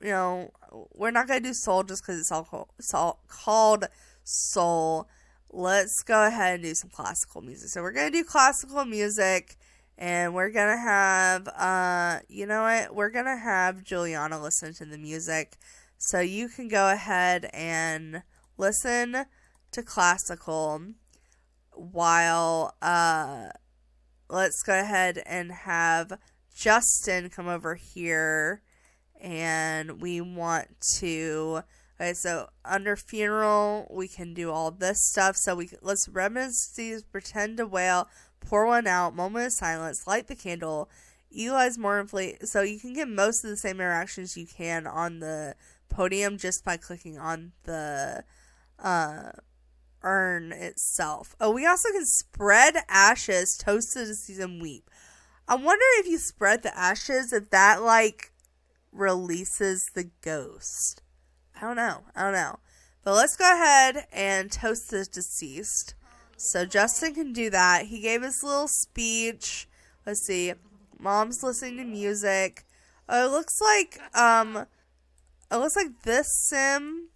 Speaker 1: we're not gonna do soul just because it's all called soul. Let's go ahead and do some classical music. So we're gonna do classical music, and we're gonna have you know what? We're gonna have Juliana listen to the music, so you can go ahead and listen to classical while let's go ahead and have Justin come over here. And we want to, okay, so under funeral, we can do all this stuff. So let's reminisce, pretend to wail, pour one out, moment of silence, light the candle, Eli's mournfully. So you can get most of the same interactions you can on the podium just by clicking on the urn itself. Oh, we also can spread ashes, toast to deceased, and weep. I wonder if you spread the ashes, if that like releases the ghost. I don't know. But let's go ahead and toast the deceased. So Justin can do that. He gave his little speech. Let's see. Mom's listening to music. Oh, it looks like this sim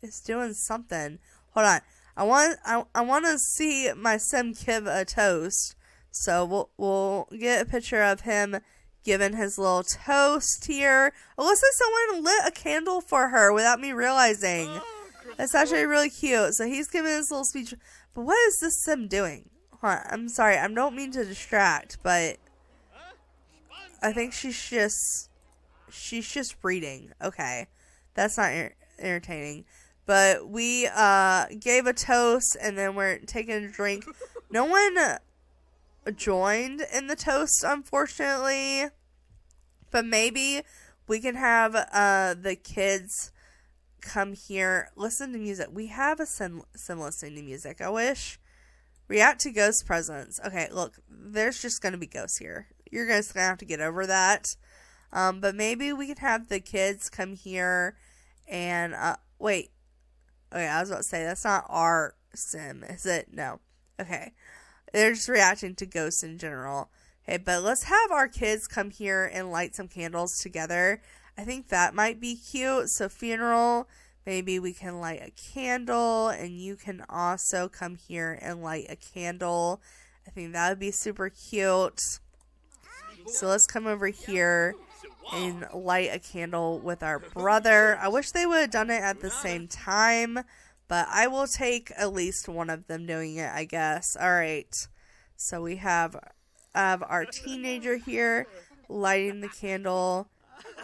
Speaker 1: is doing something. Hold on. I want to see my sim give a toast. So we'll get a picture of him giving his little toast here. It looks like someone lit a candle for her without me realizing. That's actually really cute. So he's giving his little speech. But what is this sim doing? Hold on, I'm sorry. I don't mean to distract, but I think she's just reading. Okay. That's not entertaining. But we gave a toast, and then we're taking a drink. No one joined in the toast, unfortunately. But maybe we can have the kids come here, listen to music. We have a sim listening to music. I wish. React to ghost presence. Okay, look, there's just going to be ghosts here. You're just going to have to get over that. But maybe we can have the kids come here and, wait. Okay, I was about to say, that's not our sim, is it? No. Okay. They're just reacting to ghosts in general. Okay, but let's have our kids come here and light some candles together. I think that might be cute. So funeral, maybe we can light a candle, and you can also come here and light a candle. I think that would be super cute. So let's come over here and light a candle with our brother. I wish they would have done it at the same time, but I will take at least one of them doing it, I guess. Alright, so we have our teenager here lighting the candle.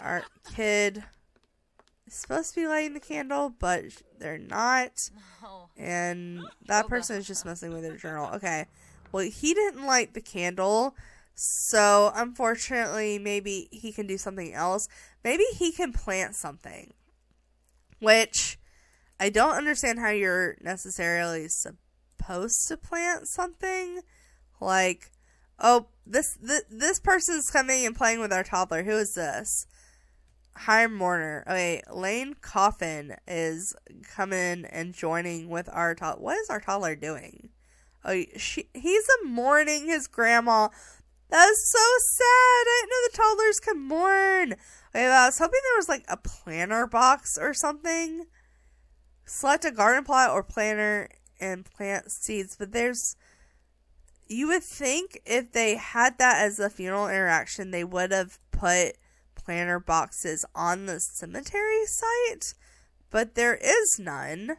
Speaker 1: Our kid is supposed to be lighting the candle, but they're not. And that person is just messing with their journal. Okay, well, he didn't light the candle, so unfortunately maybe he can do something else. Maybe he can plant something, which I don't understand how you're necessarily supposed to plant something. Like, oh, this person's coming and playing with our toddler. Who is this? Hiram Mourner. Okay, Lane Coffin is coming and joining with our toddler. What is our toddler doing? Oh, he's mourning his grandma. That is so sad. I didn't know the toddlers could mourn. Okay, I was hoping there was like a planter box or something. Select a garden plot or planter and plant seeds. But you would think if they had that as a funeral interaction, they would have put planter boxes on the cemetery site. But there is none.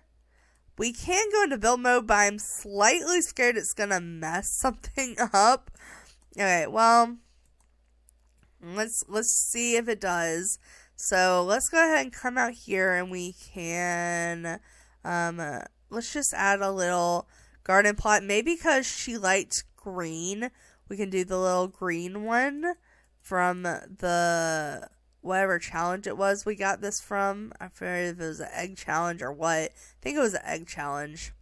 Speaker 1: We can go into build mode, but I'm slightly scared it's going to mess something up. Okay, well, let's see if it does. So let's go ahead and come out here and we can, let's just add a little garden plot. Maybe because she liked green, we can do the little green one from the whatever challenge it was we got this from. I forget if it was an egg challenge or what. I think it was an egg challenge.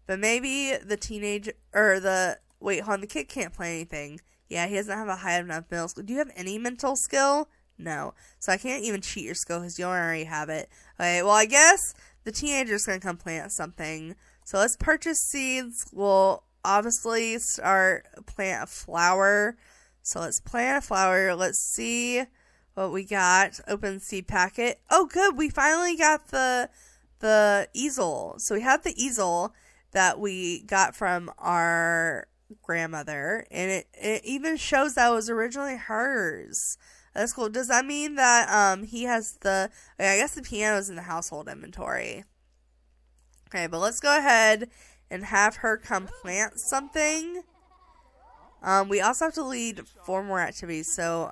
Speaker 1: But maybe the wait, hold on, the kid can't play anything. Yeah, he doesn't have a high enough mental skill. Do you have any mental skill? No. So I can't even cheat your skill because you already have it. Okay, well, I guess the teenager's going to come plant something. So let's purchase seeds. We'll obviously plant a flower. So let's plant a flower. Let's see what we got. Open seed packet. Oh, good. We finally got the easel. So we have the easel that we got from our grandmother, and it even shows that it was originally hers. That's cool. Does that mean that he has I guess the piano's in the household inventory. Okay, but let's go ahead and have her come plant something. We also have to lead 4 more activities, so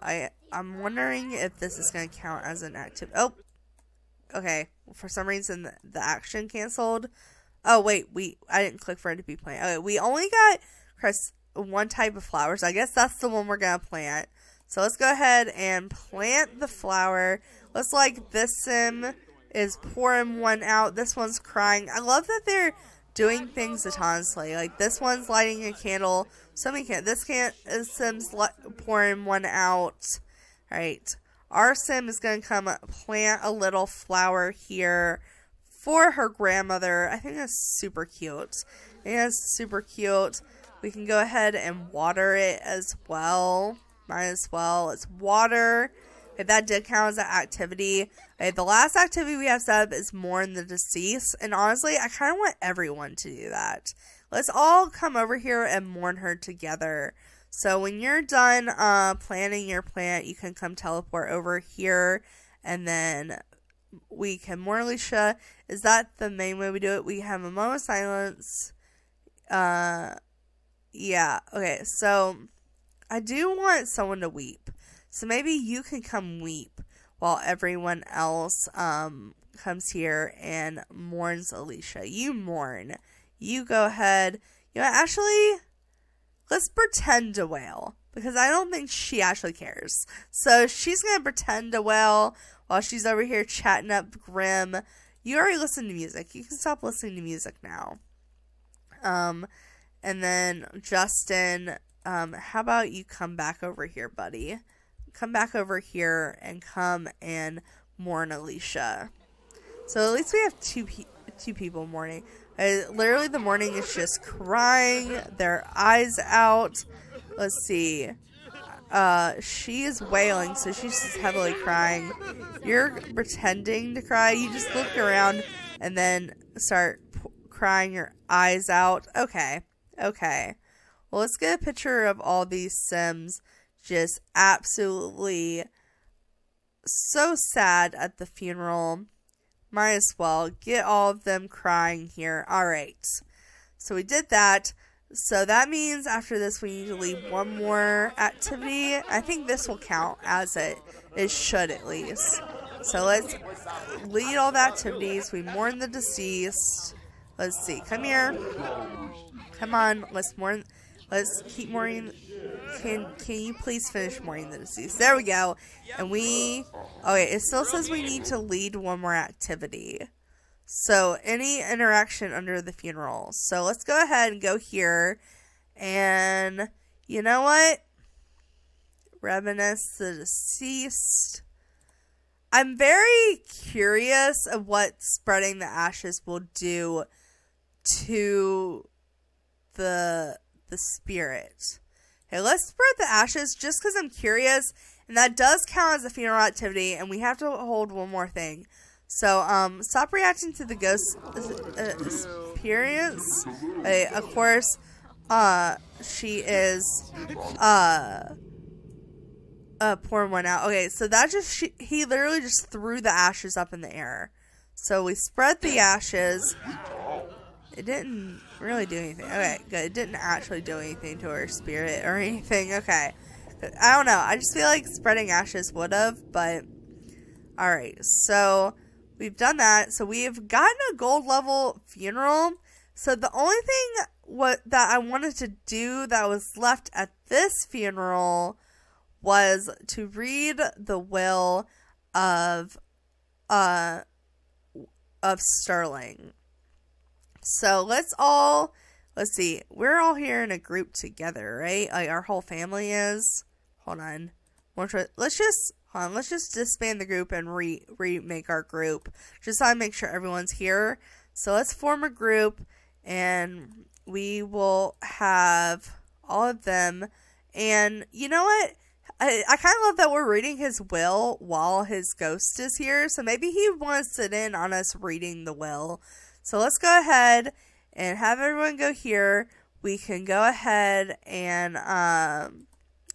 Speaker 1: I'm wondering if this is going to count as an activity. Oh, okay. For some reason, the action canceled. Oh, wait, I didn't click for it to be planted. Okay, we only got one type of flower, so I guess that's the one we're going to plant. So let's go ahead and plant the flower. Looks like this sim is pouring one out. This one's crying. I love that they're doing things autonomously. Like, this one's lighting a candle. Somebody can't. This sim's pouring one out. Alright. Our sim is going to come plant a little flower here for her grandmother. I think that's super cute. I think that's super cute. We can go ahead and water it as well. Might as well. Let's water. Okay, that did count as an activity. Okay, the last activity we have set up is mourn the deceased. And honestly, I kind of want everyone to do that. Let's all come over here and mourn her together. So when you're done planting your plant, you can come teleport over here. And then we can mourn Alicia. Is that the main way we do it? We have a moment of silence. Yeah. Okay, so I do want someone to weep. So maybe you can come weep while everyone else comes here and mourns Alicia. You mourn. You go ahead. You know, actually, let's pretend to wail, because I don't think she actually cares. So she's going to pretend to wail while she's over here chatting up Grim. You already listened to music. You can stop listening to music now. And then Justin, how about you come back over here, buddy? Come back over here and come and mourn Alicia. So at least we have two people mourning. Literally, the mourning is just crying, their eyes out. Let's see. She is wailing, so she's just heavily crying. You're pretending to cry. You just look around and then start crying your eyes out. Okay. Okay. Well, let's get a picture of all these Sims just absolutely so sad at the funeral. Might as well get all of them crying here. Alright. So we did that. So that means after this we need to leave one more activity. I think this will count as it should at least. So let's lead all the activities. We mourn the deceased. Let's see. Come here. Come on. Let's mourn. Let's keep mourning. Can you please finish mourning the deceased? There we go. And okay, it still says we need to lead one more activity. So any interaction under the funeral. So let's go ahead and go here. And you know what? Reminisce the deceased. I'm very curious of what spreading the ashes will do to the spirit. Okay, let's spread the ashes just because I'm curious, and that does count as a funeral activity, and we have to hold one more thing. So, stop reacting to the ghost experience. Okay, of course, she is, pouring one out. Okay, so that he literally just threw the ashes up in the air. So we spread the ashes. It didn't really do anything. Okay, good. It didn't actually do anything to her spirit or anything. Okay. I don't know. I just feel like spreading ashes would have, but Alright, so we've done that. So we have gotten a gold level funeral. So the only thing that I wanted to do that was left at this funeral was to read the will of Sterling. So let's see, we're all here in a group together, right? Like our whole family is. Hold on. Let's just disband the group and remake our group. Just so I make sure everyone's here. So let's form a group and we will have all of them. And you know what? I kind of love that we're reading his will while his ghost is here. So maybe he wants to sit in on us reading the will. So let's go ahead and have everyone go here. We can go ahead and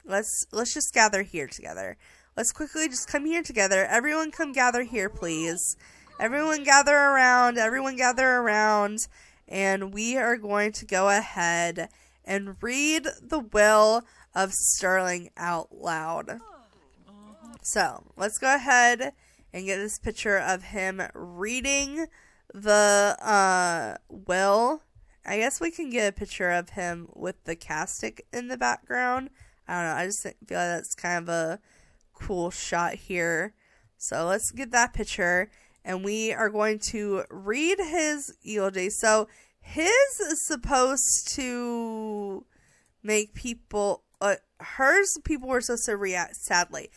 Speaker 1: let's just gather here together. Let's quickly just come here together. Everyone come gather here, please. Everyone gather around. Everyone gather around. And we are going to go ahead and read the will of Sterling out loud. So let's go ahead and get this picture of him reading the will. I guess we can get a picture of him with the castic in the background. I don't know. I just feel like that's kind of a cool shot here. So let's get that picture. And we are going to read his eulogy. So his is supposed to make people... hers, people were supposed to react sadly.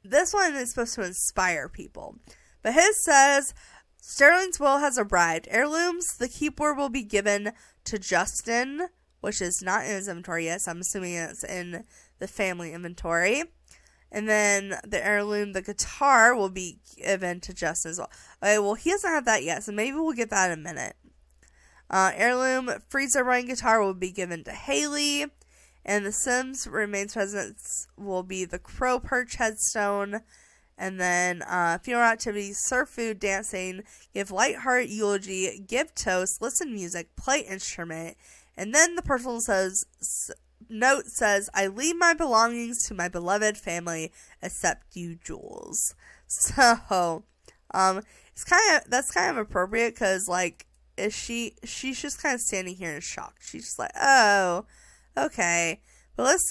Speaker 1: This one is supposed to inspire people. But his says, Sterling's will has arrived. Heirlooms, the keyboard will be given to Justin, which is not in his inventory yet, so I'm assuming it's in the family inventory. And then the heirloom, the guitar, will be given to Justin as well. Okay, well, he doesn't have that yet, so maybe we'll get that in a minute. Heirloom, freezer running guitar will be given to Haley. And the Sims remains presents will be the crow perch headstone. And then funeral activities, serve food, dancing, give lighthearted eulogy, give toast, listen to music, play instrument. And then the personal note says, I leave my belongings to my beloved family, except you, Jules. So, that's kind of appropriate because, like, she's just kind of standing here in shock. She's just like, oh, okay. But let's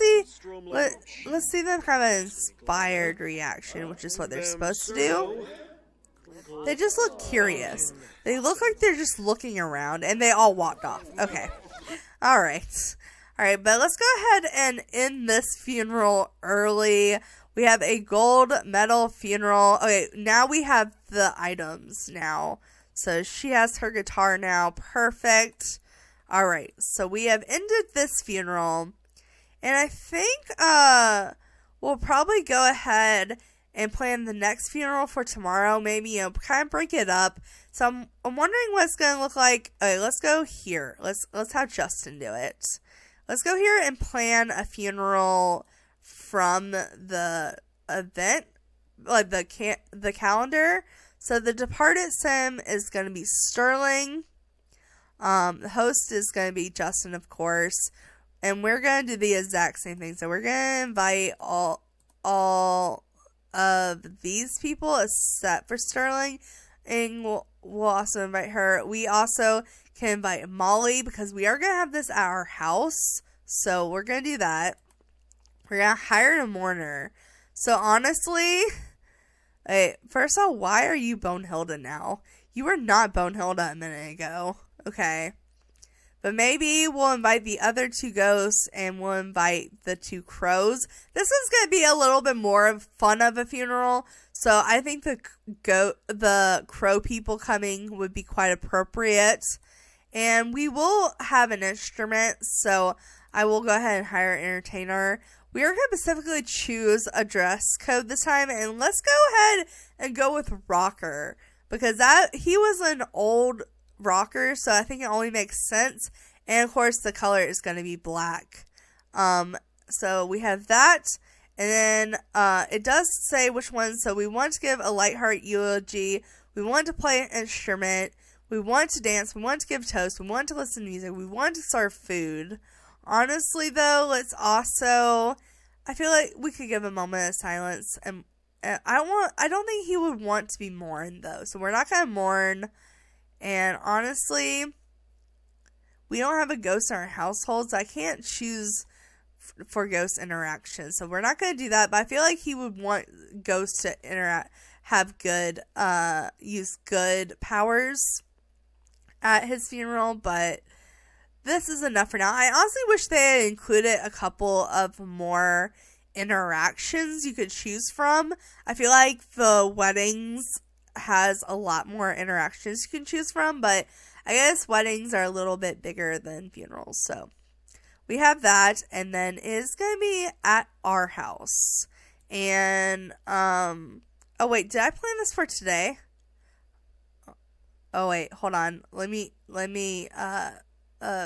Speaker 1: see them have an inspired reaction, which is what they're supposed to do. They just look curious. They look like they're just looking around, and they all walked off. Okay. Alright, but let's go ahead and end this funeral early. We have a gold medal funeral. Okay, now we have the items now. So she has her guitar now. Perfect. Alright, so we have ended this funeral. And I think we'll probably go ahead and plan the next funeral for tomorrow. Maybe, kind of break it up. So I'm wondering what it's going to look like. Okay, let's go here. Let's have Justin do it. Let's go here and plan a funeral from the event, like the calendar. So the departed sim is going to be Sterling. The host is going to be Justin, of course. And we're going to do the exact same thing. So we're going to invite all of these people except for Sterling. And we'll also invite her. We also can invite Molly because we are going to have this at our house. So we're going to do that. We're going to hire a mourner. So honestly, wait, first of all, why are you Bonehilda now? You were not Bonehilda a minute ago. Okay. But maybe we'll invite the other two ghosts and we'll invite the two crows. This is going to be a little bit more fun of a funeral. So I think the crow people coming would be quite appropriate. And we will have an instrument. So I will go ahead and hire an entertainer. We are going to specifically choose a dress code this time. And let's go ahead and go with rocker. Because he was an old rocker, so I think it only makes sense. And of course the color is going to be black. So we have that, and then it does say which one. So we want to give a lighthearted eulogy, we want to play an instrument, we want to dance, we want to give toast, we want to listen to music, we want to serve food. Honestly though, let's also, I feel like we could give a moment of silence I don't think he would want to be mourned though. So we're not gonna mourn. And honestly, we don't have a ghost in our household, so I can't choose for ghost interaction. So we're not gonna do that. But I feel like he would want ghosts to have good, use good powers at his funeral. But this is enough for now. I honestly wish they had included a couple of more interactions you could choose from. I feel like the weddings has a lot more interactions you can choose from, but I guess weddings are a little bit bigger than funerals. So we have that, and then it's gonna be at our house. And oh wait, did I plan this for today? Oh wait, hold on. Let me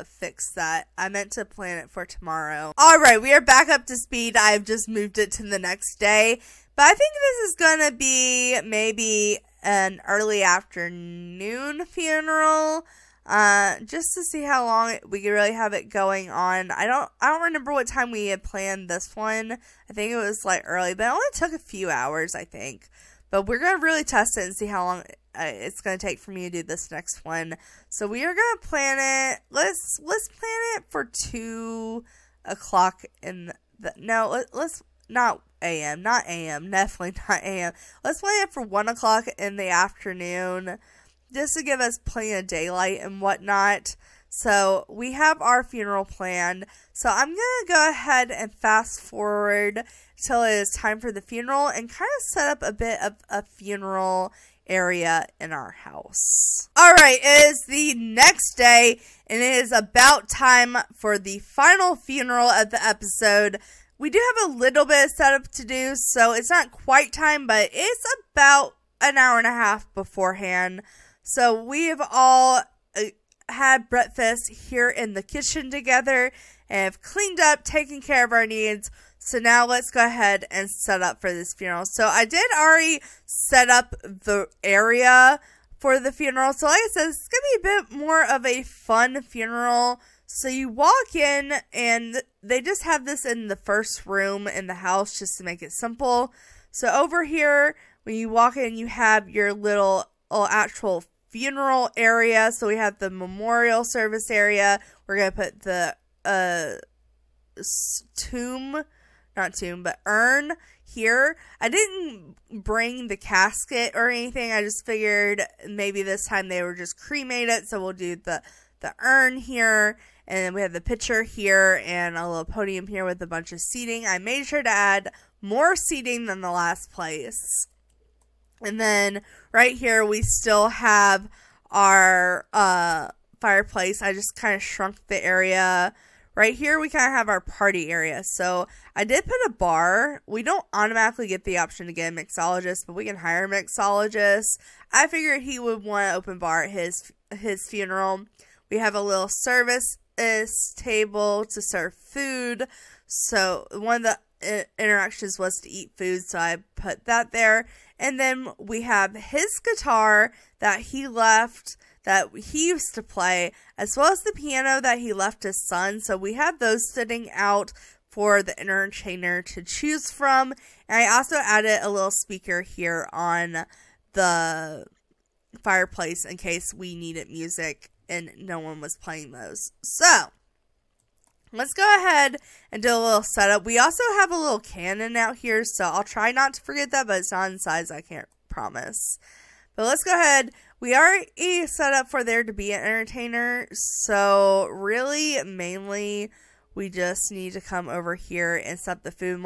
Speaker 1: fix that. I meant to plan it for tomorrow. Alright, we are back up to speed. I've just moved it to the next day. But I think this is gonna be maybe an early afternoon funeral. Just to see how long we could really have it going on. I don't remember what time we had planned this one. I think it was like early, but it only took a few hours, I think. But we're gonna really test it and see how long it's gonna take for me to do this next one. So we are gonna plan it. Let's plan it for 2 o'clock in the let's not a.m. Not a.m. Definitely not a.m. Let's plan it for 1 o'clock in the afternoon, just to give us plenty of daylight and whatnot. So we have our funeral planned. So I'm gonna go ahead and fast forward till it is time for the funeral and kind of set up a bit of a funeral area in our house. Alright, it is the next day and it is about time for the final funeral of the episode. We do have a little bit of setup to do, so it's not quite time, but it's about an hour and a half beforehand. So we have all had breakfast here in the kitchen together and have cleaned up, taken care of our needs. So now let's go ahead and set up for this funeral. So I did already set up the area for the funeral. So like I said, it's going to be a bit more of a fun funeral. So you walk in and they just have this in the first room in the house just to make it simple. So over here, when you walk in, you have your little actual funeral area. So we have the memorial service area. We're going to put the urn here. I didn't bring the casket or anything. I just figured maybe this time they were just cremated. So we'll do the urn here. And then we have the picture here and a little podium here with a bunch of seating. I made sure to add more seating than the last place. And then right here we still have our fireplace. I just kind of shrunk the area. Right here we kind of have our party area. So I did put a bar. We don't automatically get the option to get a mixologist, but we can hire a mixologist. I figured he would want an open bar at his funeral. We have a little service table to serve food. So one of the interactions was to eat food, so I put that there. And then we have his guitar that he left, that he used to play, as well as the piano that he left his son. So we have those sitting out for the entertainer to choose from. And I also added a little speaker here on the fireplace in case we needed music and no one was playing those. So let's go ahead and do a little setup. We also have a little cannon out here, so I'll try not to forget that, but it's not in size, I can't promise. But let's go ahead. We already set up for there to be an entertainer, so really, mainly, we just need to come over here and set up the food and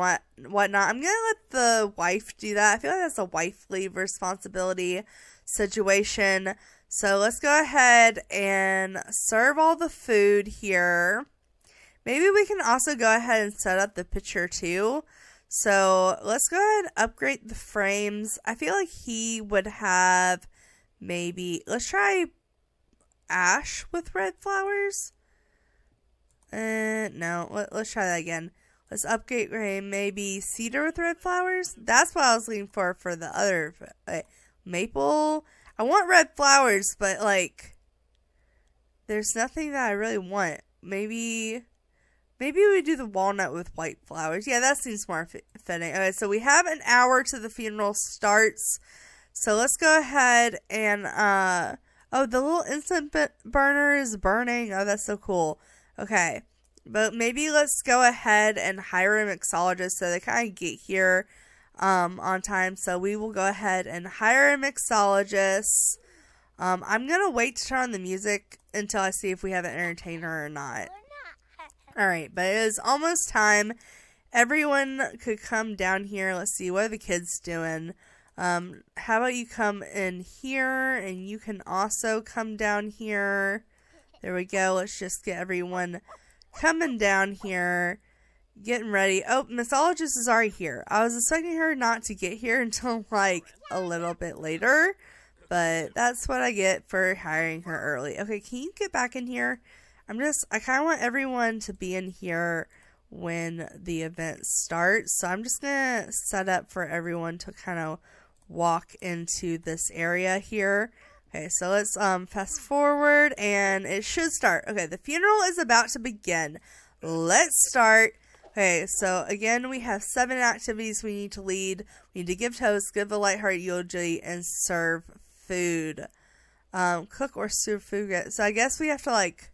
Speaker 1: whatnot. I'm going to let the wife do that. I feel like that's a wifely responsibility situation. So let's go ahead and serve all the food here. Maybe we can also go ahead and set up the picture too. So let's go ahead and upgrade the frames. I feel like he would have maybe, let's try ash with red flowers. No, let's try that again. Let's upgrade maybe cedar with red flowers. That's what I was looking for the other maple. I want red flowers, but like, there's nothing that I really want. Maybe maybe we do the walnut with white flowers. Yeah, that seems more fitting. Okay, so we have an hour to the funeral starts. So let's go ahead and, oh, the little instant burner is burning. Oh, that's so cool. Okay, but maybe let's go ahead and hire a mixologist so they kind of get here on time. So we will go ahead and hire a mixologist. I'm going to wait to turn on the music until I see if we have an entertainer or not. Alright, but it is almost time. Everyone could come down here. Let's see, what are the kids doing? How about you come in here, and you can also come down here. There we go. Let's just get everyone coming down here, getting ready. Oh, mixologist is already here. I was expecting her not to get here until, like, a little bit later, but that's what I get for hiring her early. Okay, can you get back in here? I kind of want everyone to be in here when the event starts, so I'm just going to set up for everyone to kind of walk into this area here. Okay, so let's fast forward, and it should start. Okay, the funeral is about to begin. Let's start. Okay, so again, we have 7 activities we need to lead. We need to give toast, give a lighthearted eulogy, and serve food. Cook or serve food. So I guess we have to, like,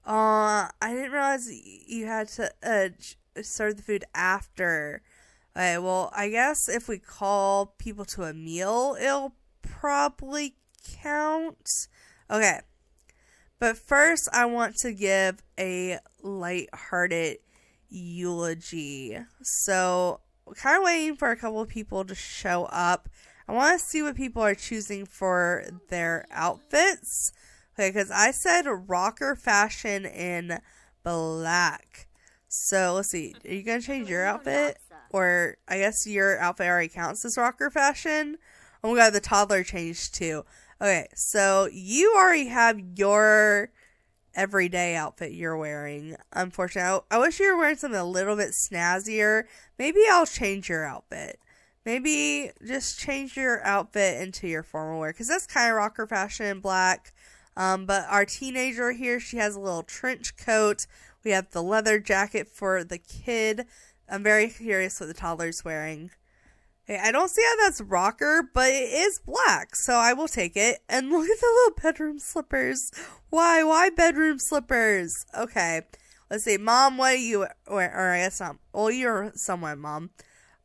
Speaker 1: I didn't realize you had to serve the food after. Okay, well, I guess if we call people to a meal, it'll probably count. Okay, but first I want to give a lighthearted eulogy. So, kind of waiting for a couple of people to show up. I want to see what people are choosing for their outfits. Okay, because I said rocker fashion in black. So, let's see. Are you going to change your outfit? Or, I guess your outfit already counts as rocker fashion. Oh my god, the toddler changed too. Okay, so you already have your everyday outfit you're wearing. Unfortunately, I wish you were wearing something a little bit snazzier. Maybe I'll change your outfit. Maybe just change your outfit into your formal wear, because that's kind of rocker fashion in black. But our teenager here, she has a little trench coat. We have the leather jacket for the kid. I'm very curious what the toddler's wearing. Okay, I don't see how that's rocker, but it is black, so I will take it. And look at the little bedroom slippers. Why? Why bedroom slippers? Okay, let's see. Mom, what are you, or I guess not. Well, you're someone, Mom.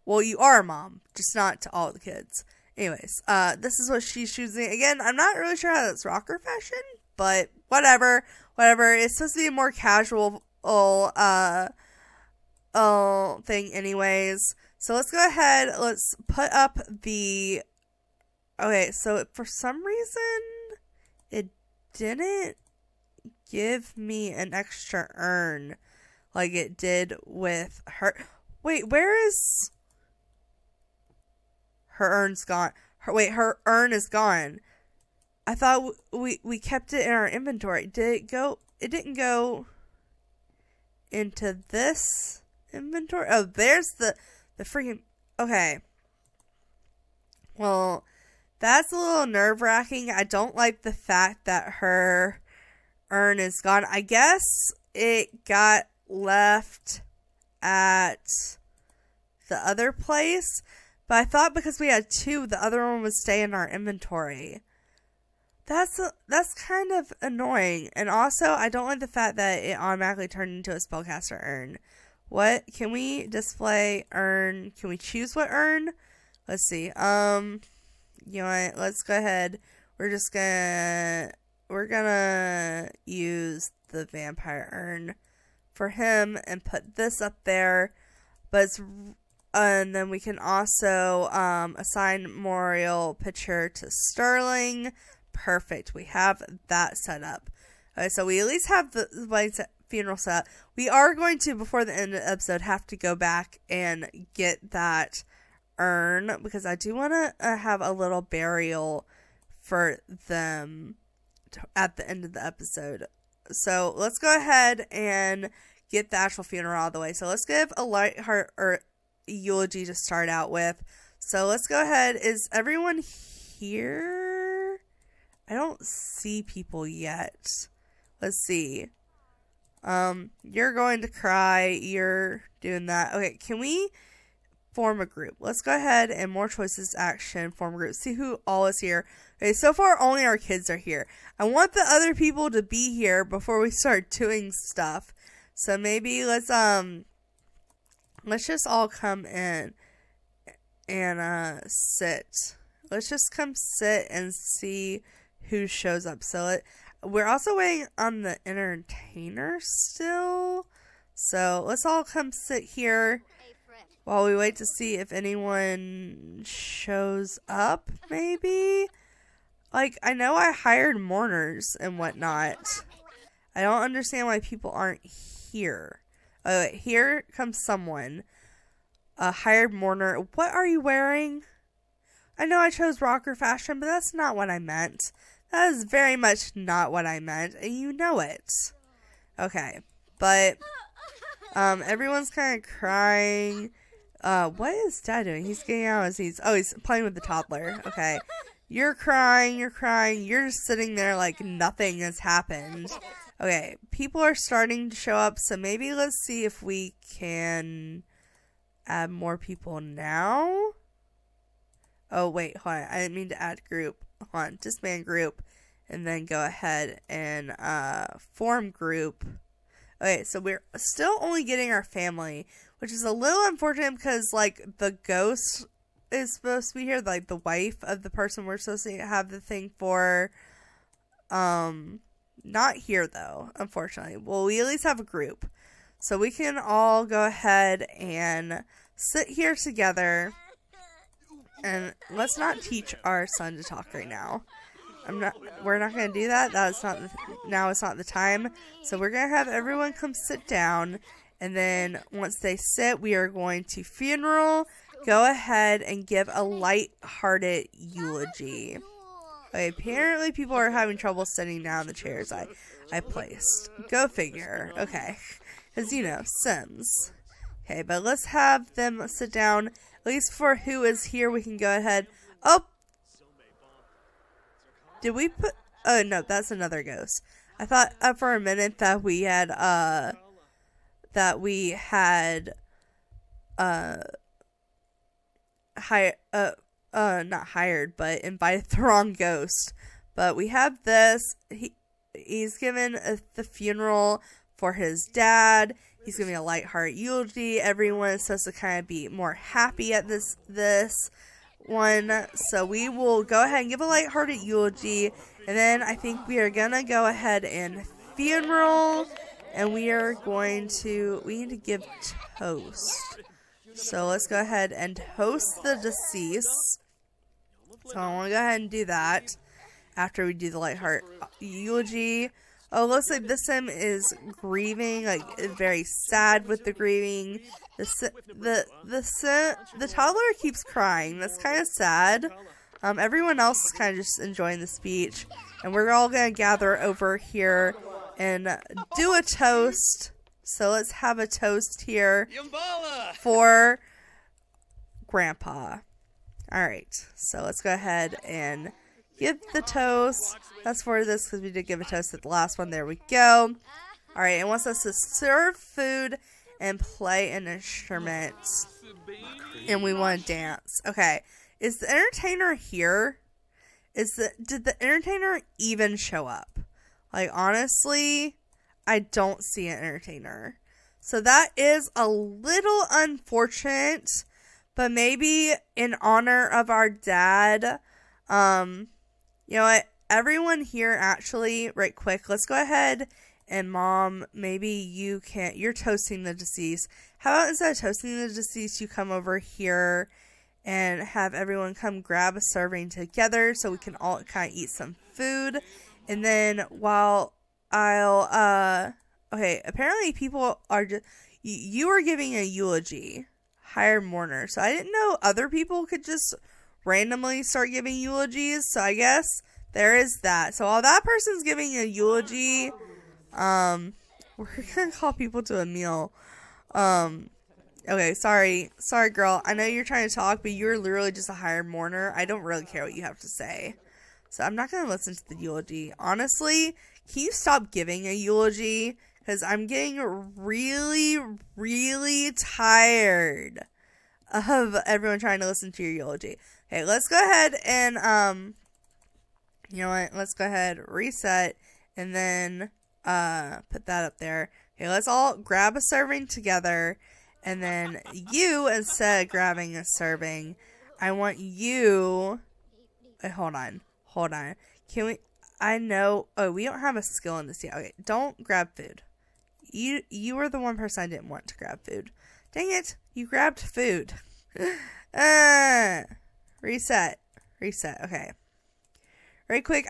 Speaker 1: Well, you are a mom, just not to all the kids. Anyways, this is what she's choosing. Again, I'm not really sure how that's rocker fashion, but whatever. Whatever. It's supposed to be a more casual thing anyways. So let's go ahead. Let's put up the... Okay, so for some reason, it didn't give me an extra urn like it did with her. Wait, where is... Her urn's gone. Her urn is gone. I thought we kept it in our inventory. Did it go? It didn't go into this inventory. Oh, there's the freaking... Okay. Well, that's a little nerve-wracking. I don't like the fact that her urn is gone. I guess it got left at the other place. But I thought because we had 2, the other one would stay in our inventory. That's kind of annoying. And also, I don't like the fact that it automatically turned into a spellcaster urn. What? Can we display urn? Can we choose what urn? Let's see. You know what? Let's go ahead. We're gonna use the vampire urn for him and put this up there. But it's... and then we can also assign memorial picture to Sterling. Perfect. We have that set up. Okay, so we at least have the wedding funeral set up. We are going to, before the end of the episode, have to go back and get that urn, because I do want to have a little burial for them at the end of the episode. So let's go ahead and get the actual funeral out of the way. So let's give a lighthearted or eulogy to start out with. So let's go ahead. Is everyone here? I don't see people yet. Let's see. You're going to cry. You're doing that. Okay, can we form a group? Let's go ahead and more choices action, form a group. See who all is here. Okay, so far only our kids are here. I want the other people to be here before we start doing stuff. So maybe let's just all come in and sit. Let's just come sit and see who shows up. So we're also waiting on the entertainer still. So let's all come sit here while we wait to see if anyone shows up, maybe? Like, I know I hired mourners and whatnot. I don't understand why people aren't here. Oh, wait, here comes someone. A hired mourner. What are you wearing? I know I chose rocker fashion, but that's not what I meant. That is very much not what I meant, and you know it. Okay, but everyone's kind of crying. What is Dad doing? He's getting out as he's playing with the toddler. Okay, you're crying, you're just sitting there like nothing has happened. Okay, people are starting to show up, so maybe let's see if we can add more people now. Oh, wait, hold on. I didn't mean to add group. Hold on, disband group. And then go ahead and form group. Okay, so we're still only getting our family, which is a little unfortunate because, like, the ghost is supposed to be here. Like, the wife of the person we're supposed to have the thing for. Not here, though, unfortunately. Well, we at least have a group. So we can all go ahead and sit here together. And let's not teach our son to talk right now. We're not going to do that. Now it's not the time. So we're going to have everyone come sit down. And then once they sit, we are going to funeral. Go ahead and give a light-hearted eulogy. Okay, apparently people are having trouble sitting down in the chairs I placed. Go figure. Okay. Because, you know, Sims. Okay, but let's have them sit down. At least for who is here, we can go ahead. Oh! Did we put... Oh, no, that's another ghost. I thought for a minute that we had, not hired, but invited the wrong ghost. But we have this. He's given the funeral for his dad. He's giving a lighthearted eulogy. Everyone is supposed to kind of be more happy at this one. So we will go ahead and give a lighthearted eulogy. And then I think we are going to go ahead and funeral. And we need to give toast. So let's go ahead and toast the deceased. So I want to go ahead and do that after we do the lighthearted eulogy. Oh, looks like this sim is grieving, like very sad with the grieving. The toddler keeps crying. That's kind of sad. Everyone else is kind of just enjoying the speech, and we're all gonna gather over here and do a toast. So let's have a toast here for Grandpa. Alright, so let's go ahead and give the toast. That's for this because we did give a toast at the last one. There we go. Alright, it wants us to serve food and play an instrument. And we want to dance. Okay, is the entertainer here? Did the entertainer even show up? Like, honestly, I don't see an entertainer. So that is a little unfortunate. But maybe in honor of our dad, you know what? Everyone here, actually, right quick, let's go ahead and Mom, maybe you're toasting the deceased. How about instead of toasting the deceased, you come over here and have everyone come grab a serving together so we can all kind of eat some food. And then while okay, apparently people are just, you are giving a eulogy. Hired mourner. So I didn't know other people could just randomly start giving eulogies. So I guess there is that. So while that person's giving a eulogy, we're gonna call people to a meal. Okay, sorry girl. I know you're trying to talk, but you're literally just a hired mourner. I don't really care what you have to say. So I'm not gonna listen to the eulogy. Honestly, can you stop giving a eulogy? because I'm getting really, really tired of everyone trying to listen to your eulogy. Okay, let's go ahead and, you know what, let's go ahead, reset, and then, put that up there. Okay, let's all grab a serving together, and then you, instead of grabbing a serving, I want you, hold on, can we, I know, oh, we don't have a skill in this yet. Okay, don't grab food. You were the one person I didn't want to grab food. Dang it, you grabbed food. Reset, okay. Right quick,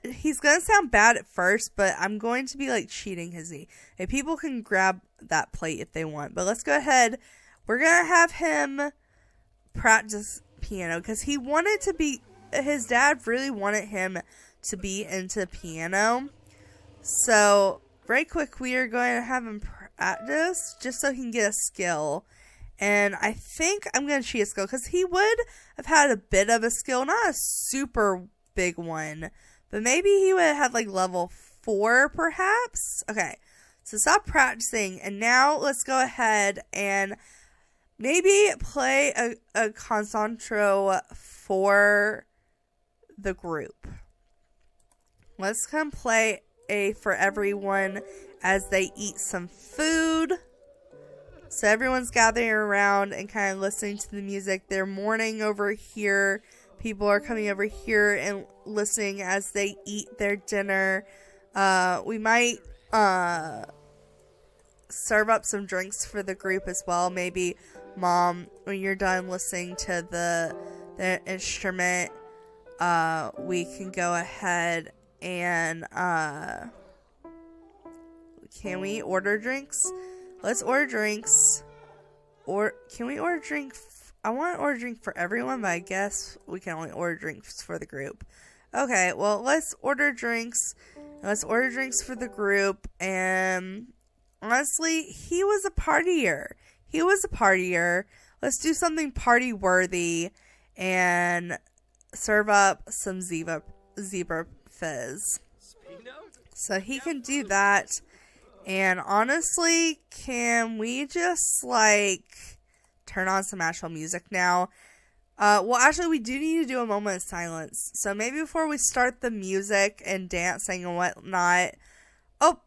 Speaker 1: he's gonna sound bad at first, but I'm going to be like cheating his knee. Okay, people can grab that plate if they want, but let's go ahead. We're gonna have him practice piano, because he wanted to be, his dad really wanted him to be into piano. So, right quick, we are going to have him practice, just so he can get a skill. And I think I'm going to cheat a skill, because he would have had a bit of a skill, not a super big one, but maybe he would have had like level 4 perhaps. Okay, so stop practicing, and now let's go ahead and maybe play a concerto for the group. Let's come play a for everyone as they eat some food. So everyone's gathering around and kind of listening to the music. They're mourning over here. People are coming over here and listening as they eat their dinner. We might serve up some drinks for the group as well. Maybe, Mom, when you're done listening to the instrument, we can go ahead and can we order drinks? Let's order drinks. Or can we order drink? I want to order drink for everyone, but I guess we can only order drinks for the group. Okay, well, let's order drinks. Let's order drinks for the group. And honestly, he was a partier. Let's do something party worthy and serve up some zebra fizz. So he can do that. And honestly, can we just like turn on some actual music now? Well, actually, we do need to do a moment of silence. So maybe before we start the music and dancing and whatnot. Oh,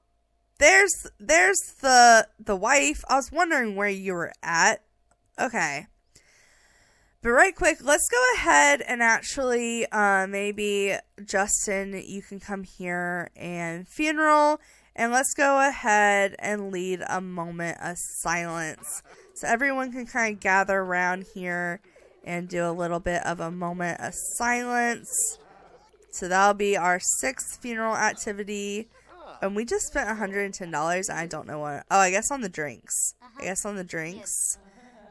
Speaker 1: there's the wife. I was wondering where you were at. Okay. But right quick, let's go ahead and actually, maybe Justin, you can come here and funeral. And let's go ahead and lead a moment of silence. So everyone can kind of gather around here and do a little bit of a moment of silence. So that'll be our 6th funeral activity. And we just spent $110. I don't know what. Oh, I guess on the drinks.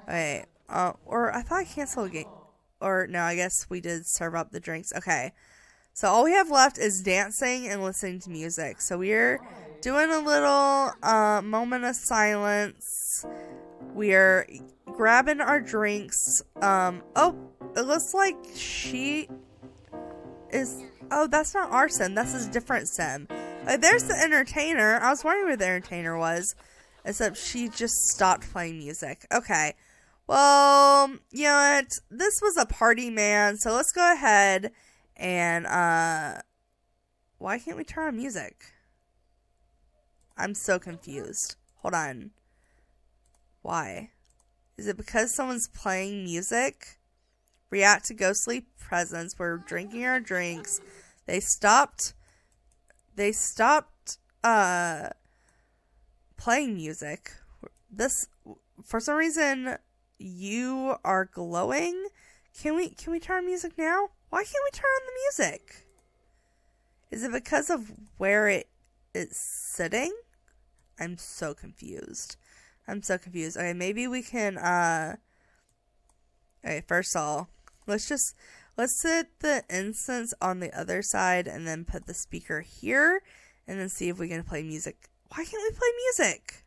Speaker 1: Okay. Or I thought I canceled a game. Or no, I guess we did serve up the drinks. Okay. So all we have left is dancing and listening to music. So we're doing a little moment of silence. We're grabbing our drinks. Oh, it looks like she is. Oh, that's not our sim. That's a different sim. There's the entertainer. I was wondering where the entertainer was. Except she just stopped playing music. Okay. Well, you know what? This was a party, man. So let's go ahead and, why can't we turn on music? I'm so confused. Hold on. Why? Is it because someone's playing music? React to ghostly presence. We're drinking our drinks. They stopped playing music. For some reason, you are glowing. Can we turn on music now? Why can't we turn on the music? Is it because of where it is sitting? I'm so confused. Okay, maybe we can, okay, first of all, let's set the incense on the other side and then put the speaker here and then see if we can play music. Why can't we play music?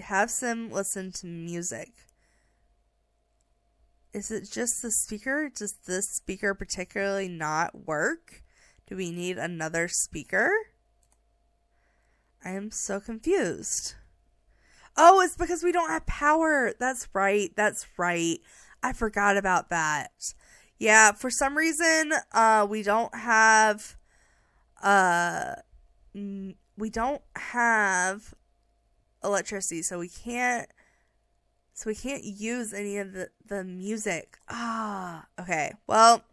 Speaker 1: Have Sim listen to music. Is it just the speaker? Does this speaker particularly not work? Do we need another speaker? I am so confused. Oh, it's because we don't have power. That's right. That's right. I forgot about that. Yeah, for some reason, we don't have electricity, so we can't use any of the music. Okay. Well,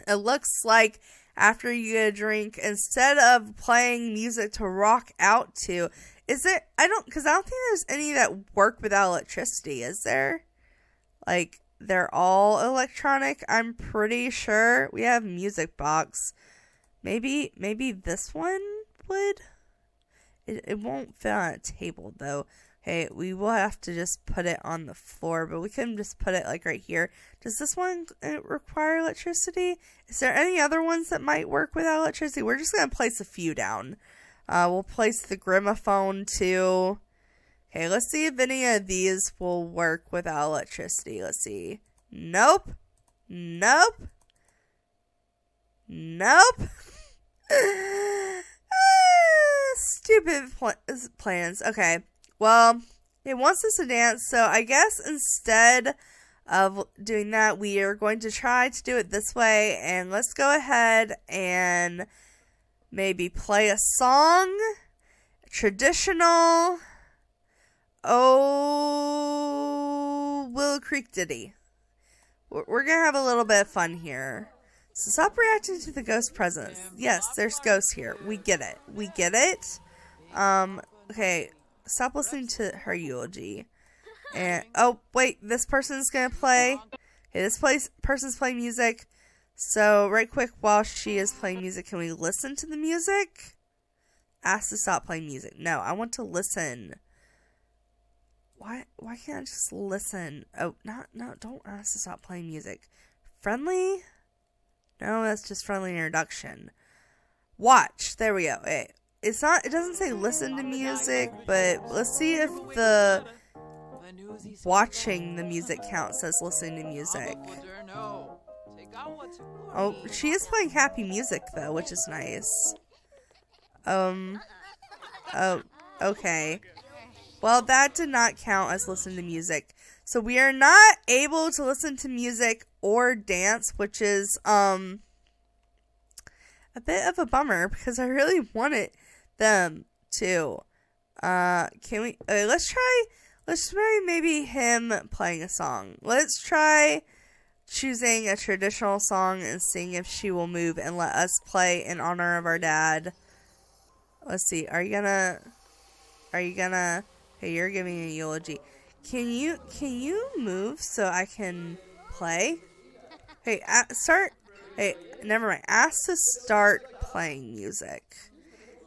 Speaker 1: it looks like after you get a drink, instead of playing music to rock out to, I don't think there's any that work without electricity, is there? Like, they're all electronic, I'm pretty sure. We have music box. Maybe this one would? It won't fit on a table, though. Okay, we will have to just put it on the floor, but we can just put it, like, right here. Does this one require electricity? Is there any other ones that might work without electricity? We're just going to place a few down. We'll place the gramophone, too. Okay, let's see if any of these will work without electricity. Let's see. Nope. Nope. Nope. Stupid plans. Okay. Well, it wants us to dance, so I guess instead of doing that, we are going to try to do it this way, and let's go ahead and maybe play a song, traditional, Willow Creek ditty. We're going to have a little bit of fun here. So stop reacting to the ghost presence. Yes, there's ghosts here. We get it. We get it. Okay. Stop listening to her eulogy. And oh wait, this person's gonna play. Okay, this person's playing music. So right quick, while she is playing music, can we listen to the music? Ask to stop playing music. No, I want to listen. Why can't I just listen? Oh, no, don't ask to stop playing music. Friendly? No, that's just friendly introduction. Watch. There we go. Hey. It doesn't say listen to music, but let's see if the watching the music counts as listening to music. Oh, she is playing happy music though, which is nice. Oh, okay. Well, that did not count as listening to music. So we are not able to listen to music or dance, which is, a bit of a bummer because I really wanted them to. Can we, let's try maybe him playing a song. Let's try choosing a traditional song and seeing if she will move and let us play in honor of our dad. Let's see, are you gonna, okay, you're giving a eulogy. Can you move so I can play? Hey, never mind. Ask to start playing music.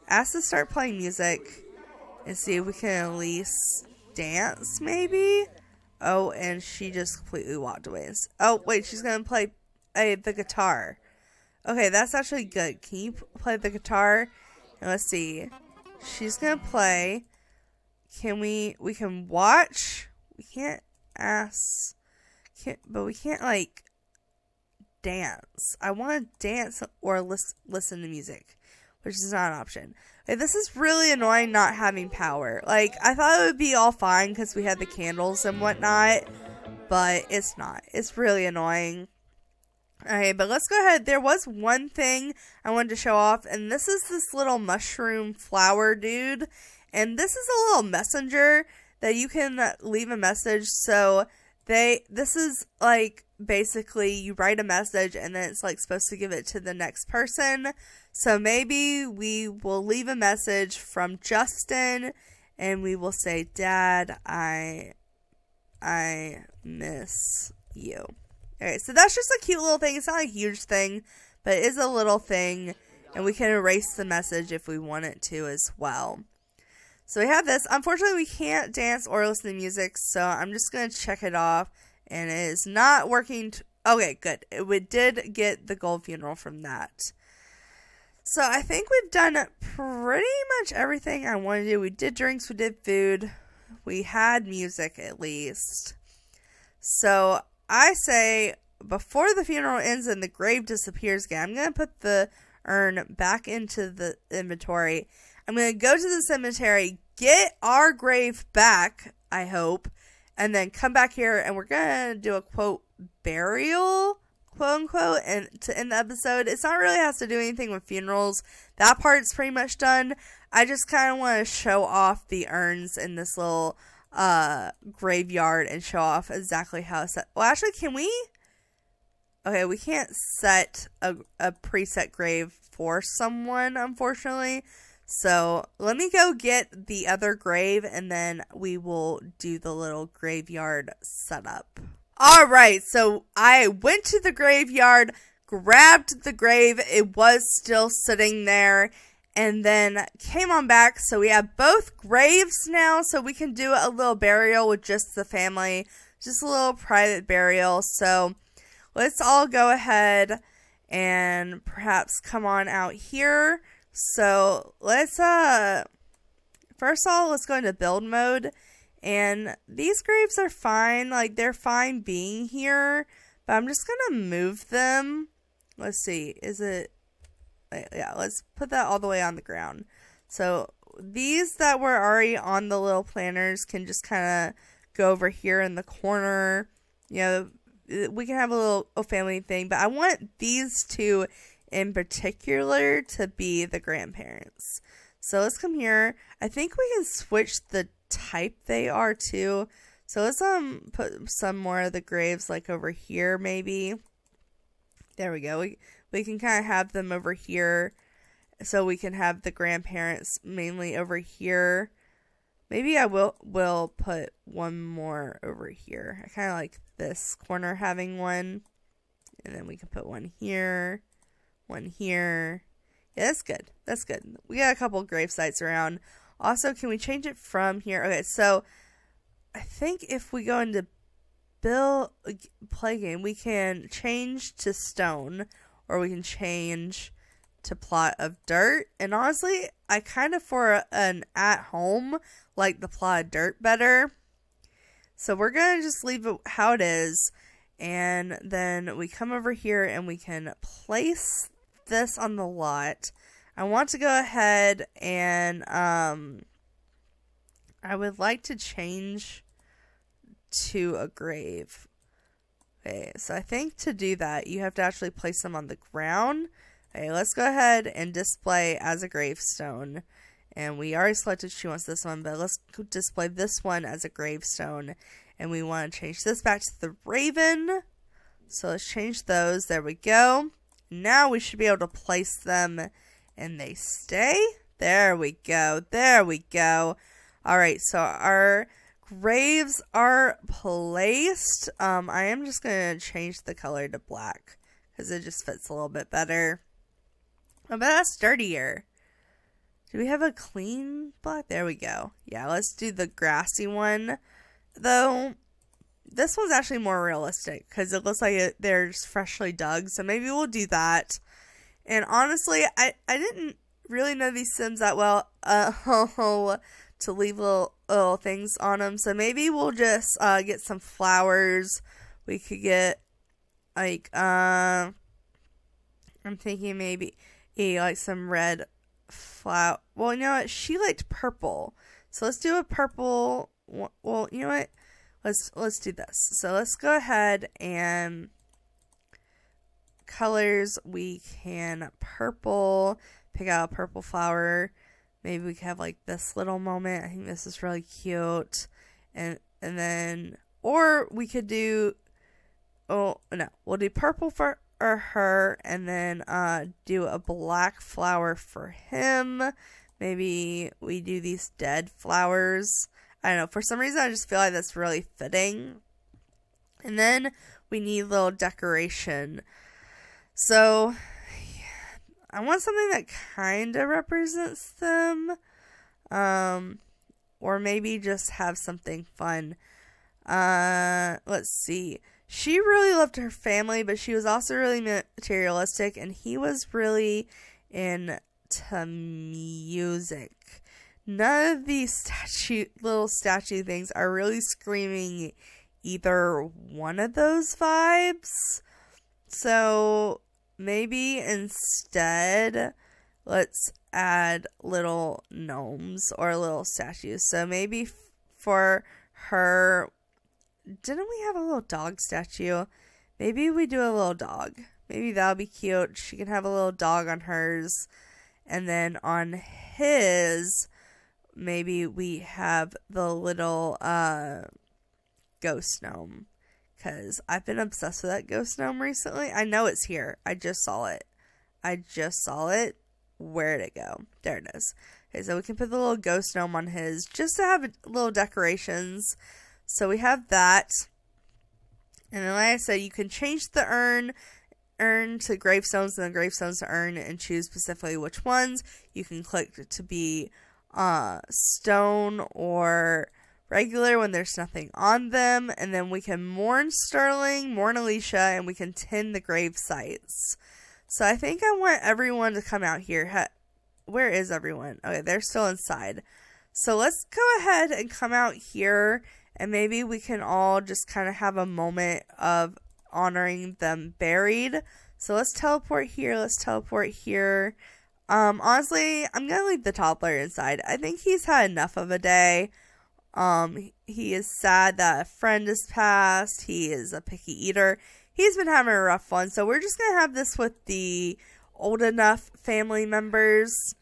Speaker 1: Ask to start playing music and see if we can at least dance, maybe? Oh, and she just completely walked away. Oh, wait, she's going to play the guitar. Okay, that's actually good. Can you play the guitar? And let's see. She's going to play. We can watch. We can't ask. But we can't, like, dance. I want to dance or listen to music, which is not an option. Okay, this is really annoying not having power. Like, I thought it would be all fine because we had the candles and whatnot, but it's not. It's really annoying. Okay, but let's go ahead. There was one thing I wanted to show off, and this is this little mushroom flower dude, and this is a little messenger that you can leave a message. So this is like basically you write a message and then it's like supposed to give it to the next person. So maybe we will leave a message from Justin and we will say, Dad, I miss you. Okay, so that's just a cute little thing. It's not a huge thing, but it is a little thing, and we can erase the message if we want it to as well. So we have this. Unfortunately, we can't dance or listen to music, so I'm just going to check it off, and it is not working. Okay, good. We did get the gold funeral from that. So I think we've done pretty much everything I wanted to do. We did drinks, we did food, we had music at least. So I say, before the funeral ends and the grave disappears again, I'm going to put the urn back into the inventory. I'm going to go to the cemetery, get our grave back, I hope, and then come back here and we're going to do a quote burial, quote unquote, and to end the episode. It's not really has to do anything with funerals. That part's pretty much done. I just kind of want to show off the urns in this little graveyard and show off exactly how it's set. Well, actually, can we? Okay, we can't set a preset grave for someone, unfortunately. So let me go get the other grave and then we will do the little graveyard setup. Alright, so I went to the graveyard, grabbed the grave, it was still sitting there, and then came on back. So we have both graves now, so we can do a little burial with just the family, just a little private burial. So let's all go ahead and perhaps come on out here. So let's first of all, let's go into build mode, and these graves are fine, like they're fine being here, but I'm just gonna move them. Let's see, is it, yeah, let's put that all the way on the ground. So these that were already on the little planners can just kind of go over here in the corner. You know, we can have a little family thing, but I want these two in particular to be the grandparents. So let's come here. I think we can switch the type they are too. So let's put some more of the graves like over here maybe. There we go. We can kind of have them over here, so we can have the grandparents mainly over here. Maybe I will put one more over here. I kind of like this corner having one, and then we can put one here. One here. Yeah, that's good. That's good. We got a couple grave sites around. Also, can we change it from here? Okay, so I think if we go into play game, we can change to stone, or we can change to plot of dirt. And honestly, I kind of, for an at home, like the plot of dirt better. So we're going to just leave it how it is. And then we come over here and we can place this on the lot. I want to go ahead and I would like to change to a grave. Okay, so I think to do that you have to actually place them on the ground. Okay, let's go ahead and display as a gravestone. And we already selected she wants this one, but let's display this one as a gravestone. And we want to change this back to the raven. So let's change those. There we go. Now we should be able to place them and they stay. There we go. There we go. Alright, so our graves are placed. I am just going to change the color to black because it just fits a little bit better. Oh, but that's dirtier. Do we have a clean black? There we go. Yeah, let's do the grassy one. Though, this one's actually more realistic because it looks like they're just freshly dug. So maybe we'll do that. And honestly, I didn't really know these Sims that well to leave little things on them. So maybe we'll just get some flowers. We could get like I'm thinking maybe like some red flower. Well, you know what? She liked purple, so let's do a purple. Well, you know what? Let's do this. So let's go ahead and colors. We can purple. Pick out a purple flower. Maybe we can have like this little moment. I think this is really cute. And then, or we could do, oh no, we'll do purple for her, and then do a black flower for him. Maybe we do these dead flowers. I don't know, for some reason I just feel like that's really fitting. And then we need a little decoration. So I want something that kind of represents them. Or maybe just have something fun. Let's see. She really loved her family, but she was also really materialistic, and he was really into music. None of these little statue things are really screaming either one of those vibes. So maybe instead let's add little gnomes or little statues. So maybe for her, didn't we have a little dog statue? Maybe we do a little dog. Maybe that'll be cute. She can have a little dog on hers. And then on his, maybe we have the little ghost gnome. Because I've been obsessed with that ghost gnome recently. I know it's here. I just saw it. Where'd it go? There it is. Okay, so we can put the little ghost gnome on his just to have little decorations. So we have that. And then like I said, you can change the urn to gravestones and the gravestones to urn and choose specifically which ones. You can click to be stone or regular when there's nothing on them. And then we can mourn Sterling, mourn Alicia, and we can tend the grave sites. So I think I want everyone to come out here. Where is everyone? Okay, they're still inside. So let's go ahead and come out here, and maybe we can all just kind of have a moment of honoring them buried. So let's teleport here. Honestly, I'm going to leave the toddler inside. I think he's had enough of a day. He is sad that a friend has passed. He is a picky eater. He's been having a rough one, so we're just going to have this with the old enough family members.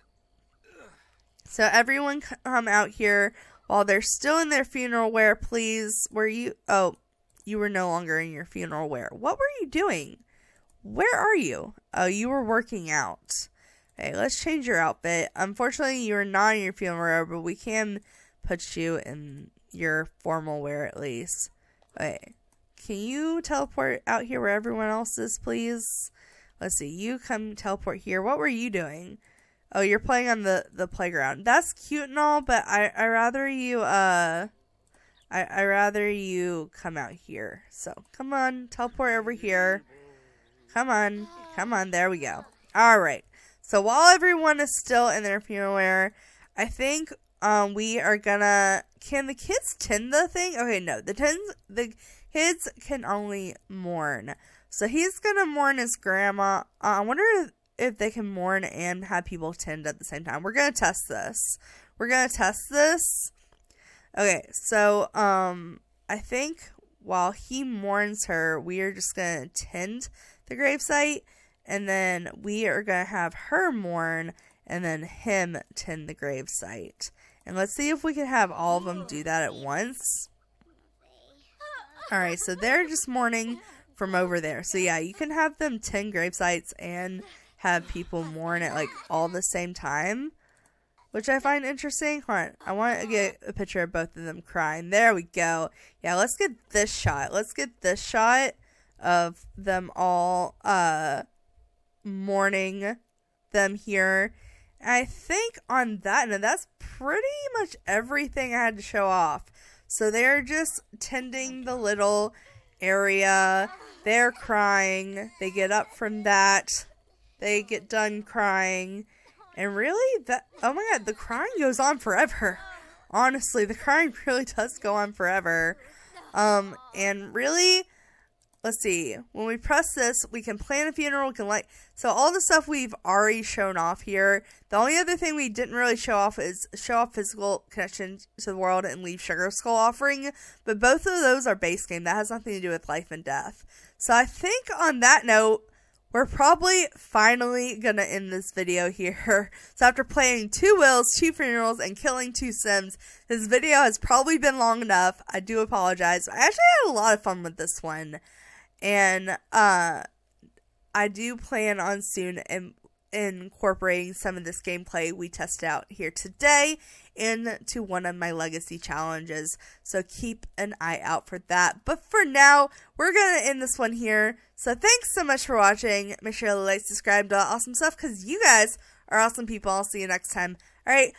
Speaker 1: So everyone come out here while they're still in their funeral wear, please. Oh, you were no longer in your funeral wear. What were you doing? Where are you? Oh, you were working out. Okay, let's change your outfit. Unfortunately, you are not in your funeral wear, but we can put you in your formal wear at least. Okay. Can you teleport out here where everyone else is, please? Let's see. You come teleport here. What were you doing? Oh, you're playing on the playground. That's cute and all, but I rather you I rather you come out here. So come on, teleport over here. Come on. There we go. All right. So while everyone is still in their funeral wear, I think we are gonna. Can the kids tend the thing? Okay, no. The kids can only mourn. So he's gonna mourn his grandma. I wonder if they can mourn and have people tend at the same time. We're gonna test this. Okay, so I think while he mourns her, we are just gonna tend the gravesite, and then we are gonna have her mourn, and then him tend the gravesite. And let's see if we can have all of them do that at once. Alright, so they're just mourning from over there. So yeah, you can have them tend gravesites and have people mourn at like all the same time, which I find interesting. Hold on, I want to get a picture of both of them crying. There we go. Yeah, let's get this shot. Of them all mourning them here. And I think on that note, that's pretty much everything I had to show off. So they're just tending the little area. They're crying. They get up from that. They get done crying. And really, oh my god, the crying goes on forever. Honestly, the crying really does go on forever. And really, let's see. When we press this, we can plan a funeral. We can so all the stuff we've already shown off here. The only other thing we didn't really show off is show off physical connection to the world and leave Sugar Skull offering. But both of those are base game. That has nothing to do with life and death. So I think on that note, we're probably finally gonna end this video here. So after playing 2 wills, 2 funerals, and killing 2 Sims, this video has probably been long enough. I do apologize. I actually had a lot of fun with this one. And I do plan on soon incorporating some of this gameplay we tested out here today into one of my legacy challenges. So keep an eye out for that. But for now, we're going to end this one here. So thanks so much for watching. Make sure to like, subscribe to awesome stuff because you guys are awesome people. I'll see you next time. Alright,